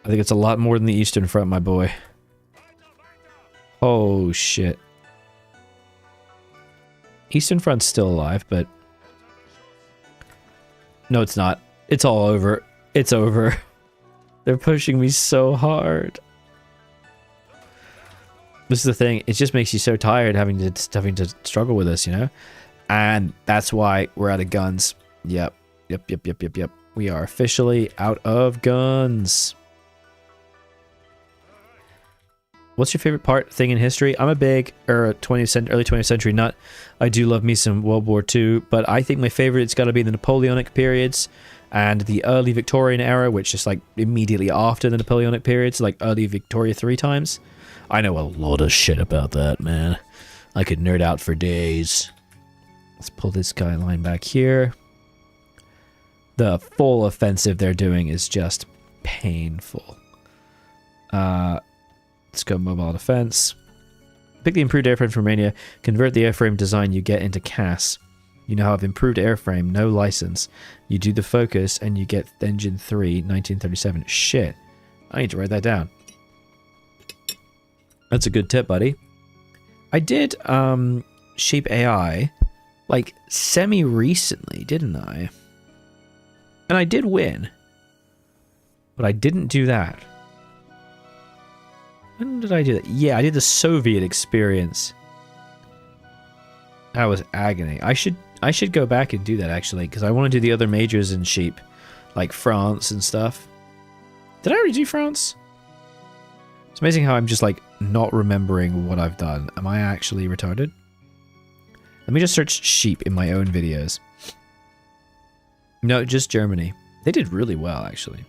S1: I think it's a lot more than the Eastern Front, my boy. Oh, shit. Eastern Front's still alive, but... No, it's not. It's all over. It's over. They're pushing me so hard. This is the thing. It just makes you so tired having to struggle with this, you know? And that's why we're out of guns. Yep. We are officially out of guns. What's your favorite thing in history? I'm a big early 20th century nut. I do love me some World War II, but I think my favorite's got to be the Napoleonic periods and the early Victorian era, which is like immediately after the Napoleonic periods, like early Victoria 3 times. I know a lot of shit about that, man. I could nerd out for days. Let's pull this guy line back here. The full offensive they're doing is just painful. Let's go mobile defense. Pick the improved airframe from Romania. Convert the airframe design you get into CAS. You now have improved airframe, no license. You do the focus and you get engine 3, 1937. Shit. I need to write that down. That's a good tip, buddy. I did Sheep AI like semi-recently, didn't I? And I did win. But I didn't do that. When did I do that? Yeah, I did the Soviet experience. That was agony. I should go back and do that actually, because I want to do the other majors in Sheep, like France and stuff. Did I already do France? It's amazing how I'm just like not remembering what I've done. Am I actually retarded? Let me just search Sheep in my own videos. No, just Germany. They did really well actually.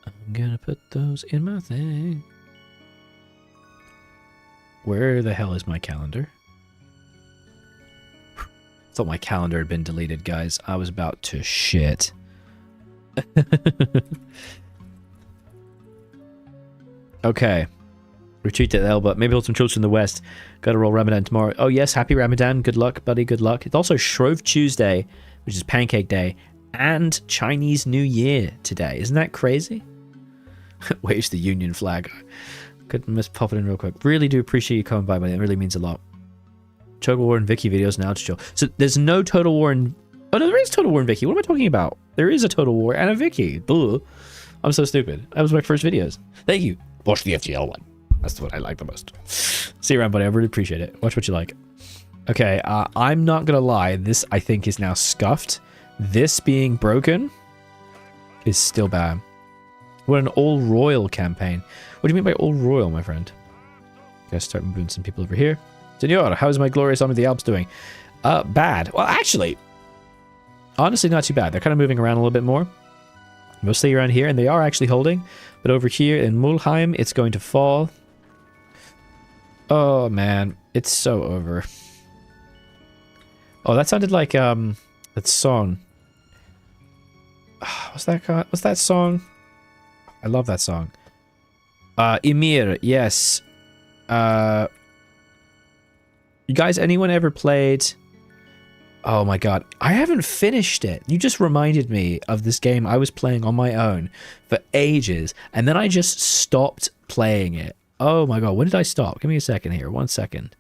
S1: I'm gonna put those in my thing. Where the hell is my calendar? Thought my calendar had been deleted, guys. I was about to shit. Okay. Retreat to the Elba. Maybe hold some children in the West. Gotta roll Ramadan tomorrow. Oh, yes. Happy Ramadan. Good luck, buddy. Good luck. It's also Shrove Tuesday, which is Pancake Day, and Chinese New Year today. Isn't that crazy? Waves the Union flag. Couldn't miss popping in real quick. Really do appreciate you coming by, buddy. It really means a lot. Total War and Vicky videos now to show. So there's no Total War in... Oh, no, there is Total War and Vicky. What am I talking about? There is a Total War and a Vicky. Boo. I'm so stupid. That was my first videos. Thank you. Watch the FGL one. That's what I like the most. See you around, buddy. I really appreciate it. Watch what you like. Okay, I'm not gonna lie. This, I think, is now scuffed. This being broken is still bad. What an all-royal campaign. What do you mean by all-royal, my friend? Gotta start moving some people over here. Senor, how's my glorious army of the Alps doing? Bad. Well, actually, honestly, not too bad. They're kind of moving around a little bit more. Mostly around here, and they are actually holding. But over here in Mulheim, it's going to fall. Oh, man. It's so over. Oh, that sounded like, that song. What's that song? I love that song. Ymir, yes. You guys, anyone ever played... Oh my god, I haven't finished it. You just reminded me of this game I was playing on my own for ages, and then I just stopped playing it. Oh my god, when did I stop? Give me a second here, 1 second.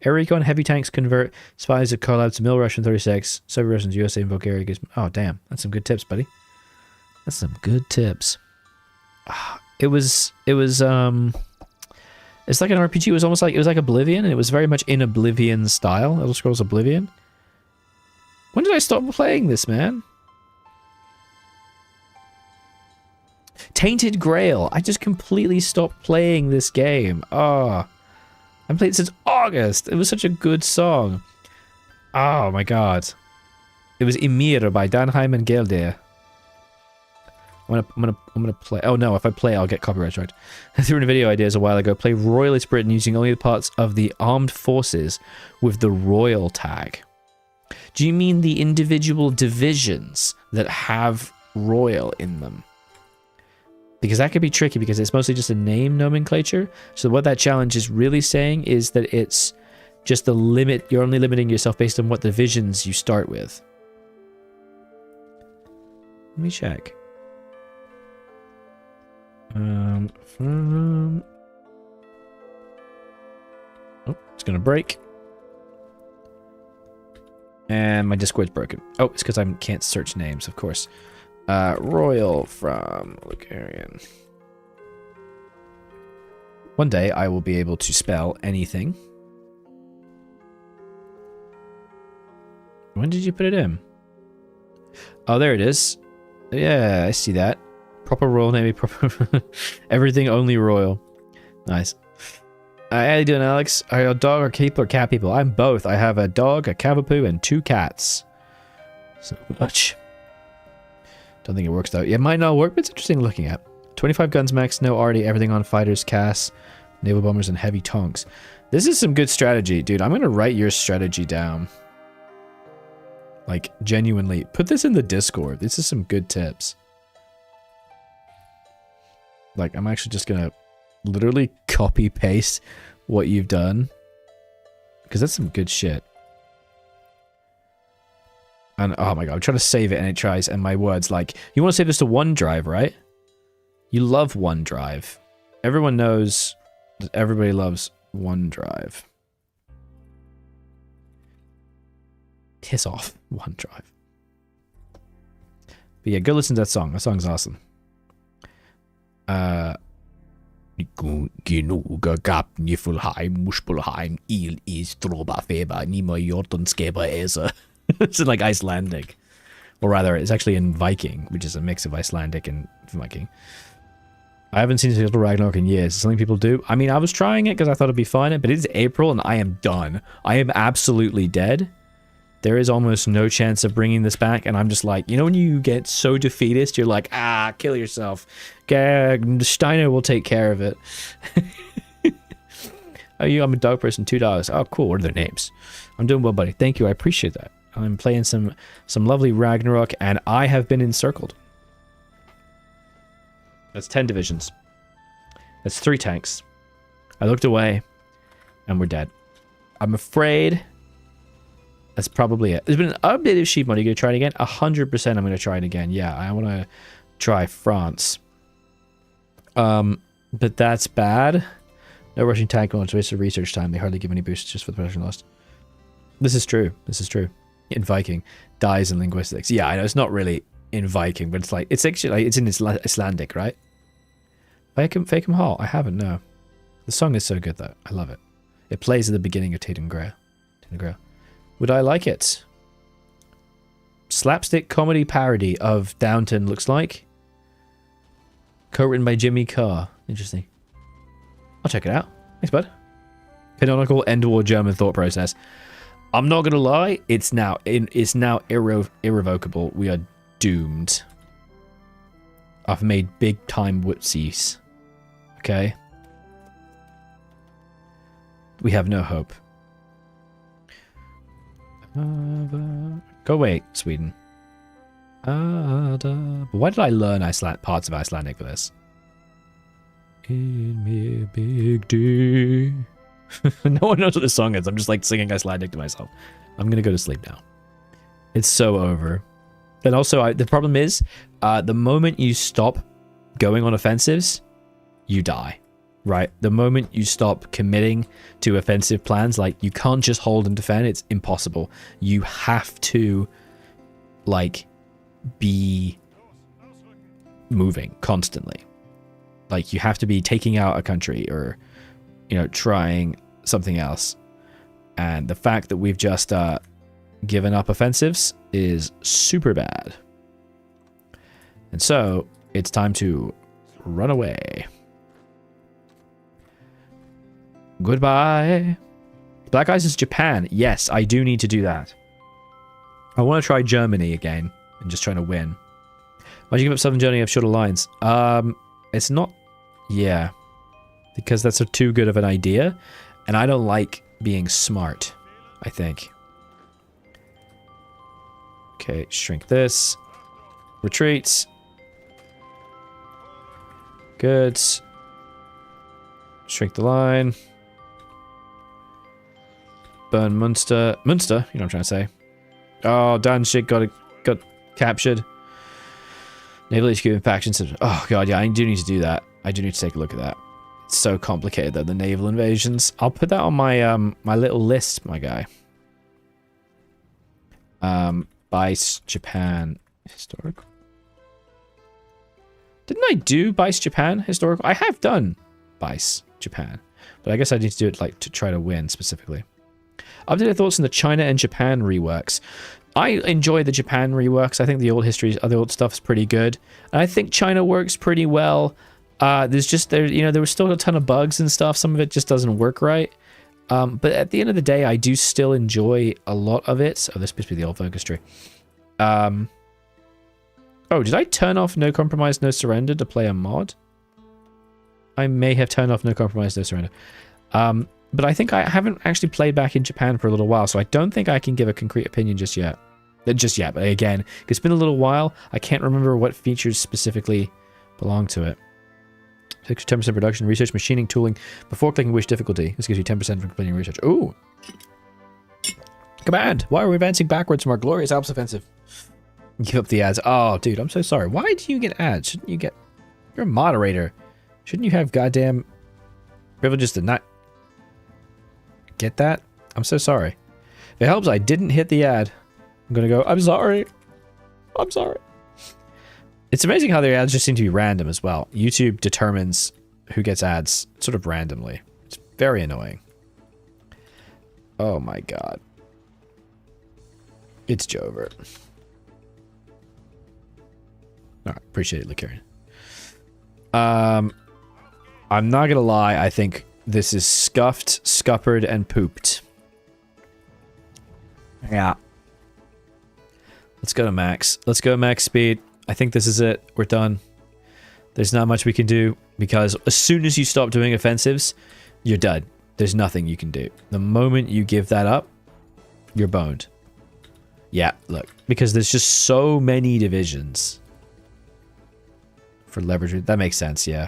S1: Air Recon, heavy tanks convert, spies that call out to Mill Russian 36, Soviet Russians, USA and Bulgaria gives... Oh damn, that's some good tips, buddy. That's some good tips. It was it's like an RPG. It was almost like, it was like Oblivion, and it was very much in Oblivion style. Elder Scrolls Oblivion. When did I stop playing this, man? Tainted Grail. I just completely stopped playing this game. Oh. I've played it since August. It was such a good song. Oh my god. It was Ymir by Danheim and Gelder. I'm gonna play. Oh no, if I play, I'll get copyright strike. I threw in a video ideas a while ago. Play Royalist Britain using only the parts of the armed forces with the royal tag. Do you mean the individual divisions that have royal in them? Because that could be tricky because it's mostly just a name nomenclature. So what that challenge is really saying is that it's just the limit. You're only limiting yourself based on what divisions you start with. Let me check. Oh, it's gonna break. And my Discord's broken. Oh, it's because I can't search names, of course. Royal from Bulgarian. One day I will be able to spell anything. When did you put it in? Oh, there it is. Yeah, I see that. Proper royal name, proper... Everything only royal. Nice. How you doing, Alex? Are you a dog or people or cat people? I'm both. I have a dog, a cavapoo, and 2 cats. So much. Don't think it works though. Yeah, it might not work, but it's interesting looking at. 25 guns max, no arty, everything on fighters, CAS, naval bombers, and heavy tanks. This is some good strategy, dude. I'm gonna write your strategy down. Like, genuinely. Put this in the Discord. This is some good tips. Like, I'm actually just gonna literally copy paste what you've done. Because that's some good shit. And oh my god, I'm trying to save it and it tries, and my words like, you want to save this to OneDrive, right? You love OneDrive. Everyone knows that everybody loves OneDrive. Piss off, OneDrive. But yeah, go listen to that song. That song's awesome. It's in like Icelandic. Or rather, it's actually in Viking, which is a mix of Icelandic and Viking. I haven't seen Ragnarok in years. It's something people do. I mean, I was trying it because I thought it'd be fun, but it is April and I am done. I am absolutely dead. There is almost no chance of bringing this back, and I'm just like, you know when you get so defeatist, you're like, ah, kill yourself. Steiner will take care of it. Oh, I'm a dog person, 2 dogs. Oh, cool. What are their names? I'm doing well, buddy. Thank you. I appreciate that. I'm playing some lovely Ragnarok, and I have been encircled. That's 10 divisions. That's 3 tanks. I looked away, and we're dead. I'm afraid that's probably it. There's been an updated sheep mod. Are you going to try it again? 100% I'm going to try it again. Yeah, I want to try France. But that's bad. No Russian tank launch. Waste of research time. They hardly give any boosts just for the production lost. This is true. This is true. In Viking. Dies in linguistics. Yeah, I know. It's not really in Viking, but it's like... It's actually like... It's in Icelandic, right? Fakem Hall. I haven't, no. The song is so good, though. I love it. It plays at the beginning of Tatum Grail. Would I like it? Slapstick comedy parody of Downton looks like. Co-written by Jimmy Carr. Interesting. I'll check it out. Thanks, bud. Canonical end war German thought process. I'm not gonna lie. It's now irrevocable. We are doomed. I've made big time whoopsies. Okay. We have no hope. Go away, Sweden. But why did I learn parts of Icelandic for this? In me big D. No one knows what this song is. I'm just like singing Icelandic to myself. I'm gonna go to sleep now. It's so over. And also, the problem is, the moment you stop going on offensives, you die. Right? The moment you stop committing to offensive plans, like, you can't just hold and defend. It's impossible. You have to, like, be moving constantly. Like, you have to be taking out a country or, you know, trying something else. And the fact that we've just given up offensives is super bad. And so, it's time to run away. Goodbye. Black Ice is Japan. Yes, I do need to do that. I want to try Germany again and just trying to win. Why'd you give up Southern Germany of shorter lines? It's not... Yeah. Because that's too good of an idea. And I don't like being smart, I think. Okay, shrink this. Retreats. Good. Shrink the line. Burn Munster. Munster? You know what I'm trying to say. Oh, Danzig got captured. Naval HQ factions. Oh, God, yeah, I do need to do that. I do need to take a look at that. It's so complicated, though, the naval invasions. I'll put that on my my little list, my guy. Bice Japan historical. Didn't I do Bice Japan historical? I have done Bice Japan, but I guess I need to do it like to try to win specifically. Updated thoughts on the China and Japan reworks. I enjoy the Japan reworks. I think the old histories, the old stuff is pretty good, and I think China works pretty well. There's just there was still a ton of bugs and stuff. Some of it just doesn't work right. But at the end of the day, I do still enjoy a lot of it. Oh, this must be the old focus tree. Oh, did I turn off No Compromise, No Surrender to play a mod? I may have turned off No Compromise, No Surrender. But I think I haven't actually played back in Japan for a little while, so I don't think I can give a concrete opinion just yet. But again, it's been a little while. I can't remember what features specifically belong to it. 10% reduction, research, machining, tooling, before clicking wish difficulty. This gives you 10% for completing research. Ooh! Command! Why are we advancing backwards from our glorious Alps offensive? Give up the ads. Oh, dude, I'm so sorry. Why do you get ads? Shouldn't you get... You're a moderator. Shouldn't you have goddamn privileges to not get that? I'm so sorry. If it helps, I didn't hit the ad. I'm gonna go, I'm sorry. I'm sorry. It's amazing how their ads just seem to be random as well. YouTube determines who gets ads sort of randomly. It's very annoying. Oh my god. It's Jover. Alright, appreciate it, Lucarian. I'm not gonna lie, I think this is scuffed, scuppered, and pooped. Yeah. Let's go to max. Let's go max speed. I think this is it. We're done. There's not much we can do, because as soon as you stop doing offensives, you're done. There's nothing you can do. The moment you give that up, you're boned. Yeah, look. Because there's just so many divisions. For leverage. That makes sense, yeah.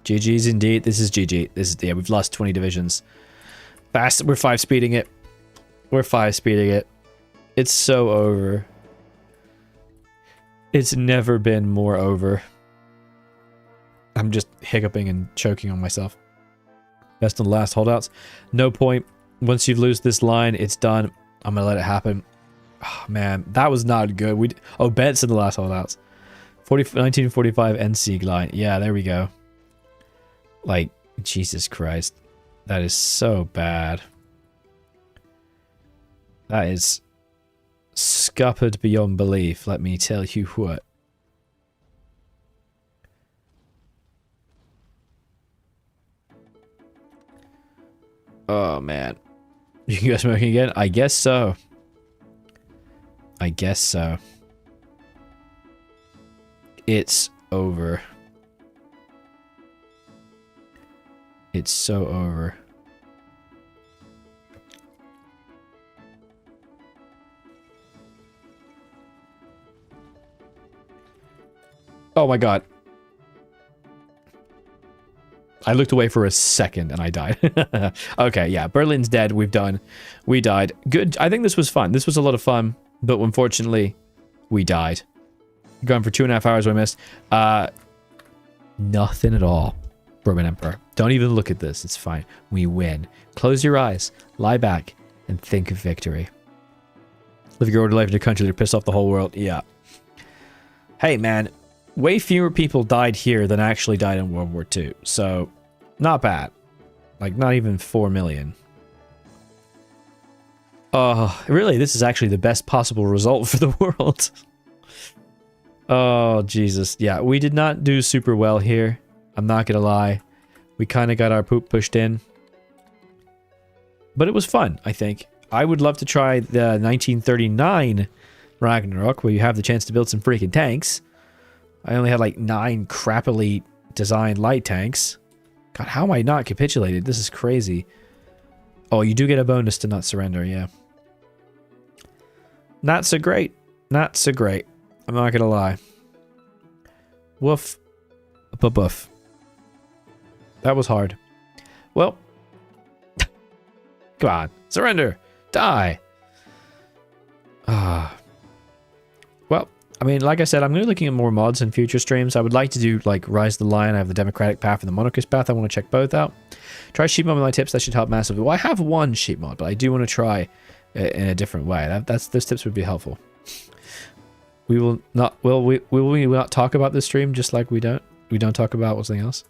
S1: GG's indeed. This is GG. This is, yeah, we've lost 20 divisions. Fast. We're 5 speeding it. We're 5 speeding it. It's so over. It's never been more over. I'm just hiccuping and choking on myself. Best and last holdouts. No point. Once you lose this line, it's done. I'm gonna let it happen. Oh, man, that was not good. Oh, Bent's in the last holdouts. 1945 NC line. Yeah, there we go. Like, Jesus Christ. That is so bad. That is scuppered beyond belief, let me tell you what. Oh, man. You can go smoking again? I guess so. I guess so. It's over. It's so over. Oh my god. I looked away for a second and I died. Okay, yeah, Berlin's dead. We've done. We died. Good. I think this was fun. This was a lot of fun, but unfortunately, we died. Going for 2.5 hours, we missed. Nothing at all. Roman Emperor. Don't even look at this. It's fine. We win. Close your eyes, lie back, and think of victory. Live your order life in your country to piss off the whole world. Yeah. Hey, man. Way fewer people died here than actually died in World War II. So, not bad. Like, not even 4 million. Oh, really, this is actually the best possible result for the world. Oh, Jesus. Yeah, we did not do super well here. I'm not gonna lie. We kind of got our poop pushed in. But it was fun, I think. I would love to try the 1939 Ragnarok, where you have the chance to build some freaking tanks. I only had like 9 crappily designed light tanks. God, how am I not capitulated? This is crazy. Oh, you do get a bonus to not surrender, yeah. Not so great. Not so great. I'm not gonna lie. Woof. Boof. That was hard. Well. Come on. Surrender. Die. Well, I mean, like I said, I'm going to be looking at more mods in future streams. I would like to do, like, Rise of the Lion. I have the Democratic path and the Monarchist path. I want to check both out. Try sheep mod with my tips. That should help massively. Well, I have one sheep mod, but I do want to try in a different way. Those tips would be helpful. We will not, we will not talk about this stream just like we don't talk about something else.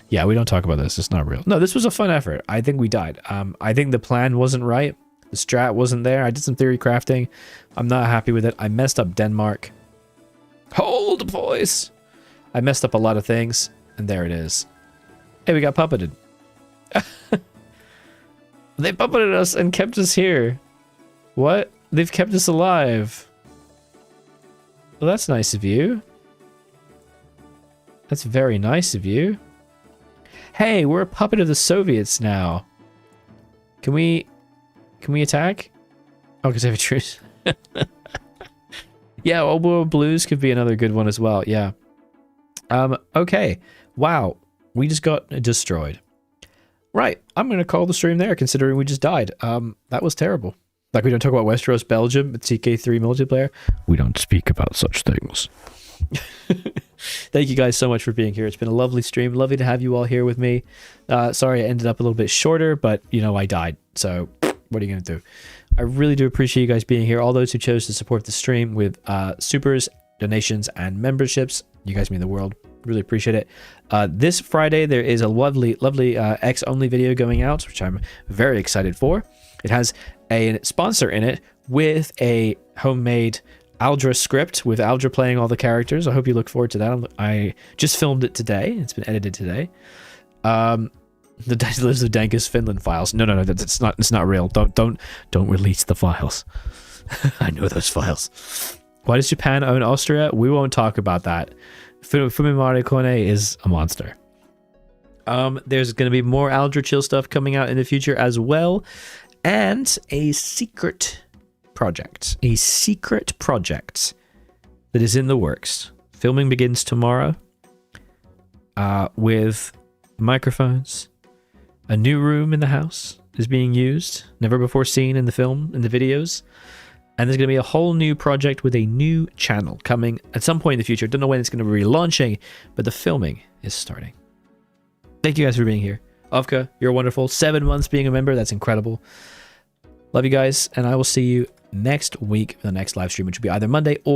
S1: Yeah, we don't talk about this. It's not real. No, this was a fun effort. I think we died. I think the plan wasn't right. The strat wasn't there. I did some theory crafting. I'm not happy with it. I messed up Denmark. Hold, boys. I messed up a lot of things, and there it is. Hey, we got puppeted. They puppeted us and kept us here. What? They've kept us alive. Well, that's nice of you. That's very nice of you. Hey, we're a puppet of the Soviets now. Can we attack? Oh, because I have a truce. Yeah, Old World Blues could be another good one as well. Yeah. Okay. Wow. We just got destroyed. Right. I'm going to call the stream there, considering we just died. That was terrible. Like, we don't talk about Westeros, Belgium, TK3 multiplayer. We don't speak about such things. Thank you guys so much for being here. It's been a lovely stream. Lovely to have you all here with me. Sorry I ended up a little bit shorter, but, you know, I died. So, what are you going to do? I really do appreciate you guys being here. All those who chose to support the stream with supers, donations, and memberships. You guys mean the world. Really appreciate it. This Friday, there is a lovely X-only video going out, which I'm very excited for. It has a sponsor in it with a homemade Aldra script with Aldra playing all the characters. I hope you look forward to that. I just filmed it today. It's been edited today. The Lives of Dankus Finland files. No, it's not real. Don't release the files. I know those files. Why does Japan own Austria? We won't talk about that. Fumimaro Kone is a monster. There's going to be more Aldra Chill stuff coming out in the future as well, and a secret project. A secret project that is in the works. Filming begins tomorrow. with microphones. A new room in the house is being used, never before seen in the film, in the videos. And there's going to be a whole new project with a new channel coming at some point in the future. Don't know when it's going to be launching, but the filming is starting. Thank you guys for being here. Ovka, you're wonderful. 7 months being a member, that's incredible. Love you guys, and I will see you next week for the next live stream, which will be either Monday or